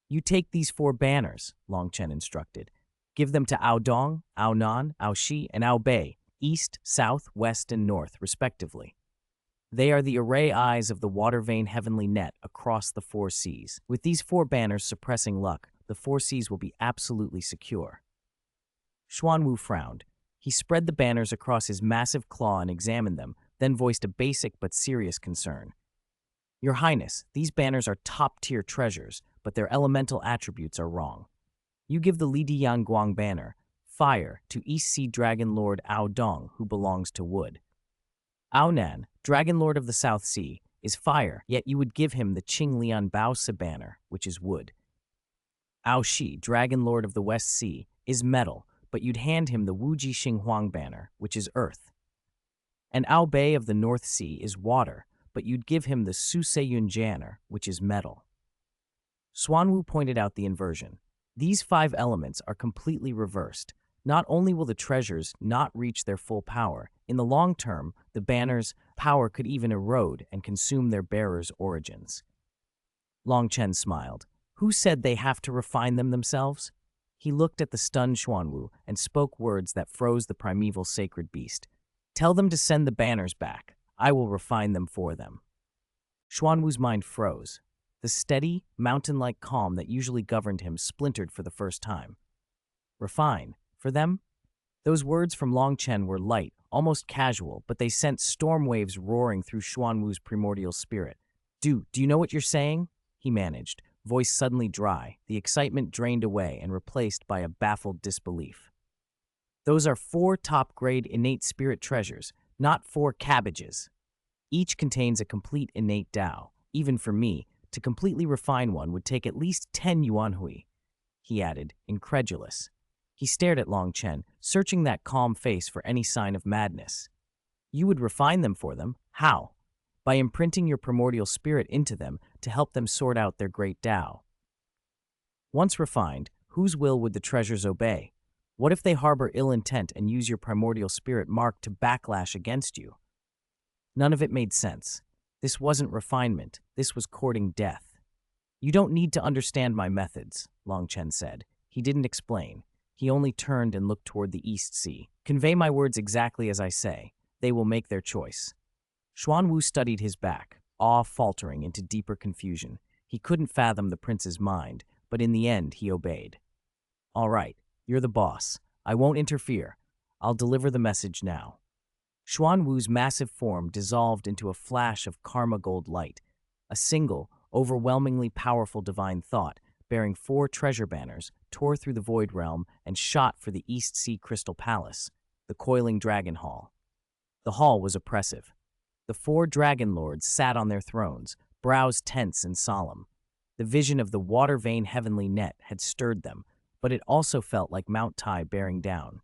"You take these 4 banners," Longchen instructed. "Give them to Ao Dong, Ao Nan, Ao Shi, and Ao Bei, east, south, west, and north, respectively. They are the array eyes of the water-vein heavenly net across the 4 seas. With these 4 banners suppressing luck, the four seas will be absolutely secure. Xuanwu frowned. He spread the banners across his massive claw and examined them, then voiced a basic but serious concern. Your Highness, these banners are top-tier treasures, but their elemental attributes are wrong. You give the Lidiyanguang banner, fire, to East Sea Dragon Lord Ao Dong, who belongs to wood. Ao Nan, Dragon Lord of the South Sea, is fire, yet you would give him the Qinglian Baosi banner, which is wood. Ao Shi, Dragon Lord of the West Sea, is metal, but you'd hand him the Wuji Xinhuang banner, which is earth. And Ao Bei of the North Sea is water, but you'd give him the Suseyun banner, which is metal. Xuanwu pointed out the inversion. These 5 elements are completely reversed. Not only will the treasures not reach their full power, in the long term, the banner's power could even erode and consume their bearer's origins. Longchen smiled. Who said they have to refine them themselves? He looked at the stunned Xuanwu and spoke words that froze the primeval sacred beast. Tell them to send the banners back. I will refine them for them. Xuanwu's mind froze. The steady, mountain-like calm that usually governed him splintered for the first time. Refine? For them? Those words from Longchen were light, almost casual, but they sent storm waves roaring through Xuanwu's primordial spirit. Do you know what you're saying? He managed, voice suddenly dry, the excitement drained away and replaced by a baffled disbelief. Those are 4 top-grade innate spirit treasures, not 4 cabbages. Each contains a complete innate Tao. Even for me, to completely refine one would take at least 10 yuanhui, he added, incredulous. He stared at Longchen, searching that calm face for any sign of madness. You would refine them for them? How? By imprinting your primordial spirit into them to help them sort out their great Tao. Once refined, whose will would the treasures obey? What if they harbor ill intent and use your primordial spirit mark to backlash against you? None of it made sense. This wasn't refinement, this was courting death. You don't need to understand my methods, Longchen said. He didn't explain. He only turned and looked toward the East Sea. Convey my words exactly as I say. They will make their choice. Xuanwu studied his back, awe faltering into deeper confusion. He couldn't fathom the prince's mind, but in the end he obeyed. All right, you're the boss. I won't interfere. I'll deliver the message now. Xuanwu's massive form dissolved into a flash of karma gold light, a single, overwhelmingly powerful divine thought, bearing 4 treasure banners, tore through the void realm and shot for the East Sea Crystal Palace, the coiling dragon hall. The hall was oppressive. The 4 dragon lords sat on their thrones, brows tense and solemn. The vision of the water-vein heavenly net had stirred them, but it also felt like Mount Tai bearing down.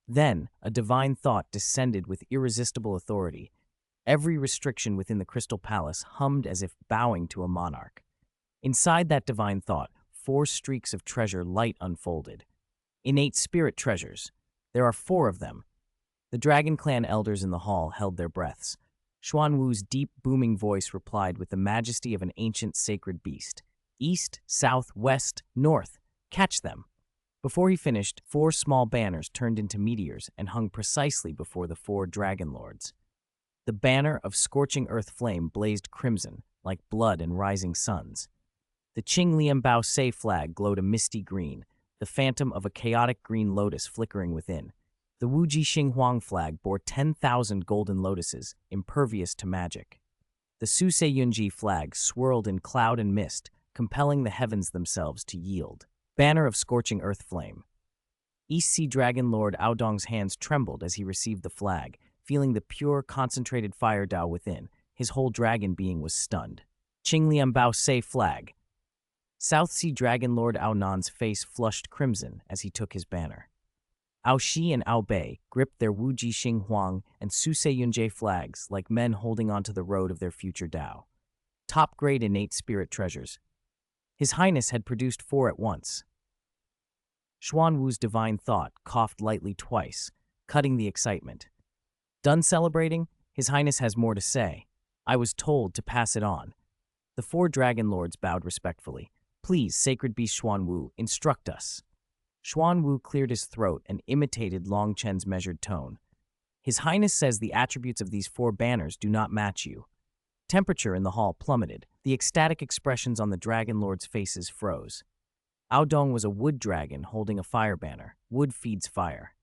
Then, a divine thought descended with irresistible authority. Every restriction within the Crystal Palace hummed as if bowing to a monarch. Inside that divine thought, 4 streaks of treasure light unfolded. Innate spirit treasures. There are 4 of them. The Dragon Clan elders in the hall held their breaths. Xuanwu's deep, booming voice replied with the majesty of an ancient sacred beast. East, south, west, north. Catch them. Before he finished, 4 small banners turned into meteors and hung precisely before the 4 dragon lords. The banner of scorching earth flame blazed crimson, like blood and rising suns. The Qinglian Baosi flag glowed a misty green, the phantom of a chaotic green lotus flickering within. The Wuji Xinhuang flag bore 10,000 golden lotuses, impervious to magic. The Suseyunji flag swirled in cloud and mist, compelling the heavens themselves to yield. Banner of scorching earth flame. East Sea Dragon Lord Ao Dong's hands trembled as he received the flag, feeling the pure, concentrated fire Tao within. His whole dragon being was stunned. Qinglian Baosi flag. South Sea Dragon Lord Ao Nan's face flushed crimson as he took his banner. Ao Shi and Ao Bei gripped their Wuji Xinhuang and Suseyunji flags like men holding onto the road of their future Tao. Top-grade innate spirit treasures. His Highness had produced 4 at once. Xuanwu's divine thought coughed lightly twice, cutting the excitement. Done celebrating? His Highness has more to say. I was told to pass it on. The 4 dragon lords bowed respectfully. Please, Sacred Beast Xuanwu, instruct us. Xuanwu cleared his throat and imitated Longchen's measured tone. His Highness says the attributes of these 4 banners do not match you. Temperature in the hall plummeted. The ecstatic expressions on the dragon lords' faces froze. Aodong was a wood dragon holding a fire banner. Wood feeds fire.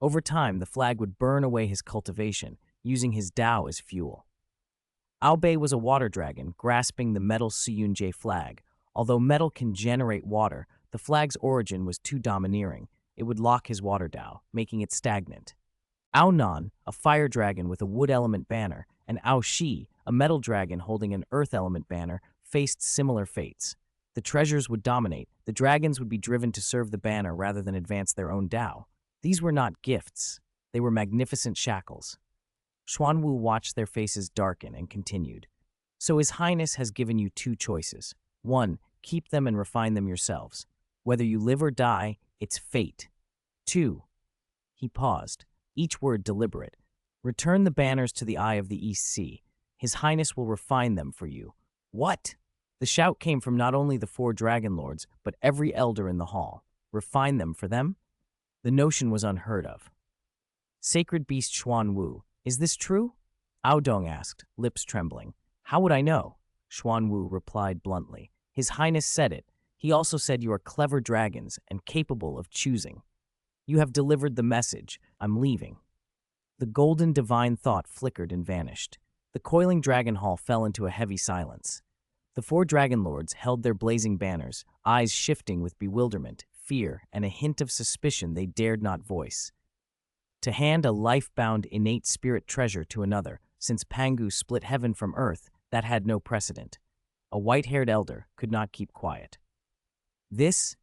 Over time, the flag would burn away his cultivation, using his Tao as fuel. Aobei was a water dragon, grasping the metal Siyunjie flag. Although metal can generate water, the flag's origin was too domineering. It would lock his water Tao, making it stagnant. Aonan, a fire dragon with a wood element banner, and Aoshi, a metal dragon holding an earth element banner, faced similar fates. The treasures would dominate. The dragons would be driven to serve the banner rather than advance their own Tao. These were not gifts. They were magnificent shackles. Xuanwu watched their faces darken and continued. So His Highness has given you two choices. 1. Keep them and refine them yourselves. Whether you live or die, it's fate. 2. He paused, each word deliberate. Return the banners to the Eye of the East Sea. His Highness will refine them for you. What? The shout came from not only the 4 dragon lords, but every elder in the hall. Refine them for them? The notion was unheard of. Sacred beast Xuanwu, is this true? Aodong asked, lips trembling. How would I know? Xuanwu replied bluntly. His Highness said it. He also said you are clever dragons and capable of choosing. You have delivered the message. I'm leaving. The golden divine thought flickered and vanished. The coiling dragon hall fell into a heavy silence. The 4 dragon lords held their blazing banners, eyes shifting with bewilderment, fear, and a hint of suspicion they dared not voice. To hand a life-bound innate spirit treasure to another, since Pangu split heaven from earth, that had no precedent. A white-haired elder could not keep quiet.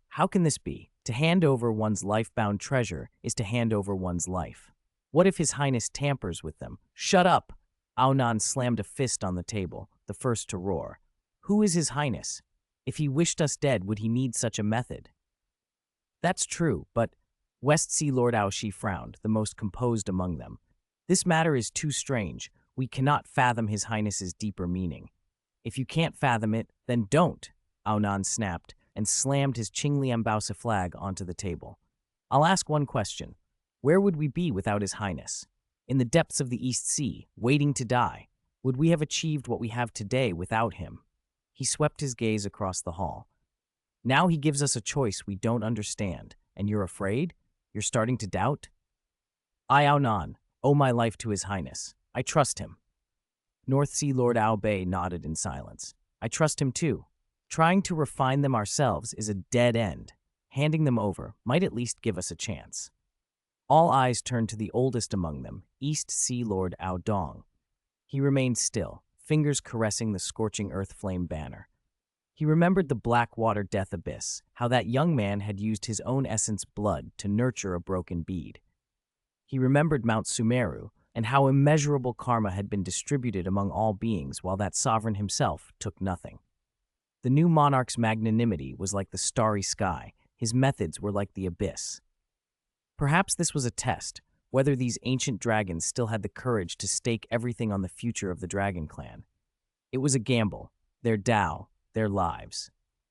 How can this be? To hand over one's life-bound treasure is to hand over one's life. What if His Highness tampers with them? Shut up! Aonan slammed a fist on the table, the first to roar. Who is His Highness? If he wished us dead, would he need such a method? That's true, but West Sea Lord Aoshi frowned, the most composed among them. This matter is too strange. We cannot fathom His Highness's deeper meaning. If you can't fathom it, then don't, Aonan snapped, and slammed his Qingliambausa flag onto the table. I'll ask one question. Where would we be without His Highness? In the depths of the East Sea, waiting to die. Would we have achieved what we have today without him? He swept his gaze across the hall. Now he gives us a choice we don't understand, and you're afraid? You're starting to doubt? I, Aonan, owe my life to His Highness. I trust him. North Sea Lord Aobei nodded in silence. I trust him too. Trying to refine them ourselves is a dead end. Handing them over might at least give us a chance. All eyes turned to the oldest among them, East Sea Lord Aodong. He remained still, fingers caressing the scorching earth flame banner. He remembered the Blackwater Death Abyss, how that young man had used his own essence blood to nurture a broken bead. He remembered Mount Sumeru, and how immeasurable karma had been distributed among all beings while that sovereign himself took nothing. The new monarch's magnanimity was like the starry sky. His methods were like the abyss. Perhaps this was a test, whether these ancient dragons still had the courage to stake everything on the future of the dragon clan. It was a gamble, their Tao, their lives.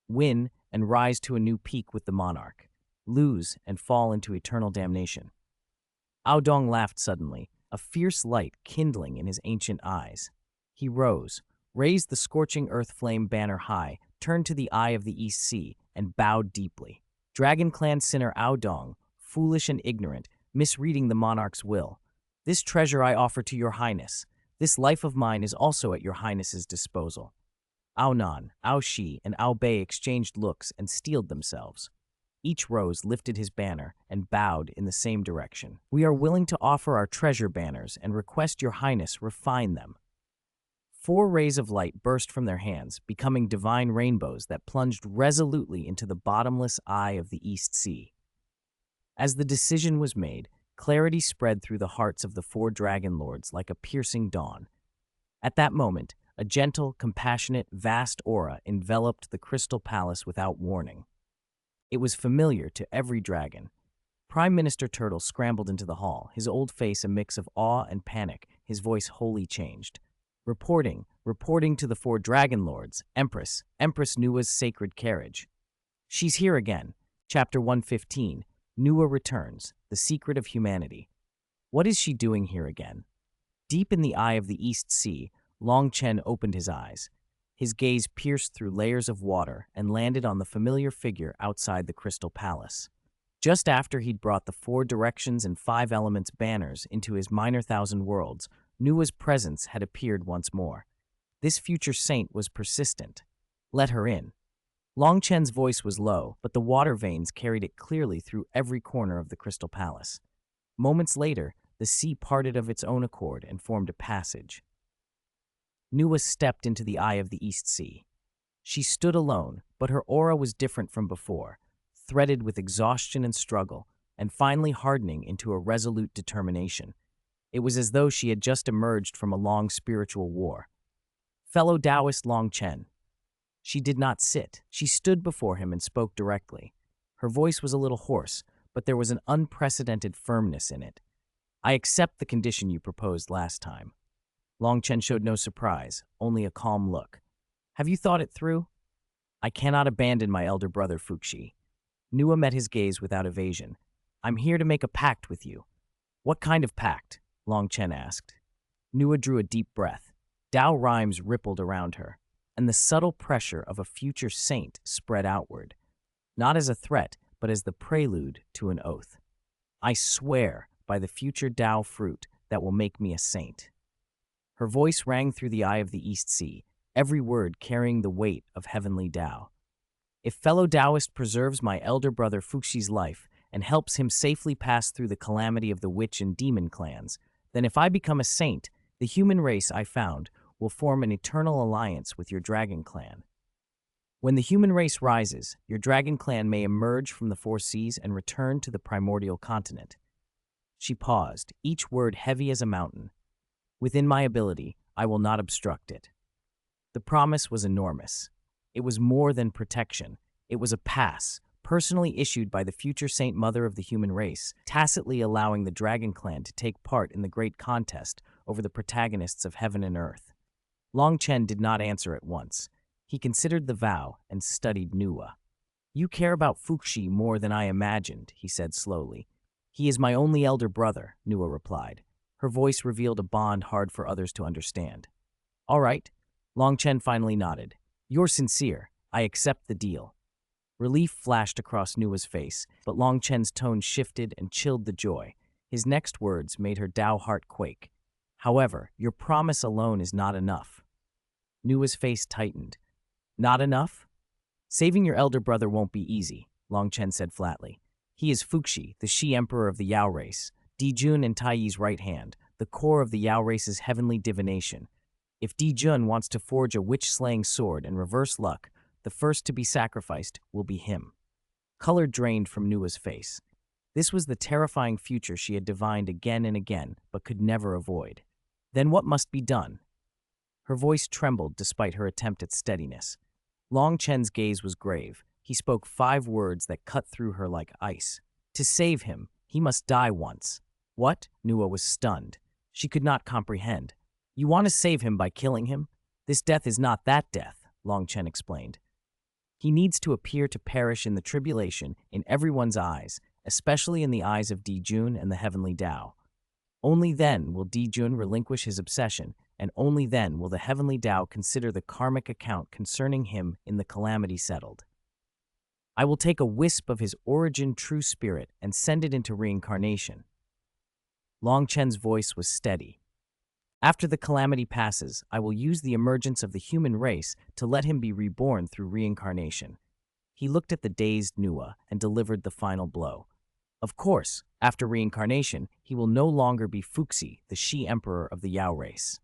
Win and rise to a new peak with the monarch. Lose and fall into eternal damnation. Aodong laughed suddenly, a fierce light kindling in his ancient eyes. He rose, raised the scorching earth flame banner high, turned to the Eye of the East Sea, and bowed deeply. Dragon clan sinner Aodong, foolish and ignorant, misreading the monarch's will. This treasure I offer to your highness. This life of mine is also at your highness's disposal. Aonan, Aoshi, and Aobei exchanged looks and steeled themselves. Each rose lifted his banner and bowed in the same direction. We are willing to offer our treasure banners and request your highness refine them. 4 rays of light burst from their hands, becoming divine rainbows that plunged resolutely into the bottomless eye of the East Sea. As the decision was made, clarity spread through the hearts of the 4 dragon lords like a piercing dawn. At that moment, a gentle, compassionate, vast aura enveloped the crystal palace without warning. It was familiar to every dragon. Prime Minister Turtle scrambled into the hall, his old face a mix of awe and panic, his voice wholly changed. Reporting to the 4 dragon lords, Empress Nua's sacred carriage. She's here again. Chapter 115, Nua returns, the secret of humanity. What is she doing here again? Deep in the eye of the East Sea, Longchen opened his eyes. His gaze pierced through layers of water and landed on the familiar figure outside the Crystal Palace. Just after he'd brought the 4 directions and 5 elements banners into his minor thousand worlds, Nua's presence had appeared once more. This future saint was persistent. Let her in. Longchen's voice was low, but the water veins carried it clearly through every corner of the Crystal Palace. Moments later, the sea parted of its own accord and formed a passage. Nua stepped into the eye of the East Sea. She stood alone, but her aura was different from before, threaded with exhaustion and struggle, and finally hardening into a resolute determination. It was as though she had just emerged from a long spiritual war. Fellow Taoist Longchen. She did not sit. She stood before him and spoke directly. Her voice was a little hoarse, but there was an unprecedented firmness in it. I accept the condition you proposed last time. Longchen showed no surprise, only a calm look. Have you thought it through? I cannot abandon my elder brother Fuxi. Nua met his gaze without evasion. I'm here to make a pact with you. What kind of pact? Longchen asked. Nua drew a deep breath. Tao rhymes rippled around her, and the subtle pressure of a future saint spread outward, not as a threat, but as the prelude to an oath. I swear by the future Tao fruit that will make me a saint. Her voice rang through the eye of the East Sea, every word carrying the weight of heavenly Tao. If fellow Taoist preserves my elder brother Fuxi's life and helps him safely pass through the calamity of the witch and demon clans, then if I become a saint, the human race I found will form an eternal alliance with your dragon clan. When the human race rises, your dragon clan may emerge from the 4 seas and return to the primordial continent. She paused, each word heavy as a mountain. Within my ability, I will not obstruct it. The promise was enormous. It was more than protection. It was a pass, personally issued by the future Saint Mother of the human race, tacitly allowing the Dragon Clan to take part in the great contest over the protagonists of heaven and earth. Longchen did not answer at once. He considered the vow and studied Nua. You care about Fuxi more than I imagined, he said slowly. He is my only elder brother, Nua replied. Her voice revealed a bond hard for others to understand. All right, Longchen finally nodded. You're sincere. I accept the deal. Relief flashed across Nua's face, but Longchen's tone shifted and chilled the joy. His next words made her Tao heart quake. However, your promise alone is not enough. Nua's face tightened. Not enough? Saving your elder brother won't be easy, Longchen said flatly. He is Fuxi, the Shi-Emperor of the Yao race, Dijun and Taiyi's right hand, the core of the Yao race's heavenly divination. If Dijun wants to forge a witch-slaying sword and reverse luck, the first to be sacrificed will be him. Color drained from Nua's face. This was the terrifying future she had divined again and again, but could never avoid. Then what must be done? Her voice trembled despite her attempt at steadiness. Longchen's gaze was grave. He spoke 5 words that cut through her like ice. To save him, he must die once. What? Nua was stunned. She could not comprehend. You want to save him by killing him? This death is not that death, Longchen explained. He needs to appear to perish in the tribulation in everyone's eyes, especially in the eyes of Dijun and the heavenly Tao. Only then will Dijun relinquish his obsession, and only then will the heavenly Tao consider the karmic account concerning him in the calamity settled. I will take a wisp of his origin true spirit and send it into reincarnation. Longchen's voice was steady. After the calamity passes, I will use the emergence of the human race to let him be reborn through reincarnation. He looked at the dazed Nua and delivered the final blow. Of course, after reincarnation, he will no longer be Fuxi, the Shi-Emperor of the Yao race.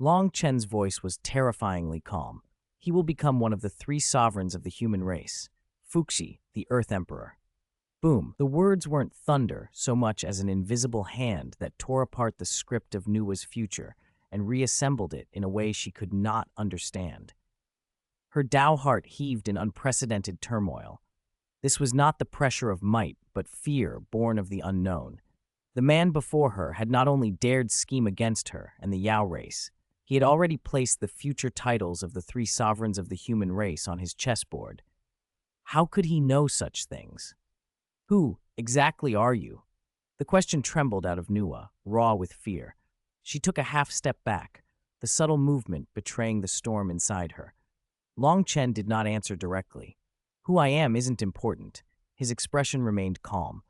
Longchen's voice was terrifyingly calm. He will become one of the 3 sovereigns of the human race. Fuxi, the Earth Emperor. Boom. The words weren't thunder so much as an invisible hand that tore apart the script of Nua's future and reassembled it in a way she could not understand. Her Tao heart heaved in unprecedented turmoil. This was not the pressure of might, but fear born of the unknown. The man before her had not only dared scheme against her and the Yao race, he had already placed the future titles of the 3 sovereigns of the human race on his chessboard. How could he know such things? Who exactly are you? The question trembled out of Nua, raw with fear. She took a half step back. the subtle movement betraying the storm inside her. Longchen did not answer directly. Who I am isn't important. His expression remained calm.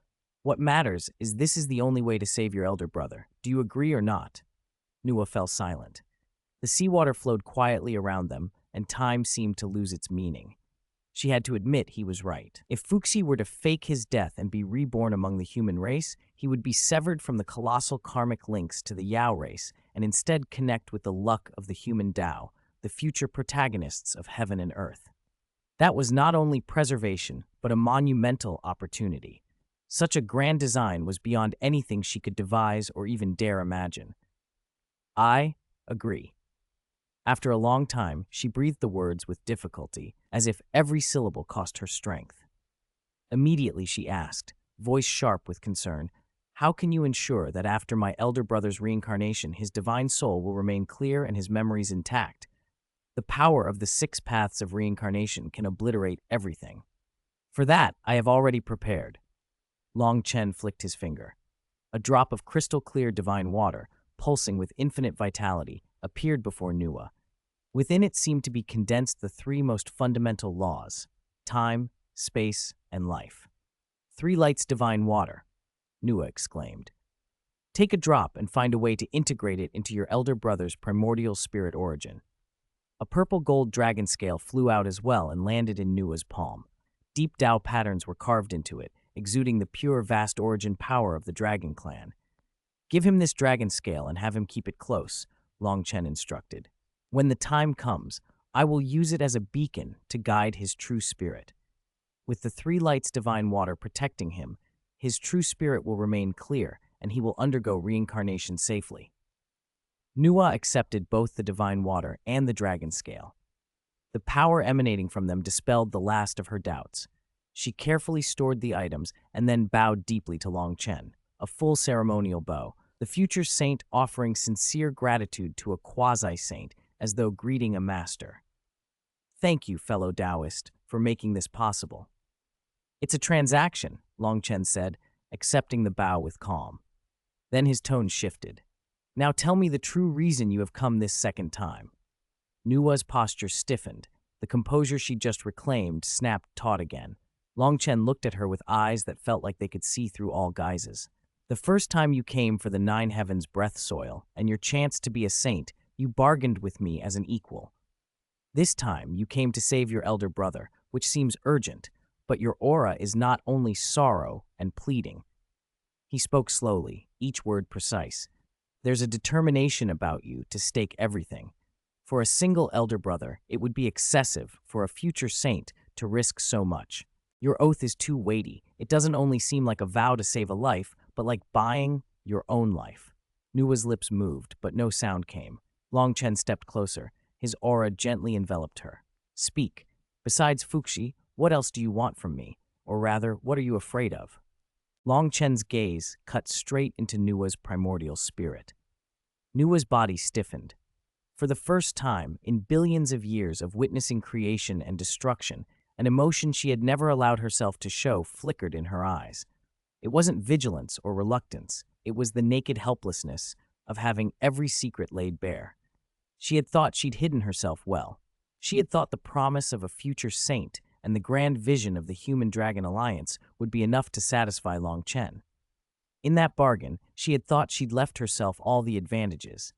What matters is this is the only way to save your elder brother. Do you agree or not? Nua fell silent. The seawater flowed quietly around them, and time seemed to lose its meaning. She had to admit he was right. If Fuxi were to fake his death and be reborn among the human race, he would be severed from the colossal karmic links to the Yao race and instead connect with the luck of the human Tao, the future protagonists of heaven and earth. That was not only preservation, but a monumental opportunity. Such a grand design was beyond anything she could devise or even dare imagine. I agree. After a long time, she breathed the words with difficulty, as if every syllable cost her strength. Immediately she asked, voice sharp with concern, "How can you ensure that after my elder brother's reincarnation, his divine soul will remain clear and his memories intact? The power of the 6 paths of reincarnation can obliterate everything. For that, I have already prepared." Long Chen flicked his finger. A drop of crystal-clear divine water, pulsing with infinite vitality, appeared before Nua. Within it seemed to be condensed the 3 most fundamental laws: time, space, and life. 3 lights divine water, Nua exclaimed. Take a drop and find a way to integrate it into your elder brother's primordial spirit origin. A purple gold dragon scale flew out as well and landed in Nua's palm. Deep Tao patterns were carved into it, exuding the pure vast origin power of the dragon clan. Give him this dragon scale and have him keep it close, Long Chen instructed. When the time comes, I will use it as a beacon to guide his true spirit. With the 3 lights divine water protecting him, his true spirit will remain clear and he will undergo reincarnation safely. Nua accepted both the divine water and the dragon scale. The power emanating from them dispelled the last of her doubts. She carefully stored the items and then bowed deeply to Long Chen, a full ceremonial bow, the future saint offering sincere gratitude to a quasi-saint as though greeting a master. Thank you, fellow Taoist, for making this possible. It's a transaction, Long Chen said, accepting the bow with calm. Then his tone shifted. Now tell me the true reason you have come this second time. Nua's posture stiffened. The composure she'd just reclaimed snapped taut again. Long Chen looked at her with eyes that felt like they could see through all guises. The first time you came for the 9 heavens breath soil and your chance to be a saint, you bargained with me as an equal. This time you came to save your elder brother, which seems urgent, but your aura is not only sorrow and pleading. He spoke slowly, each word precise. There's a determination about you to stake everything. For a single elder brother, it would be excessive for a future saint to risk so much. Your oath is too weighty. It doesn't only seem like a vow to save a life, but like buying your own life. Nua's lips moved, but no sound came. Long Chen stepped closer. His aura gently enveloped her. Speak. Besides Fuxi, what else do you want from me? Or rather, what are you afraid of? Long Chen's gaze cut straight into Nua's primordial spirit. Nua's body stiffened. For the first time in billions of years of witnessing creation and destruction, an emotion she had never allowed herself to show flickered in her eyes. It wasn't vigilance or reluctance. It was the naked helplessness of having every secret laid bare. She had thought she'd hidden herself well. She had thought the promise of a future saint and the grand vision of the Human-Dragon Alliance would be enough to satisfy Long Chen. In that bargain, she had thought she'd left herself all the advantages.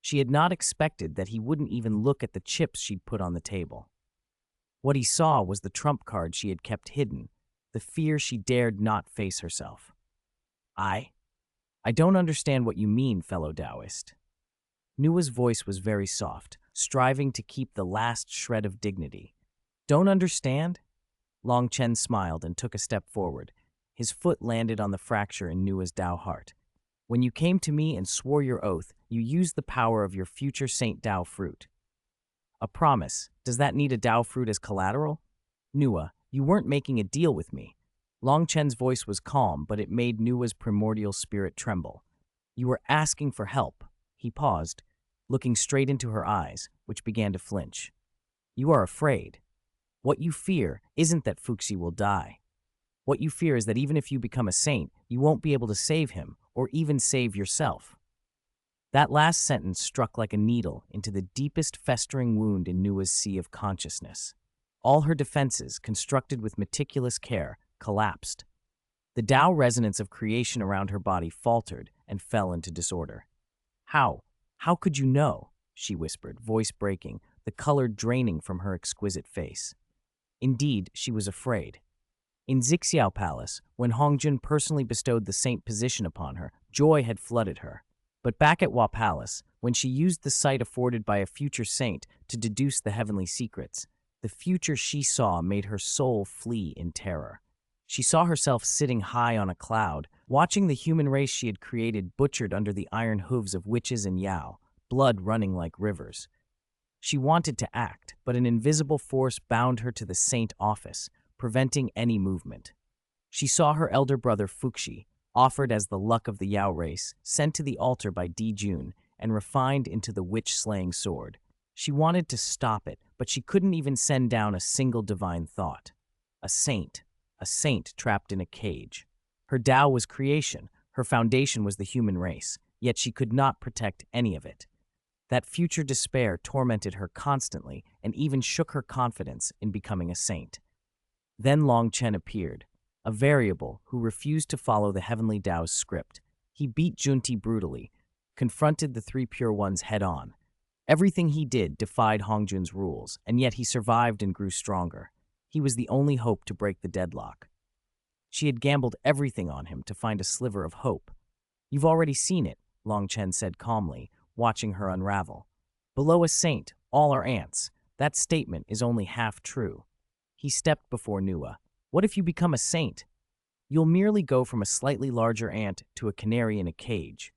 She had not expected that he wouldn't even look at the chips she'd put on the table. What he saw was the trump card she had kept hidden, the fear she dared not face herself. I don't understand what you mean, fellow Taoist. Nua's voice was very soft, striving to keep the last shred of dignity. Don't understand? Long Chen smiled and took a step forward. His foot landed on the fracture in Nua's Tao heart. When you came to me and swore your oath, you used the power of your future Saint Tao fruit. A promise. Does that need a Tao fruit as collateral? Nua, you weren't making a deal with me. Long Chen's voice was calm, but it made Nua's primordial spirit tremble. You were asking for help. He paused, looking straight into her eyes, which began to flinch. You are afraid. What you fear isn't that Fuxi will die. What you fear is that even if you become a saint, you won't be able to save him, or even save yourself. That last sentence struck like a needle into the deepest festering wound in Nua's sea of consciousness. All her defenses, constructed with meticulous care, collapsed. The Tao resonance of creation around her body faltered and fell into disorder. How? How could you know? She whispered, voice breaking, the color draining from her exquisite face. Indeed, she was afraid. In Xixiao Palace, when Hongjun personally bestowed the saint position upon her, joy had flooded her. But back at Hua Palace, when she used the sight afforded by a future saint to deduce the heavenly secrets, the future she saw made her soul flee in terror. She saw herself sitting high on a cloud, watching the human race she had created butchered under the iron hooves of witches and Yao, blood running like rivers. She wanted to act, but an invisible force bound her to the saint office, preventing any movement. She saw her elder brother Fuxi, offered as the luck of the Yao race, sent to the altar by Di Jun, and refined into the witch-slaying sword. She wanted to stop it, but she couldn't even send down a single divine thought. A saint trapped in a cage. Her Tao was creation, her foundation was the human race, yet she could not protect any of it. That future despair tormented her constantly and even shook her confidence in becoming a saint. Then Longchen appeared, a variable who refused to follow the heavenly Tao's script. He beat Junti brutally, confronted the three pure ones head-on. Everything he did defied Hongjun's rules, and yet he survived and grew stronger. He was the only hope to break the deadlock. She had gambled everything on him to find a sliver of hope. "You've already seen it," Longchen said calmly, watching her unravel. "Below a saint, all are ants. That statement is only half true." He stepped before Nua. "What if you become a saint? You'll merely go from a slightly larger ant to a canary in a cage."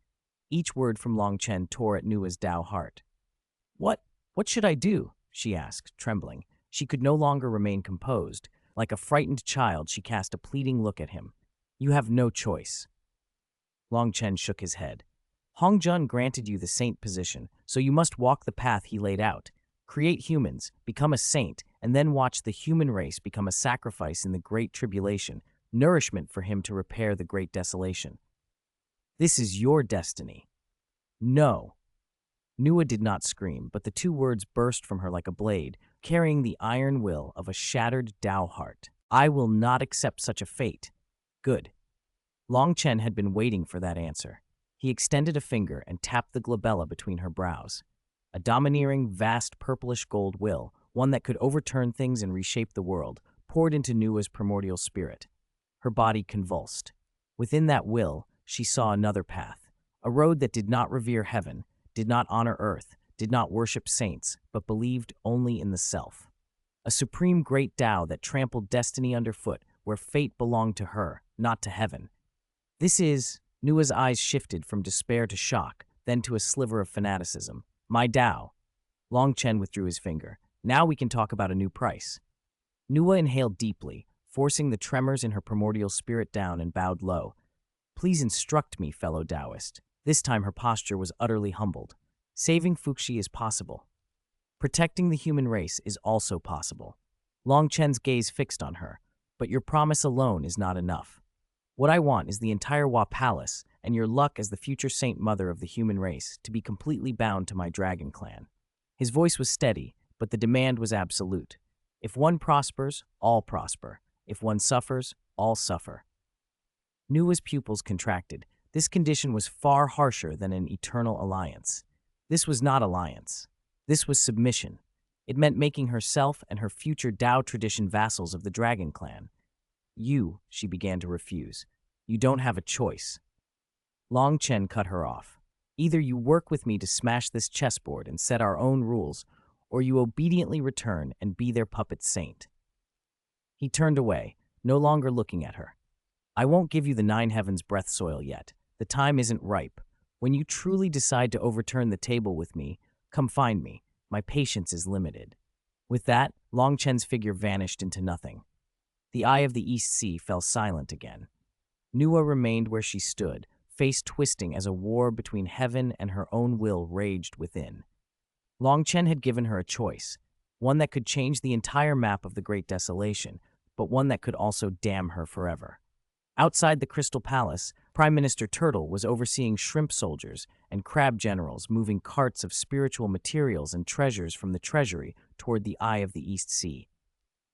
Each word from Longchen tore at Nua's Tao heart. What should I do?" she asked, trembling. She could no longer remain composed. Like a frightened child, she cast a pleading look at him. "You have no choice." Longchen shook his head. "Hongjun granted you the saint position, so you must walk the path he laid out. Create humans, become a saint, and then watch the human race become a sacrifice in the Great Tribulation, nourishment for him to repair the Great Desolation. This is your destiny." "No." Nua did not scream, but the two words burst from her like a blade, carrying the iron will of a shattered Tao heart. "I will not accept such a fate." "Good." Longchen had been waiting for that answer. He extended a finger and tapped the glabella between her brows. A domineering, vast purplish gold will, one that could overturn things and reshape the world, poured into Nua's primordial spirit. Her body convulsed. Within that will, she saw another path, a road that did not revere heaven, did not honor earth, did not worship saints, but believed only in the self. A supreme great Tao that trampled destiny underfoot, where fate belonged to her, not to heaven. Nua's eyes shifted from despair to shock, then to a sliver of fanaticism. "My Tao." Longchen withdrew his finger. "Now we can talk about a new price." Nua inhaled deeply, forcing the tremors in her primordial spirit down, and bowed low. "Please instruct me, fellow Taoist." This time her posture was utterly humbled. "Saving Fuxi is possible. Protecting the human race is also possible." Longchen's gaze fixed on her. "But your promise alone is not enough. What I want is the entire Hua Palace, and your luck as the future saint mother of the human race, to be completely bound to my dragon clan." His voice was steady, but the demand was absolute. If one prospers, all prosper. If one suffers, all suffer. Nua's pupils contracted. This condition was far harsher than an eternal alliance. This was not alliance. This was submission. It meant making herself and her future Tao tradition vassals of the Dragon Clan. She began to refuse. "You don't have a choice." Longchen cut her off. "Either you work with me to smash this chessboard and set our own rules, or you obediently return and be their puppet saint." He turned away, no longer looking at her. "I won't give you the Nine Heavens breath soil yet. The time isn't ripe. When you truly decide to overturn the table with me, come find me. My patience is limited." With that, Longchen's figure vanished into nothing. The eye of the East Sea fell silent again. Nua remained where she stood, face twisting as a war between heaven and her own will raged within. Longchen had given her a choice, one that could change the entire map of the Great Desolation, but one that could also damn her forever. Outside the Crystal Palace, Prime Minister Turtle was overseeing shrimp soldiers and crab generals moving carts of spiritual materials and treasures from the treasury toward the Eye of the East Sea.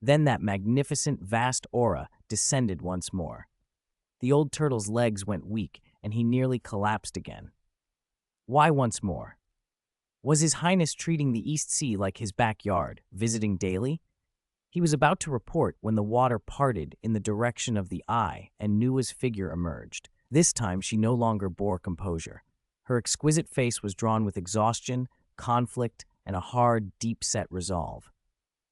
Then that magnificent, vast aura descended once more. The old turtle's legs went weak, and he nearly collapsed again. Why once more? Was His Highness treating the East Sea like his backyard, visiting daily? He was about to report when the water parted in the direction of the eye and Nua's figure emerged. This time she no longer bore composure. Her exquisite face was drawn with exhaustion, conflict, and a hard, deep-set resolve.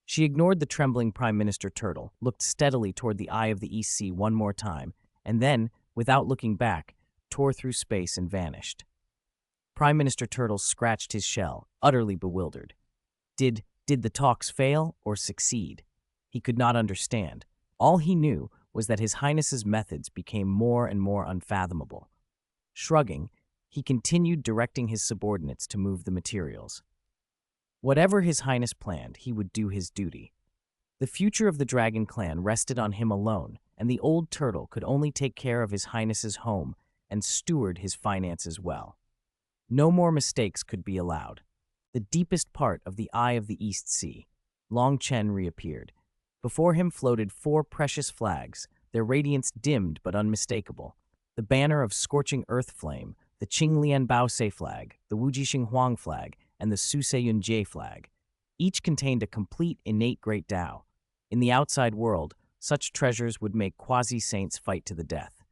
She ignored the trembling Prime Minister Turtle, looked steadily toward the Eye of the East Sea one more time, and then, without looking back, tore through space and vanished. Prime Minister Turtle scratched his shell, utterly bewildered. Did the talks fail or succeed? He could not understand. All he knew was that His Highness's methods became more and more unfathomable. Shrugging, he continued directing his subordinates to move the materials. Whatever His Highness planned, he would do his duty. The future of the Dragon Clan rested on him alone, and the old turtle could only take care of His Highness's home and steward his finances well. No more mistakes could be allowed. The deepest part of the Eye of the East Sea, Longchen reappeared. Before him floated 4 precious flags, their radiance dimmed but unmistakable. The banner of scorching earth flame, the Qinglian Baosei flag, the Wujixinhuang flag, and the Suseyunjie flag. Each contained a complete innate great Tao. In the outside world, such treasures would make quasi-saints fight to the death.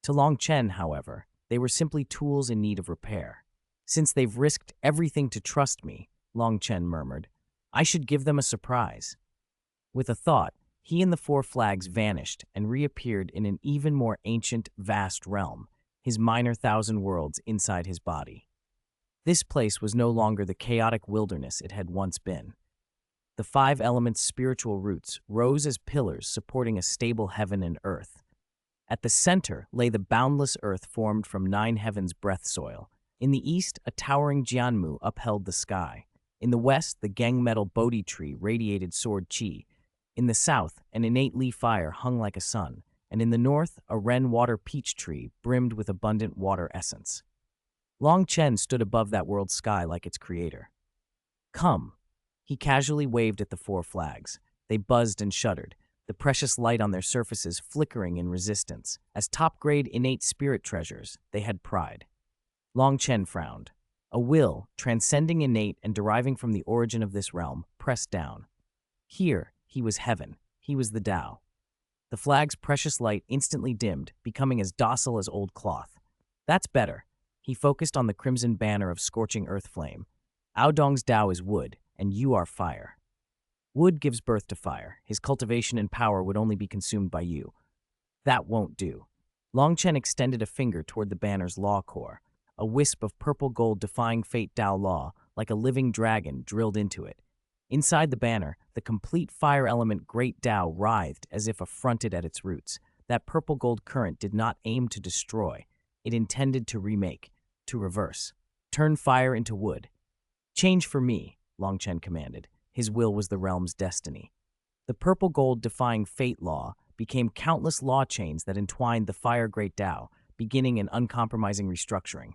To Longchen, however, they were simply tools in need of repair. Since they've risked everything to trust me, Longchen murmured, I should give them a surprise. With a thought, he and the 4 flags vanished and reappeared in an even more ancient, vast realm, his minor 1,000 worlds inside his body. This place was no longer the chaotic wilderness it had once been. The 5 elements' spiritual roots rose as pillars supporting a stable heaven and earth. At the center lay the boundless earth formed from 9 heavens' breath soil. In the east, a towering Jianmu upheld the sky. In the west, the Geng metal Bodhi tree radiated sword qi. In the south, an innate leaf fire hung like a sun, and in the north, a Ren water peach tree brimmed with abundant water essence. Longchen stood above that world's sky like its creator. Come. He casually waved at the 4 flags. They buzzed and shuddered, the precious light on their surfaces flickering in resistance. As top-grade innate spirit treasures, they had pride. Longchen frowned. A will, transcending innate and deriving from the origin of this realm, pressed down. Here, he was heaven. He was the Tao. The flag's precious light instantly dimmed, becoming as docile as old cloth. That's better. He focused on the crimson banner of scorching earth flame. Aodong's Tao is wood, and you are fire. Wood gives birth to fire. His cultivation and power would only be consumed by you. That won't do. Longchen extended a finger toward the banner's law core. A wisp of purple gold defying fate Tao law, like a living dragon, drilled into it. Inside the banner, the complete fire element Great Tao writhed as if affronted at its roots. That purple gold current did not aim to destroy. It intended to remake, to reverse. Turn fire into wood. Change for me, Longchen commanded. His will was the realm's destiny. The purple gold defying fate law became countless law chains that entwined the fire Great Tao, beginning an uncompromising restructuring.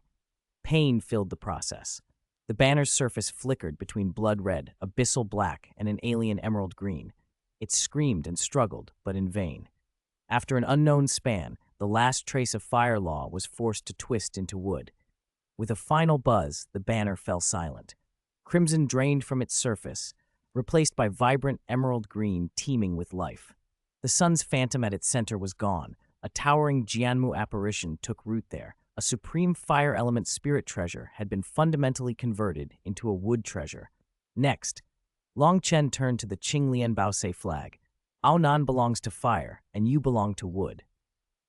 Pain filled the process. The banner's surface flickered between blood red, abyssal black, and an alien emerald green. It screamed and struggled, but in vain. After an unknown span, the last trace of fire law was forced to twist into wood. With a final buzz, the banner fell silent. Crimson drained from its surface, replaced by vibrant emerald green teeming with life. The sun's phantom at its center was gone. A towering Jianmu apparition took root there. A supreme fire element spirit treasure had been fundamentally converted into a wood treasure. Next, Longchen turned to the Qinglian Baosei flag. Aonan belongs to fire, and you belong to wood.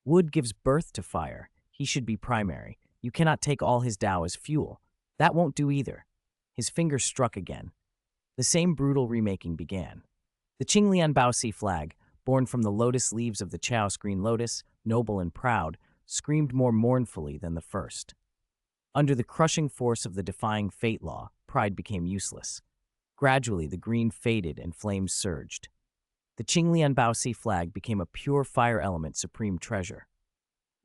Wood gives birth to fire. He should be primary. You cannot take all his Tao as fuel. That won't do either. His finger struck again. The same brutal remaking began. The Qinglian Baosei flag, born from the lotus leaves of the Chaos Green Lotus, noble and proud, screamed more mournfully than the first. Under the crushing force of the defying fate law, pride became useless. Gradually, the green faded and flames surged. The Qinglian Baosi flag became a pure fire element supreme treasure.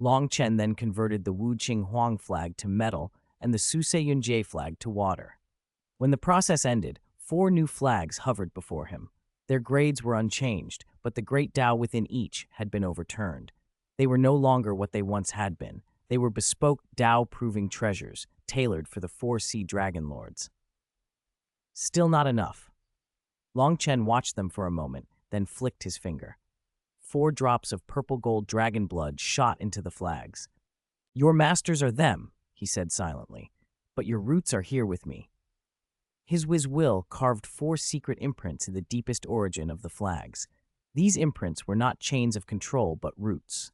Longchen then converted the Honghuang flag to metal and the Suseyunjie flag to water. When the process ended, 4 new flags hovered before him. Their grades were unchanged, but the great Tao within each had been overturned. They were no longer what they once had been. They were bespoke Tao-proving treasures, tailored for the 4 sea dragon lords. Still not enough. Longchen watched them for a moment, then flicked his finger. 4 drops of purple-gold dragon blood shot into the flags. "Your masters are them," he said silently, "but your roots are here with me." His will carved 4 secret imprints in the deepest origin of the flags. These imprints were not chains of control, but roots.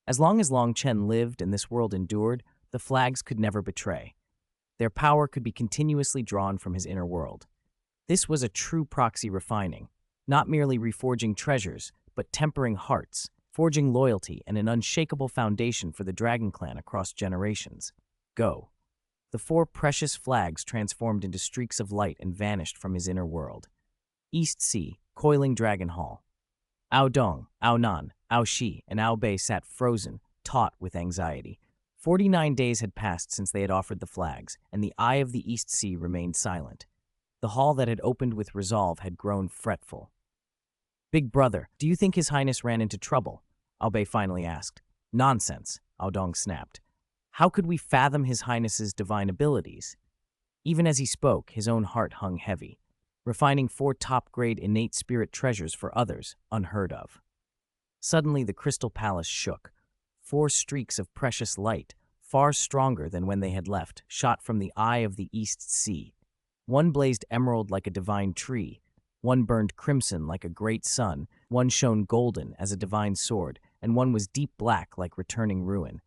As long as Longchen lived and this world endured, the flags could never betray. Their power could be continuously drawn from his inner world. This was a true proxy refining, not merely reforging treasures, but tempering hearts, forging loyalty and an unshakable foundation for the Dragon Clan across generations. Go. The 4 precious flags transformed into streaks of light and vanished from his inner world. East Sea, Coiling Dragon Hall. Ao Dong, Ao Nan, Ao Shi, and Ao Bei sat frozen, taut with anxiety. 49 days had passed since they had offered the flags, and the eye of the East Sea remained silent. The hall that had opened with resolve had grown fretful. "Big brother, do you think His Highness ran into trouble?" Ao Bei finally asked. "Nonsense," Ao Dong snapped. "How could we fathom His Highness's divine abilities?" Even as he spoke, his own heart hung heavy, refining 4 top-grade innate spirit treasures for others, unheard of. Suddenly the Crystal Palace shook. 4 streaks of precious light, far stronger than when they had left, shot from the eye of the East Sea. One blazed emerald like a divine tree, one burned crimson like a great sun, one shone golden as a divine sword, and one was deep black like returning ruin.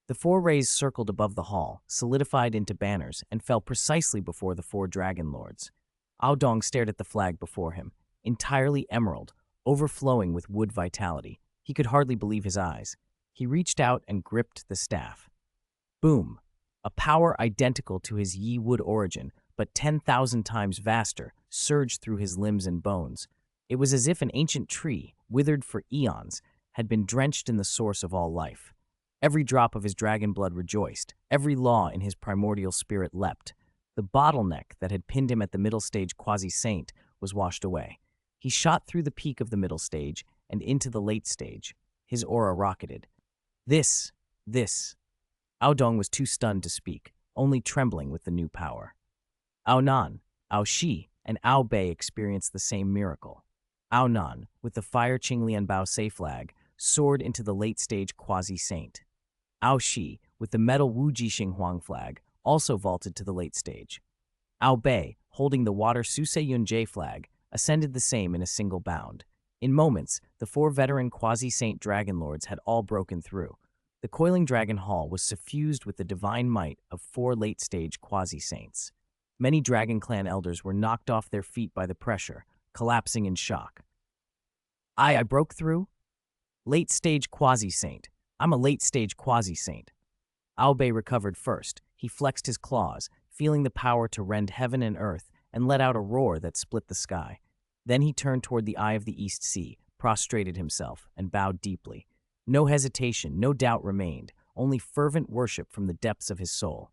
The 4 rays circled above the hall, solidified into banners, and fell precisely before the 4 dragon lords. Ao Dong stared at the flag before him, entirely emerald, overflowing with wood vitality. He could hardly believe his eyes. He reached out and gripped the staff. Boom! A power identical to his Yi wood origin, but 10,000 times vaster, surged through his limbs and bones. It was as if an ancient tree, withered for eons, had been drenched in the source of all life. Every drop of his dragon blood rejoiced. Every law in his primordial spirit leapt. The bottleneck that had pinned him at the middle stage quasi-saint was washed away. He shot through the peak of the middle stage and into the late stage. His aura rocketed. This. Ao Dong was too stunned to speak, only trembling with the new power. Ao Nan, Ao Shi, and Ao Bei experienced the same miracle. Ao Nan, with the Fire Qinglian Bao Se flag, soared into the late-stage quasi-saint. Ao Shi, with the metal Wu Jixing Huang flag, also vaulted to the late stage. Ao Bei, holding the water Suseyunjie flag, ascended the same in a single bound. In moments, the 4 veteran quasi-saint dragon lords had all broken through. The Coiling Dragon Hall was suffused with the divine might of 4 late-stage quasi-saints. Many Dragon Clan elders were knocked off their feet by the pressure, collapsing in shock. I broke through? Late-stage quasi-saint. I'm a late-stage quasi-saint. Ao Bei recovered first. He flexed his claws, feeling the power to rend heaven and earth, and let out a roar that split the sky. Then he turned toward the eye of the East Sea, prostrated himself, and bowed deeply. No hesitation, no doubt remained, only fervent worship from the depths of his soul.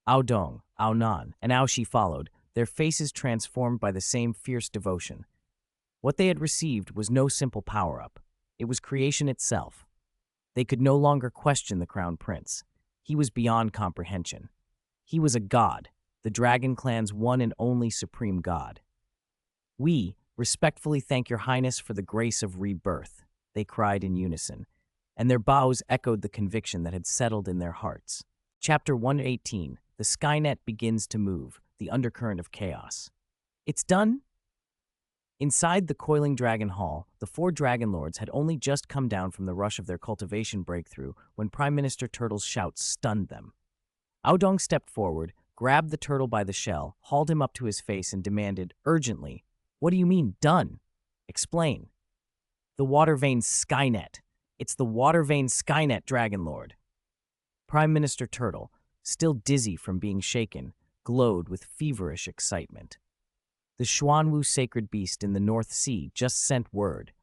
Ao Dong, Ao Nan, and Ao Shi followed, their faces transformed by the same fierce devotion. What they had received was no simple power-up. It was creation itself. They could no longer question the Crown Prince. He was beyond comprehension. He was a god, the Dragon Clan's one and only supreme god. "We respectfully thank your highness for the grace of rebirth," they cried in unison, and their bows echoed the conviction that had settled in their hearts. Chapter 118, The Skynet Begins to Move, the Undercurrent of Chaos. It's done? Inside the Coiling Dragon Hall, the 4 Dragon Lords had only just come down from the rush of their cultivation breakthrough when Prime Minister Turtle's shouts stunned them. Ao Dong stepped forward, grabbed the turtle by the shell, hauled him up to his face, and demanded, urgently, "What do you mean, done? Explain." "The Water Vein Skynet. It's the Water Vein Skynet, Dragon Lord." Prime Minister Turtle, still dizzy from being shaken, glowed with feverish excitement. The Xuanwu sacred beast in the North Sea just sent word.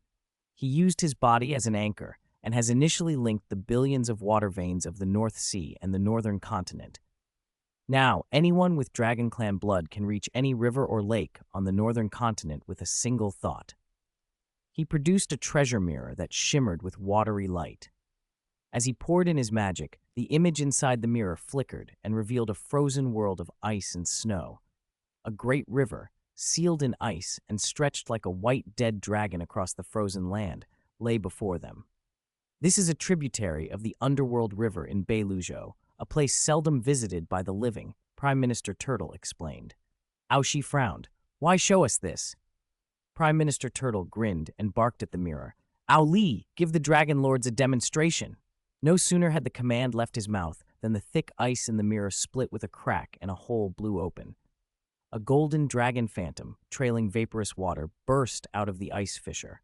He used his body as an anchor and has initially linked the billions of water veins of the North Sea and the northern continent. Now, anyone with Dragon Clan blood can reach any river or lake on the northern continent with a single thought. He produced a treasure mirror that shimmered with watery light. As he poured in his magic, the image inside the mirror flickered and revealed a frozen world of ice and snow. A great river, sealed in ice and stretched like a white dead dragon across the frozen land, lay before them. This is a tributary of the underworld river in Beiluzhou, a place seldom visited by the living, Prime Minister Turtle explained. Aoshi frowned. Why show us this? Prime Minister Turtle grinned and barked at the mirror. Ao Li, give the Dragon Lords a demonstration. No sooner had the command left his mouth than the thick ice in the mirror split with a crack and a hole blew open. A golden dragon phantom, trailing vaporous water, burst out of the ice fissure.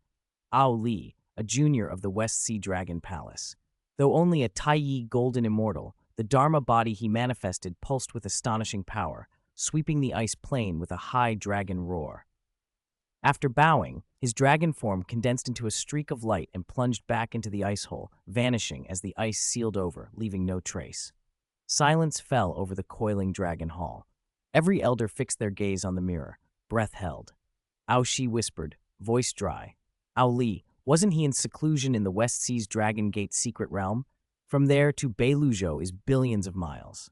Ao Li, a junior of the West Sea Dragon Palace. Though only a Taiyi golden immortal, the Dharma body he manifested pulsed with astonishing power, sweeping the ice plain with a high dragon roar. After bowing, his dragon form condensed into a streak of light and plunged back into the ice hole, vanishing as the ice sealed over, leaving no trace. Silence fell over the coiling dragon hall. Every elder fixed their gaze on the mirror, breath held. Ao Shi whispered, voice dry. Ao Li, wasn't he in seclusion in the West Sea's Dragon Gate secret realm? From there to Beiluzhou is billions of miles.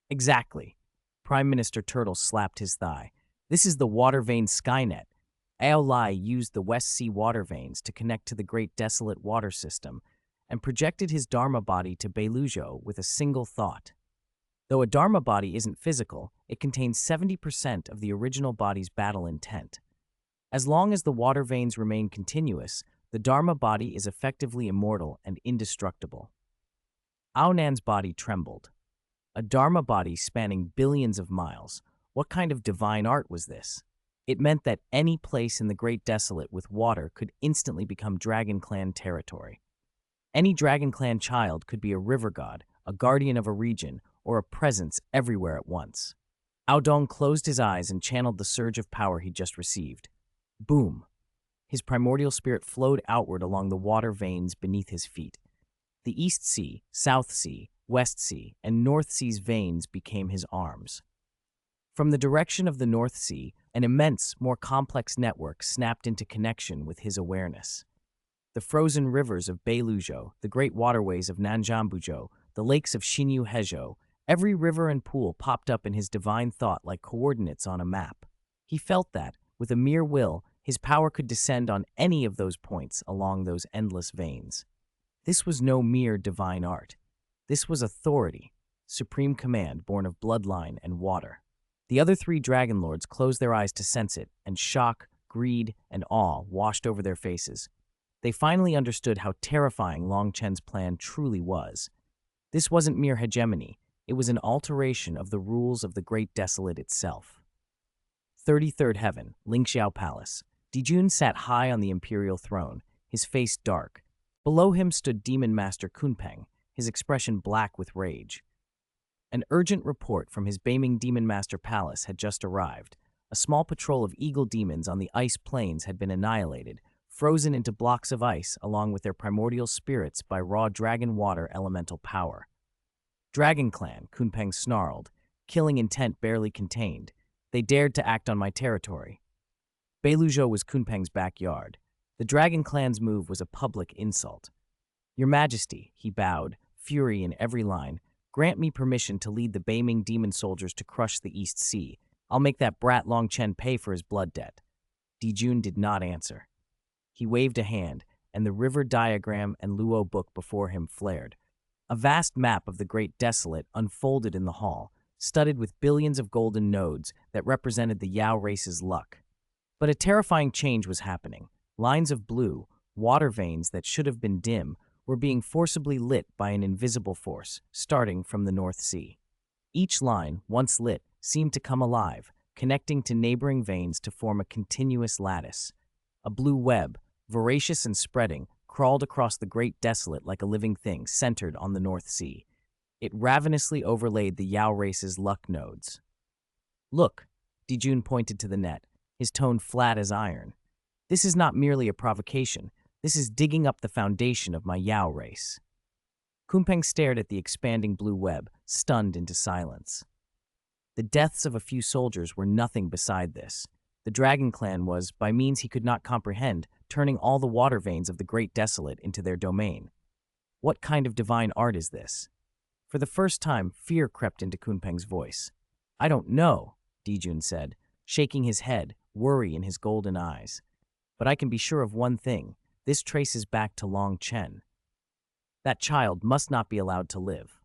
Exactly. Prime Minister Turtle slapped his thigh. This is the water vein Skynet. Ao Li used the West Sea water veins to connect to the Great Desolate Water System and projected his Dharma body to Beiluzhou with a single thought. Though a Dharma body isn't physical, it contains 70% of the original body's battle intent. As long as the water veins remain continuous, the Dharma body is effectively immortal and indestructible. Ao Nan's body trembled. A Dharma body spanning billions of miles. What kind of divine art was this? It meant that any place in the Great Desolate with water could instantly become Dragon Clan territory. Any Dragon Clan child could be a river god, a guardian of a region, or a presence everywhere at once. Ao Dong closed his eyes and channeled the surge of power he'd just received. Boom! His primordial spirit flowed outward along the water veins beneath his feet. The East Sea, South Sea, West Sea, and North Sea's veins became his arms. From the direction of the North Sea, an immense, more complex network snapped into connection with his awareness. The frozen rivers of Beiluzhou, the great waterways of Nanjambuzhou, the lakes of Xinyu Hezhou, every river and pool popped up in his divine thought like coordinates on a map. He felt that, with a mere will, his power could descend on any of those points along those endless veins. This was no mere divine art. This was authority, supreme command born of bloodline and water. The other three Dragon Lords closed their eyes to sense it, and shock, greed, and awe washed over their faces. They finally understood how terrifying Longchen's plan truly was. This wasn't mere hegemony, it was an alteration of the rules of the Great Desolate itself. 33rd Heaven, Lingxiao Palace. Dijun sat high on the imperial throne, his face dark. Below him stood Demon Master Kunpeng, his expression black with rage. An urgent report from his beaming Demon Master Palace had just arrived. A small patrol of eagle demons on the ice plains had been annihilated, frozen into blocks of ice along with their primordial spirits by raw dragon water elemental power. Dragon Clan, Kunpeng snarled, killing intent barely contained. They dared to act on my territory. Beiluzhou was Kunpeng's backyard. The Dragon Clan's move was a public insult. Your Majesty, he bowed, fury in every line, grant me permission to lead the beaming demon soldiers to crush the East Sea. I'll make that brat Longchen pay for his blood debt. Dijun did not answer. He waved a hand, and the river diagram and Luo book before him flared. A vast map of the Great Desolate unfolded in the hall, studded with billions of golden nodes that represented the Yao race's luck. But a terrifying change was happening. Lines of blue, water veins that should have been dim, were being forcibly lit by an invisible force, starting from the North Sea. Each line, once lit, seemed to come alive, connecting to neighboring veins to form a continuous lattice. A blue web, voracious and spreading, crawled across the Great Desolate like a living thing centered on the North Sea. It ravenously overlaid the Yao race's luck nodes. Look, Dijun pointed to the net. his tone flat as iron. "This is not merely a provocation. This is digging up the foundation of my Yao race." Kunpeng stared at the expanding blue web, stunned into silence. The deaths of a few soldiers were nothing beside this. The Dragon Clan was, by means he could not comprehend, turning all the water veins of the Great Desolate into their domain. What kind of divine art is this? For the first time, fear crept into Kunpeng's voice. "I don't know," Dijun said, shaking his head, worry in his golden eyes. "But I can be sure of one thing. This traces back to Long Chen. That child must not be allowed to live."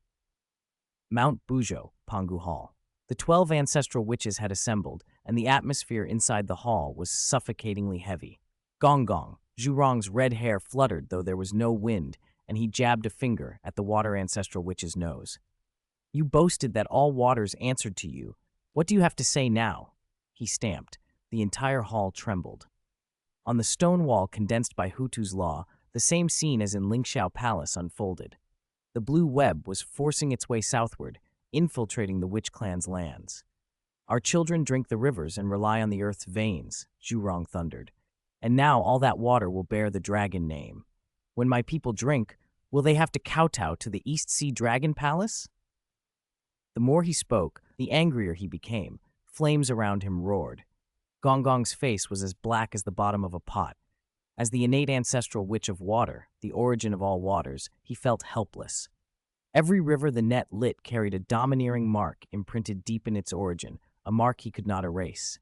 Mount Buzhou, Pangu Hall. The 12 ancestral witches had assembled, and the atmosphere inside the hall was suffocatingly heavy. Gong Gong, Zhurong's red hair fluttered though there was no wind, and he jabbed a finger at the water ancestral witch's nose. "You boasted that all waters answered to you. What do you have to say now?" He stamped. The entire hall trembled. On the stone wall condensed by Hutu's law, the same scene as in Lingxiao Palace unfolded. The blue web was forcing its way southward, infiltrating the witch clan's lands. "Our children drink the rivers and rely on the earth's veins," Zhurong thundered. "And now all that water will bear the dragon name. When my people drink, will they have to kowtow to the East Sea Dragon Palace?" The more he spoke, the angrier he became. Flames around him roared. Gong Gong's face was as black as the bottom of a pot. As the innate ancestral witch of water, the origin of all waters, he felt helpless. Every river the net lit carried a domineering mark imprinted deep in its origin, a mark he could not erase.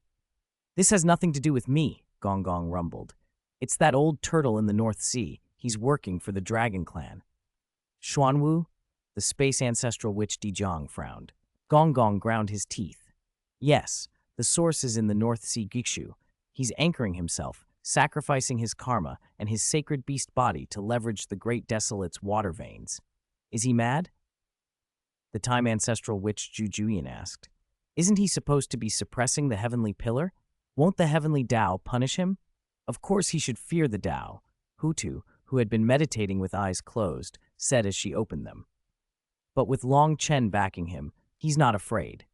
"This has nothing to do with me," Gong Gong rumbled. "It's that old turtle in the North Sea. He's working for the Dragon Clan." "Xuanwu?" The space ancestral witch Dijong frowned. Gong Gong ground his teeth. "Yes, the source is in the North Sea Gikshu. He's anchoring himself, sacrificing his karma and his sacred beast body to leverage the Great Desolate's water veins. Is he mad?" The time ancestral witch Jujuyan asked. "Isn't he supposed to be suppressing the heavenly pillar? Won't the heavenly Tao punish him? Of course he should fear the Tao," Hutu, who had been meditating with eyes closed, said as she opened them. "But with Long Chen backing him, he's not afraid.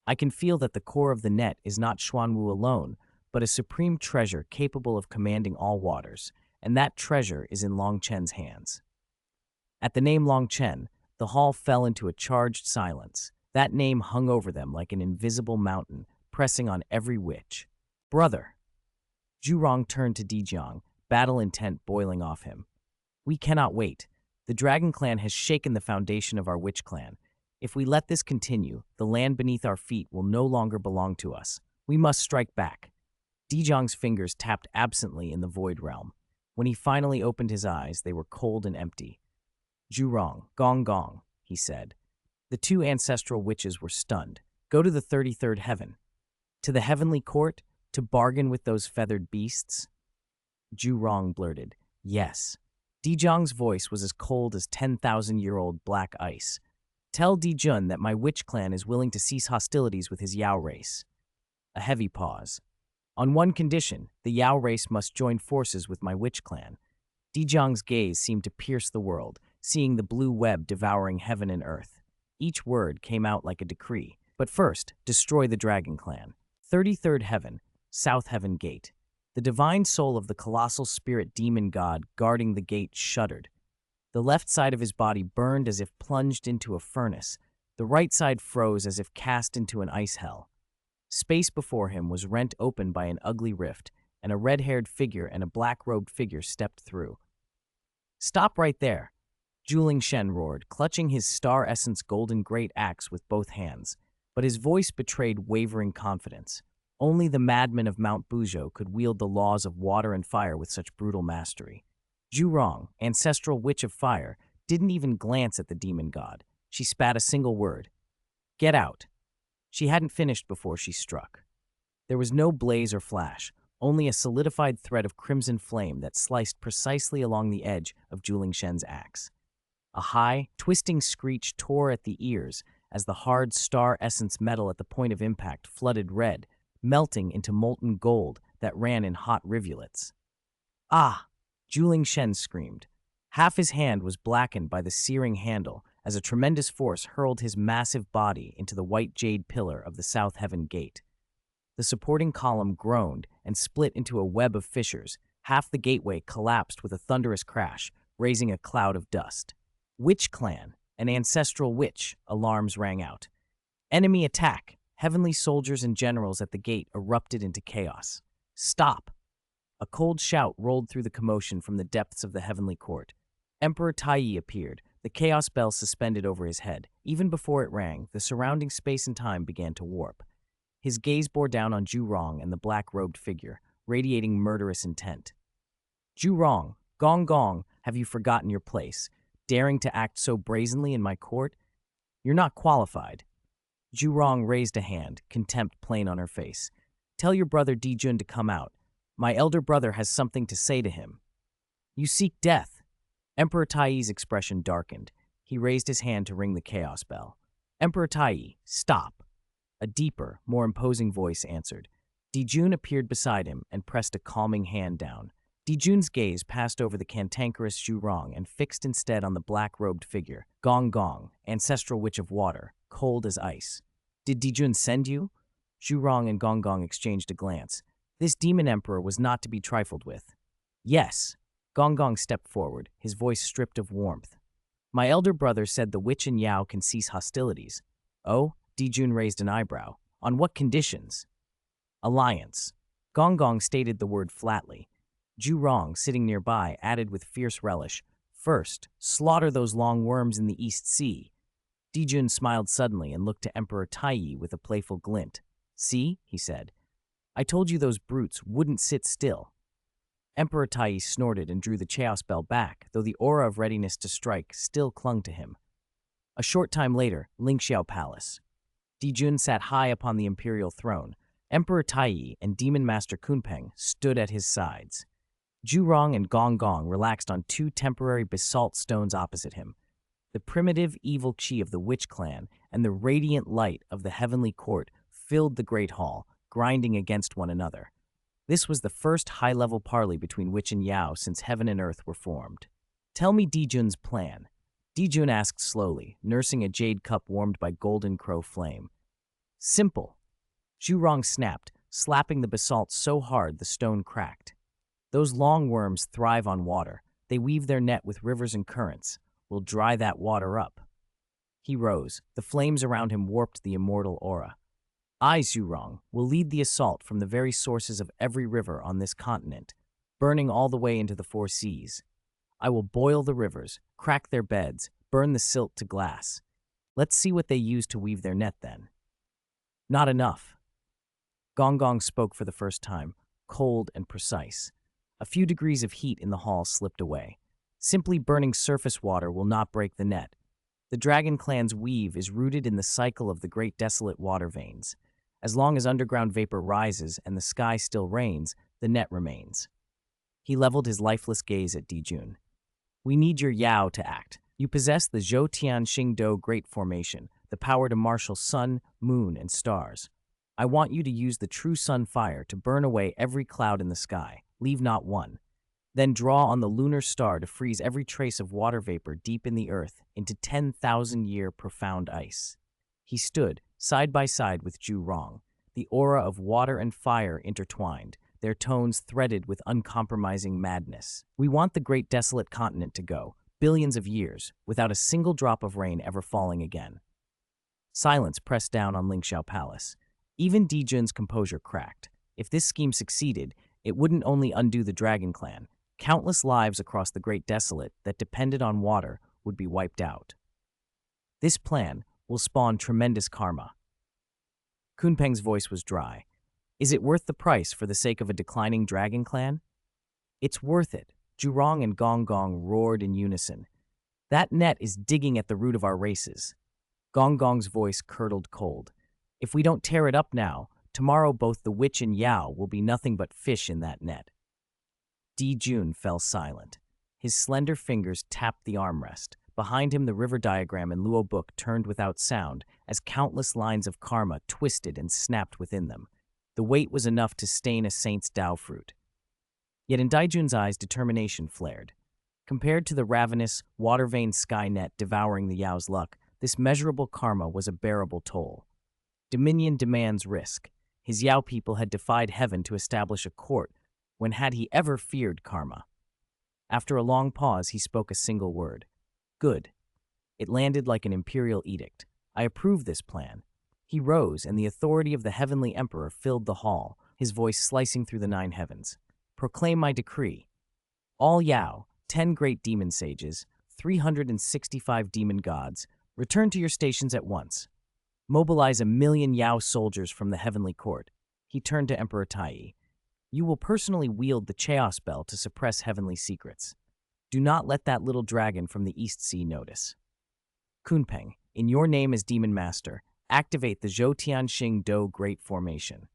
I can feel that the core of the net is not Xuanwu alone, but a supreme treasure capable of commanding all waters, and that treasure is in Long Chen's hands." At the name Long Chen, the hall fell into a charged silence. That name hung over them like an invisible mountain, pressing on every witch. "Brother." Zhurong turned to Dijiang, battle intent boiling off him. "We cannot wait. The Dragon Clan has shaken the foundation of our witch clan. If we let this continue, the land beneath our feet will no longer belong to us. We must strike back." Dijiang's fingers tapped absently in the void realm. When he finally opened his eyes, they were cold and empty. "Zhurong, Gong Gong," he said. The two ancestral witches were stunned. "Go to the 33rd heaven. To the heavenly court? To bargain with those feathered beasts?" Zhurong blurted, "Yes." Dijiang's voice was as cold as 10,000-year-old black ice. "Tell Dijun that my witch clan is willing to cease hostilities with his Yao race." A heavy pause. "On one condition, the Yao race must join forces with my witch clan." Dijiang's gaze seemed to pierce the world, seeing the blue web devouring heaven and earth. Each word came out like a decree. "But first, destroy the Dragon Clan. 33rd heaven, South Heaven Gate." The divine soul of the colossal spirit demon god guarding the gate shuddered. The left side of his body burned as if plunged into a furnace. The right side froze as if cast into an ice hell. Space before him was rent open by an ugly rift, and a red-haired figure and a black-robed figure stepped through. "Stop right there!" Juling Shen roared, clutching his star essence golden great axe with both hands. But his voice betrayed wavering confidence. Only the madmen of Mount Buzhou could wield the laws of water and fire with such brutal mastery. Zhurong, ancestral witch of fire, didn't even glance at the demon god. She spat a single word. "Get out." She hadn't finished before she struck. There was no blaze or flash, only a solidified thread of crimson flame that sliced precisely along the edge of Juling Shen's axe. A high, twisting screech tore at the ears as the hard star essence metal at the point of impact flooded red, melting into molten gold that ran in hot rivulets. "Ah!" Juling Shen screamed. Half his hand was blackened by the searing handle as a tremendous force hurled his massive body into the white jade pillar of the South Heaven Gate. The supporting column groaned and split into a web of fissures. Half the gateway collapsed with a thunderous crash, raising a cloud of dust. Witch clan, an ancestral witch, alarms rang out. Enemy attack! Heavenly soldiers and generals at the gate erupted into chaos. Stop! A cold shout rolled through the commotion from the depths of the heavenly court. Emperor Taiyi appeared, the chaos bell suspended over his head. Even before it rang, the surrounding space and time began to warp. His gaze bore down on Zulong and the black-robed figure, radiating murderous intent. Zulong, Gong Gong, have you forgotten your place? Daring to act so brazenly in my court? You're not qualified. Zulong raised a hand, contempt plain on her face. Tell your brother Dijun to come out. My elder brother has something to say to him. You seek death. Emperor Taiyi's expression darkened. He raised his hand to ring the chaos bell. Emperor Taiyi, stop. A deeper, more imposing voice answered. Dijun appeared beside him and pressed a calming hand down. Dijun's gaze passed over the cantankerous Zulong and fixed instead on the black-robed figure, Gong Gong, ancestral witch of water, cold as ice. Did Dijun send you? Zulong and Gong Gong exchanged a glance. This demon emperor was not to be trifled with. Yes. Gong Gong stepped forward, his voice stripped of warmth. My elder brother said the witch and Yao can cease hostilities. Oh? Dijun raised an eyebrow. On what conditions? Alliance. Gong Gong stated the word flatly. Zulong, sitting nearby, added with fierce relish, First, slaughter those long worms in the East Sea. Dijun smiled suddenly and looked to Emperor Taiyi with a playful glint. See, he said. I told you those brutes wouldn't sit still. Emperor Taiyi snorted and drew the chaos bell back, though the aura of readiness to strike still clung to him. A short time later, Xianxia Palace. Dijun sat high upon the imperial throne. Emperor Taiyi and Demon Master Kunpeng stood at his sides. Zulong and Gong Gong relaxed on two temporary basalt stones opposite him. The primitive evil chi of the Witch Clan and the radiant light of the heavenly court filled the great hall, grinding against one another. This was the first high-level parley between Witch and Yao since heaven and earth were formed. Tell me Dijun's plan. Dijun asked slowly, nursing a jade cup warmed by golden crow flame. Simple. Zulong snapped, slapping the basalt so hard the stone cracked. Those long worms thrive on water. They weave their net with rivers and currents. We'll dry that water up. He rose. The flames around him warped the immortal aura. I, Zulong, will lead the assault from the very sources of every river on this continent, burning all the way into the four seas. I will boil the rivers, crack their beds, burn the silt to glass. Let's see what they use to weave their net then. Not enough. Gong Gong spoke for the first time, cold and precise. A few degrees of heat in the hall slipped away. Simply burning surface water will not break the net. The Dragon Clan's weave is rooted in the cycle of the great desolate water veins. As long as underground vapor rises and the sky still rains, the net remains. He leveled his lifeless gaze at Dijun. We need your Yao to act. You possess the Zhou Tian Xingdou Great Formation, the power to marshal sun, moon, and stars. I want you to use the true sun fire to burn away every cloud in the sky, leave not one. Then draw on the lunar star to freeze every trace of water vapor deep in the earth into 10,000-year profound ice. He stood, side by side with Zulong, the aura of water and fire intertwined, their tones threaded with uncompromising madness. We want the great desolate continent to go, billions of years, without a single drop of rain ever falling again. Silence pressed down on Xianxia Palace. Even Dijun's composure cracked. If this scheme succeeded, it wouldn't only undo the Dragon Clan. Countless lives across the Great Desolate that depended on water would be wiped out. This plan will spawn tremendous karma. Kunpeng's voice was dry. Is it worth the price for the sake of a declining Dragon Clan? It's worth it. Zulong and Gong Gong roared in unison. That net is digging at the root of our races. Gong Gong's voice curdled cold. If we don't tear it up now, tomorrow both the witch and Yao will be nothing but fish in that net. Dijun fell silent. His slender fingers tapped the armrest. Behind him, the river diagram in Audiobook turned without sound as countless lines of karma twisted and snapped within them. The weight was enough to stain a saint's Dao fruit. Yet in Dijun's eyes, determination flared. Compared to the ravenous, water-veined sky net devouring the Yao's luck, this measurable karma was a bearable toll. Dominion demands risk. His Yao people had defied heaven to establish a court. When had he ever feared karma? After a long pause, he spoke a single word. Good. It landed like an imperial edict. I approve this plan. He rose, and the authority of the heavenly emperor filled the hall, his voice slicing through the 9 heavens. Proclaim my decree. All Yao, 10 great demon sages, 365 demon gods, return to your stations at once. Mobilize 1,000,000 Yao soldiers from the heavenly court. He turned to Emperor Tai. You will personally wield the Chaos Bell to suppress heavenly secrets. Do not let that little dragon from the East Sea notice. Kunpeng, in your name as Demon Master, activate the Zhou Tianxing Do Great Formation.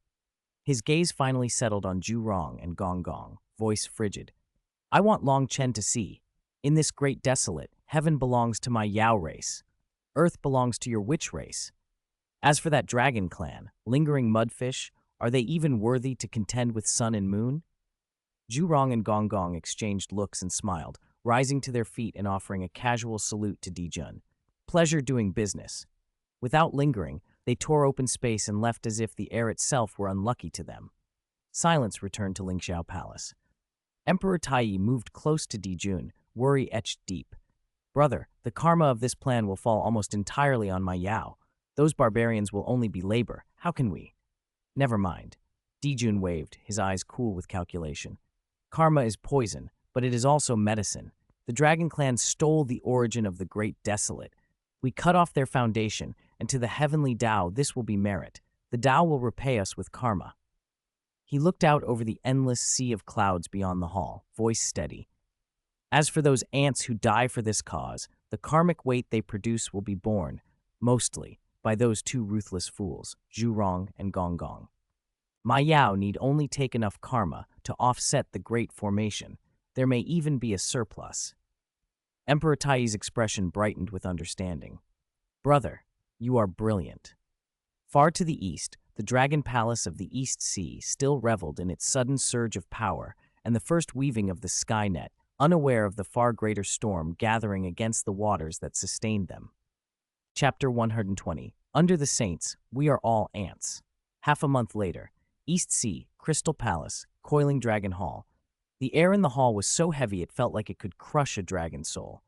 His gaze finally settled on Zulong and Gong, voice frigid. I want Long Chen to see. In this great desolate, heaven belongs to my Yao race. Earth belongs to your witch race. As for that dragon clan, lingering mudfish, are they even worthy to contend with sun and moon? Zulong and Gong exchanged looks and smiled, rising to their feet and offering a casual salute to Dijun. Pleasure doing business. Without lingering, they tore open space and left as if the air itself were unlucky to them. Silence returned to Lingxiao Palace. Emperor Tai moved close to Dijun, worry etched deep. Brother, the karma of this plan will fall almost entirely on my Yao. Those barbarians will only be labor. How can we? Never mind. Dijun waved, his eyes cool with calculation. Karma is poison, but it is also medicine. The Dragon Clan stole the origin of the Great Desolate. We cut off their foundation, and to the heavenly Tao this will be merit. The Tao will repay us with karma. He looked out over the endless sea of clouds beyond the hall, voice steady. As for those ants who die for this cause, the karmic weight they produce will be borne, mostly, by those 2 ruthless fools, Zulong and Gong. My Yao need only take enough karma to offset the great formation. There may even be a surplus. Emperor Tai's expression brightened with understanding. Brother, you are brilliant. Far to the east, the Dragon Palace of the East Sea still reveled in its sudden surge of power and the first weaving of the Skynet, unaware of the far greater storm gathering against the waters that sustained them. Chapter 120. Under the Saints, we are all ants. Half a month later, East Sea, Crystal Palace, Coiling Dragon Hall. The air in the hall was so heavy it felt like it could crush a dragon's soul.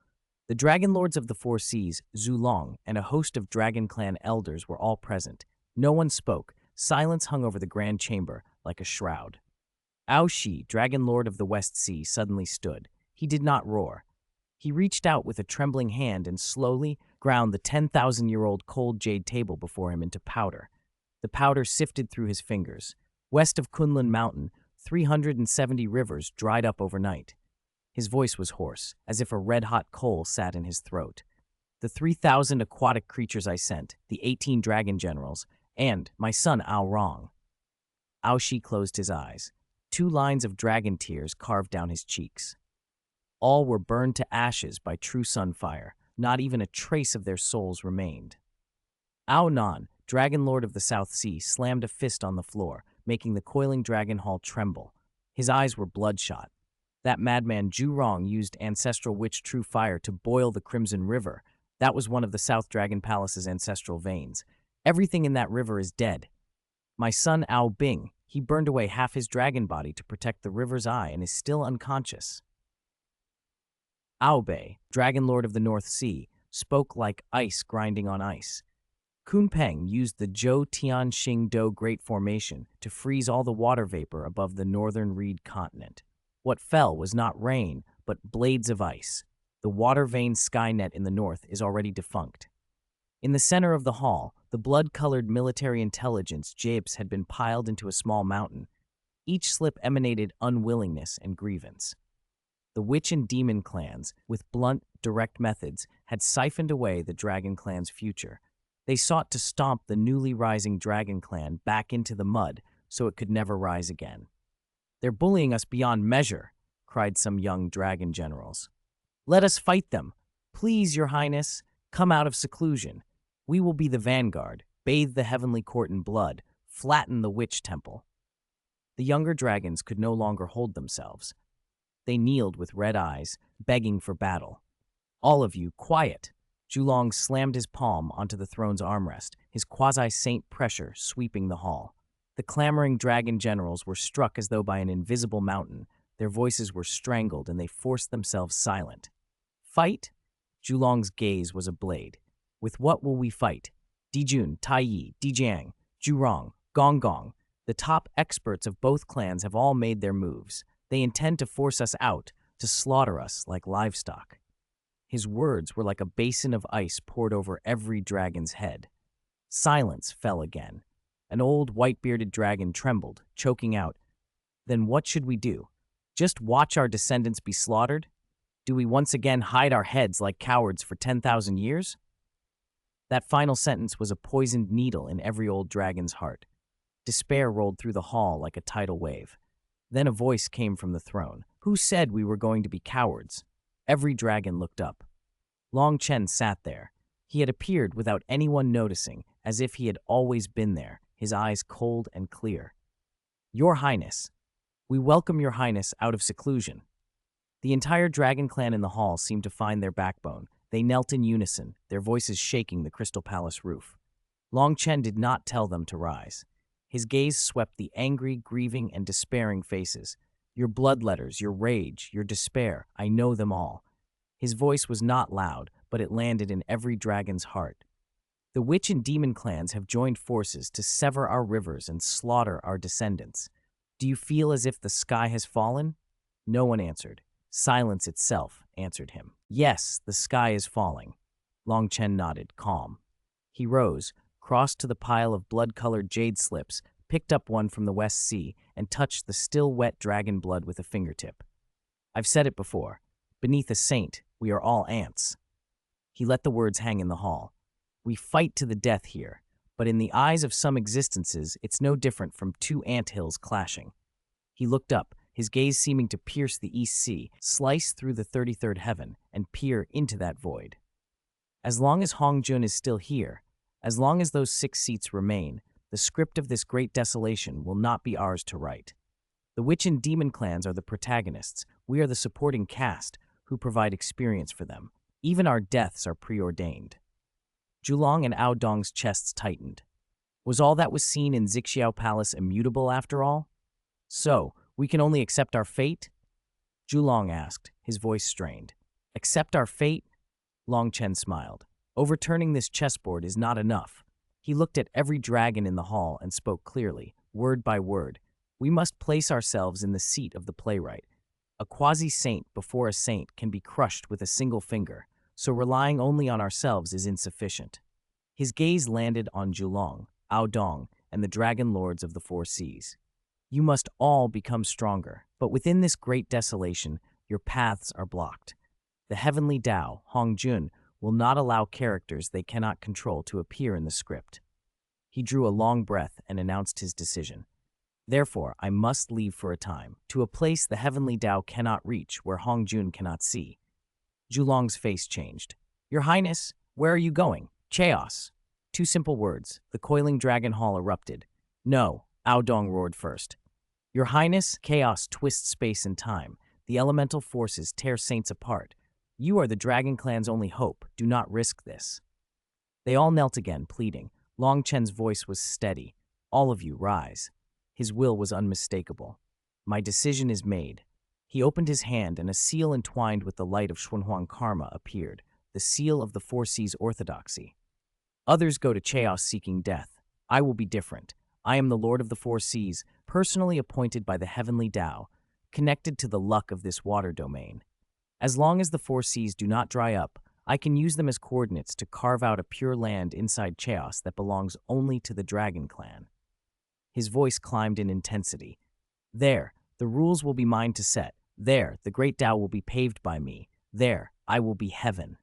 The Dragon Lords of the Four Seas, Zulong, and a host of Dragon Clan elders were all present. No one spoke. Silence hung over the grand chamber like a shroud. Ao Shi, Dragon Lord of the West Sea, suddenly stood. He did not roar. He reached out with a trembling hand and slowly ground the 10,000-year-old cold jade table before him into powder. The powder sifted through his fingers. West of Kunlun Mountain, 370 rivers dried up overnight. His voice was hoarse, as if a red-hot coal sat in his throat. The 3,000 aquatic creatures I sent, the 18 dragon generals, and my son Ao Rong. Ao Shi closed his eyes. 2 lines of dragon tears carved down his cheeks. All were burned to ashes by true sunfire. Not even a trace of their souls remained. Ao Nan, Dragon Lord of the South Sea, slammed a fist on the floor, making the coiling dragon hall tremble. His eyes were bloodshot. That madman Zulong used ancestral witch True Fire to boil the Crimson River. That was one of the South Dragon Palace's ancestral veins. Everything in that river is dead. My son Ao Bing, he burned away half his dragon body to protect the river's eye and is still unconscious. Ao Bei, Dragon Lord of the North Sea, spoke like ice grinding on ice. Kunpeng used the Zhou Tianxing Do Great Formation to freeze all the water vapor above the northern Reed continent. What fell was not rain, but blades of ice. The water-veined Skynet in the north is already defunct. In the center of the hall, the blood-colored military intelligence jibs had been piled into a small mountain. Each slip emanated unwillingness and grievance. The witch and demon clans, with blunt, direct methods, had siphoned away the dragon clan's future. They sought to stomp the newly rising dragon clan back into the mud so it could never rise again. They're bullying us beyond measure, cried some young dragon generals. Let us fight them. Please, your highness, come out of seclusion. We will be the vanguard, bathe the heavenly court in blood, flatten the witch temple. The younger dragons could no longer hold themselves. They kneeled with red eyes, begging for battle. All of you, quiet! Zulong slammed his palm onto the throne's armrest, his quasi-saint pressure sweeping the hall. The clamoring dragon generals were struck as though by an invisible mountain. Their voices were strangled and they forced themselves silent. Fight? Zhulong's gaze was a blade. With what will we fight? Dijun, Taiyi, Dijiang, Zhurong, Gonggong. The top experts of both clans have all made their moves. They intend to force us out, to slaughter us like livestock. His words were like a basin of ice poured over every dragon's head. Silence fell again. An old white-bearded dragon trembled, choking out, "Then what should we do? Just watch our descendants be slaughtered? Do we once again hide our heads like cowards for 10,000 years?" That final sentence was a poisoned needle in every old dragon's heart. Despair rolled through the hall like a tidal wave. Then a voice came from the throne. "Who said we were going to be cowards?" Every dragon looked up. Long Chen sat there. He had appeared without anyone noticing, as if he had always been there, his eyes cold and clear. "Your Highness, we welcome your Highness out of seclusion." The entire dragon clan in the hall seemed to find their backbone. They knelt in unison, their voices shaking the Crystal Palace roof. Long Chen did not tell them to rise. His gaze swept the angry, grieving, and despairing faces. "Your bloodletters, your rage, your despair, I know them all." His voice was not loud, but it landed in every dragon's heart. "The witch and demon clans have joined forces to sever our rivers and slaughter our descendants. Do you feel as if the sky has fallen?" No one answered. Silence itself answered him. "Yes, the sky is falling." Long Chen nodded, calm. He rose, crossed to the pile of blood-colored jade slips, picked up one from the West Sea, and touched the still wet dragon blood with a fingertip. "I've said it before. Beneath a saint, we are all ants." He let the words hang in the hall. "We fight to the death here, but in the eyes of some existences, it's no different from two anthills clashing." He looked up, his gaze seeming to pierce the East Sea, slice through the 33rd heaven, and peer into that void. "As long as Hongjun is still here, as long as those 6 seats remain, the script of this great desolation will not be ours to write. The witch and demon clans are the protagonists. We are the supporting cast who provide experience for them. Even our deaths are preordained." Zulong and Ao Dong's chests tightened. Was all that was seen in Xixiao Palace immutable after all? "So, we can only accept our fate?" Zulong asked, his voice strained. "Accept our fate?" Long Chen smiled. "Overturning this chessboard is not enough." He looked at every dragon in the hall and spoke clearly, word by word. "We must place ourselves in the seat of the playwright. A quasi-saint before a saint can be crushed with a single finger, so relying only on ourselves is insufficient." His gaze landed on Zulong, Ao Dong, and the dragon lords of the 4 seas. "You must all become stronger, but within this great desolation, your paths are blocked. The heavenly Tao, Hongjun, will not allow characters they cannot control to appear in the script." He drew a long breath and announced his decision. "Therefore, I must leave for a time, to a place the heavenly Tao cannot reach, where Hongjun cannot see." Zulong's face changed. "Your Highness, where are you going?" "Chaos." 2 simple words. The coiling dragon hall erupted. "No," Ao Dong roared first. "Your Highness, chaos twists space and time. The elemental forces tear saints apart. You are the dragon clan's only hope. Do not risk this." They all knelt again, pleading. Long Chen's voice was steady. "All of you, rise." His will was unmistakable. "My decision is made." He opened his hand and a seal entwined with the light of Honghuang karma appeared, the seal of the 4 seas orthodoxy. "Others go to chaos seeking death. I will be different. I am the Lord of the 4 seas, personally appointed by the heavenly Tao, connected to the luck of this water domain. As long as the 4 seas do not dry up, I can use them as coordinates to carve out a pure land inside chaos that belongs only to the dragon clan." His voice climbed in intensity. "There, the rules will be mine to set. There, the great Tao will be paved by me. There, I will be heaven."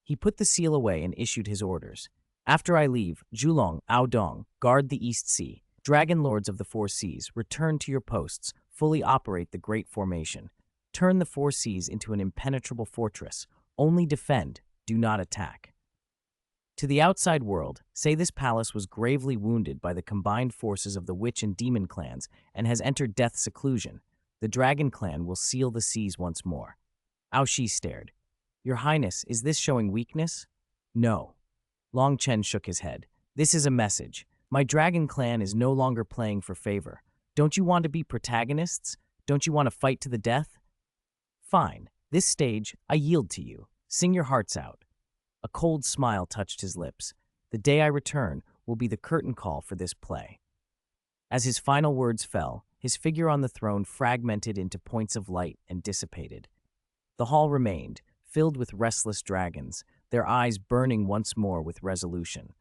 He put the seal away and issued his orders. "After I leave, Zulong, Ao Dong, guard the East Sea. Dragon lords of the 4 seas, return to your posts, fully operate the great formation. Turn the 4 seas into an impenetrable fortress. Only defend, do not attack." To the outside world, say this palace was gravely wounded by the combined forces of the witch and demon clans and has entered death's seclusion. The dragon clan will seal the seas once more. Ao Shi stared. "Your Highness, is this showing weakness?" "No." Long Chen shook his head. "This is a message. My dragon clan is no longer playing for favor. Don't you want to be protagonists? Don't you want to fight to the death? Fine. This stage, I yield to you. Sing your hearts out. A cold smile touched his lips. The day I return will be the curtain call for this play. As his final words fell, his figure on the throne fragmented into points of light and dissipated. The hall remained, filled with restless dragons, their eyes burning once more with resolution.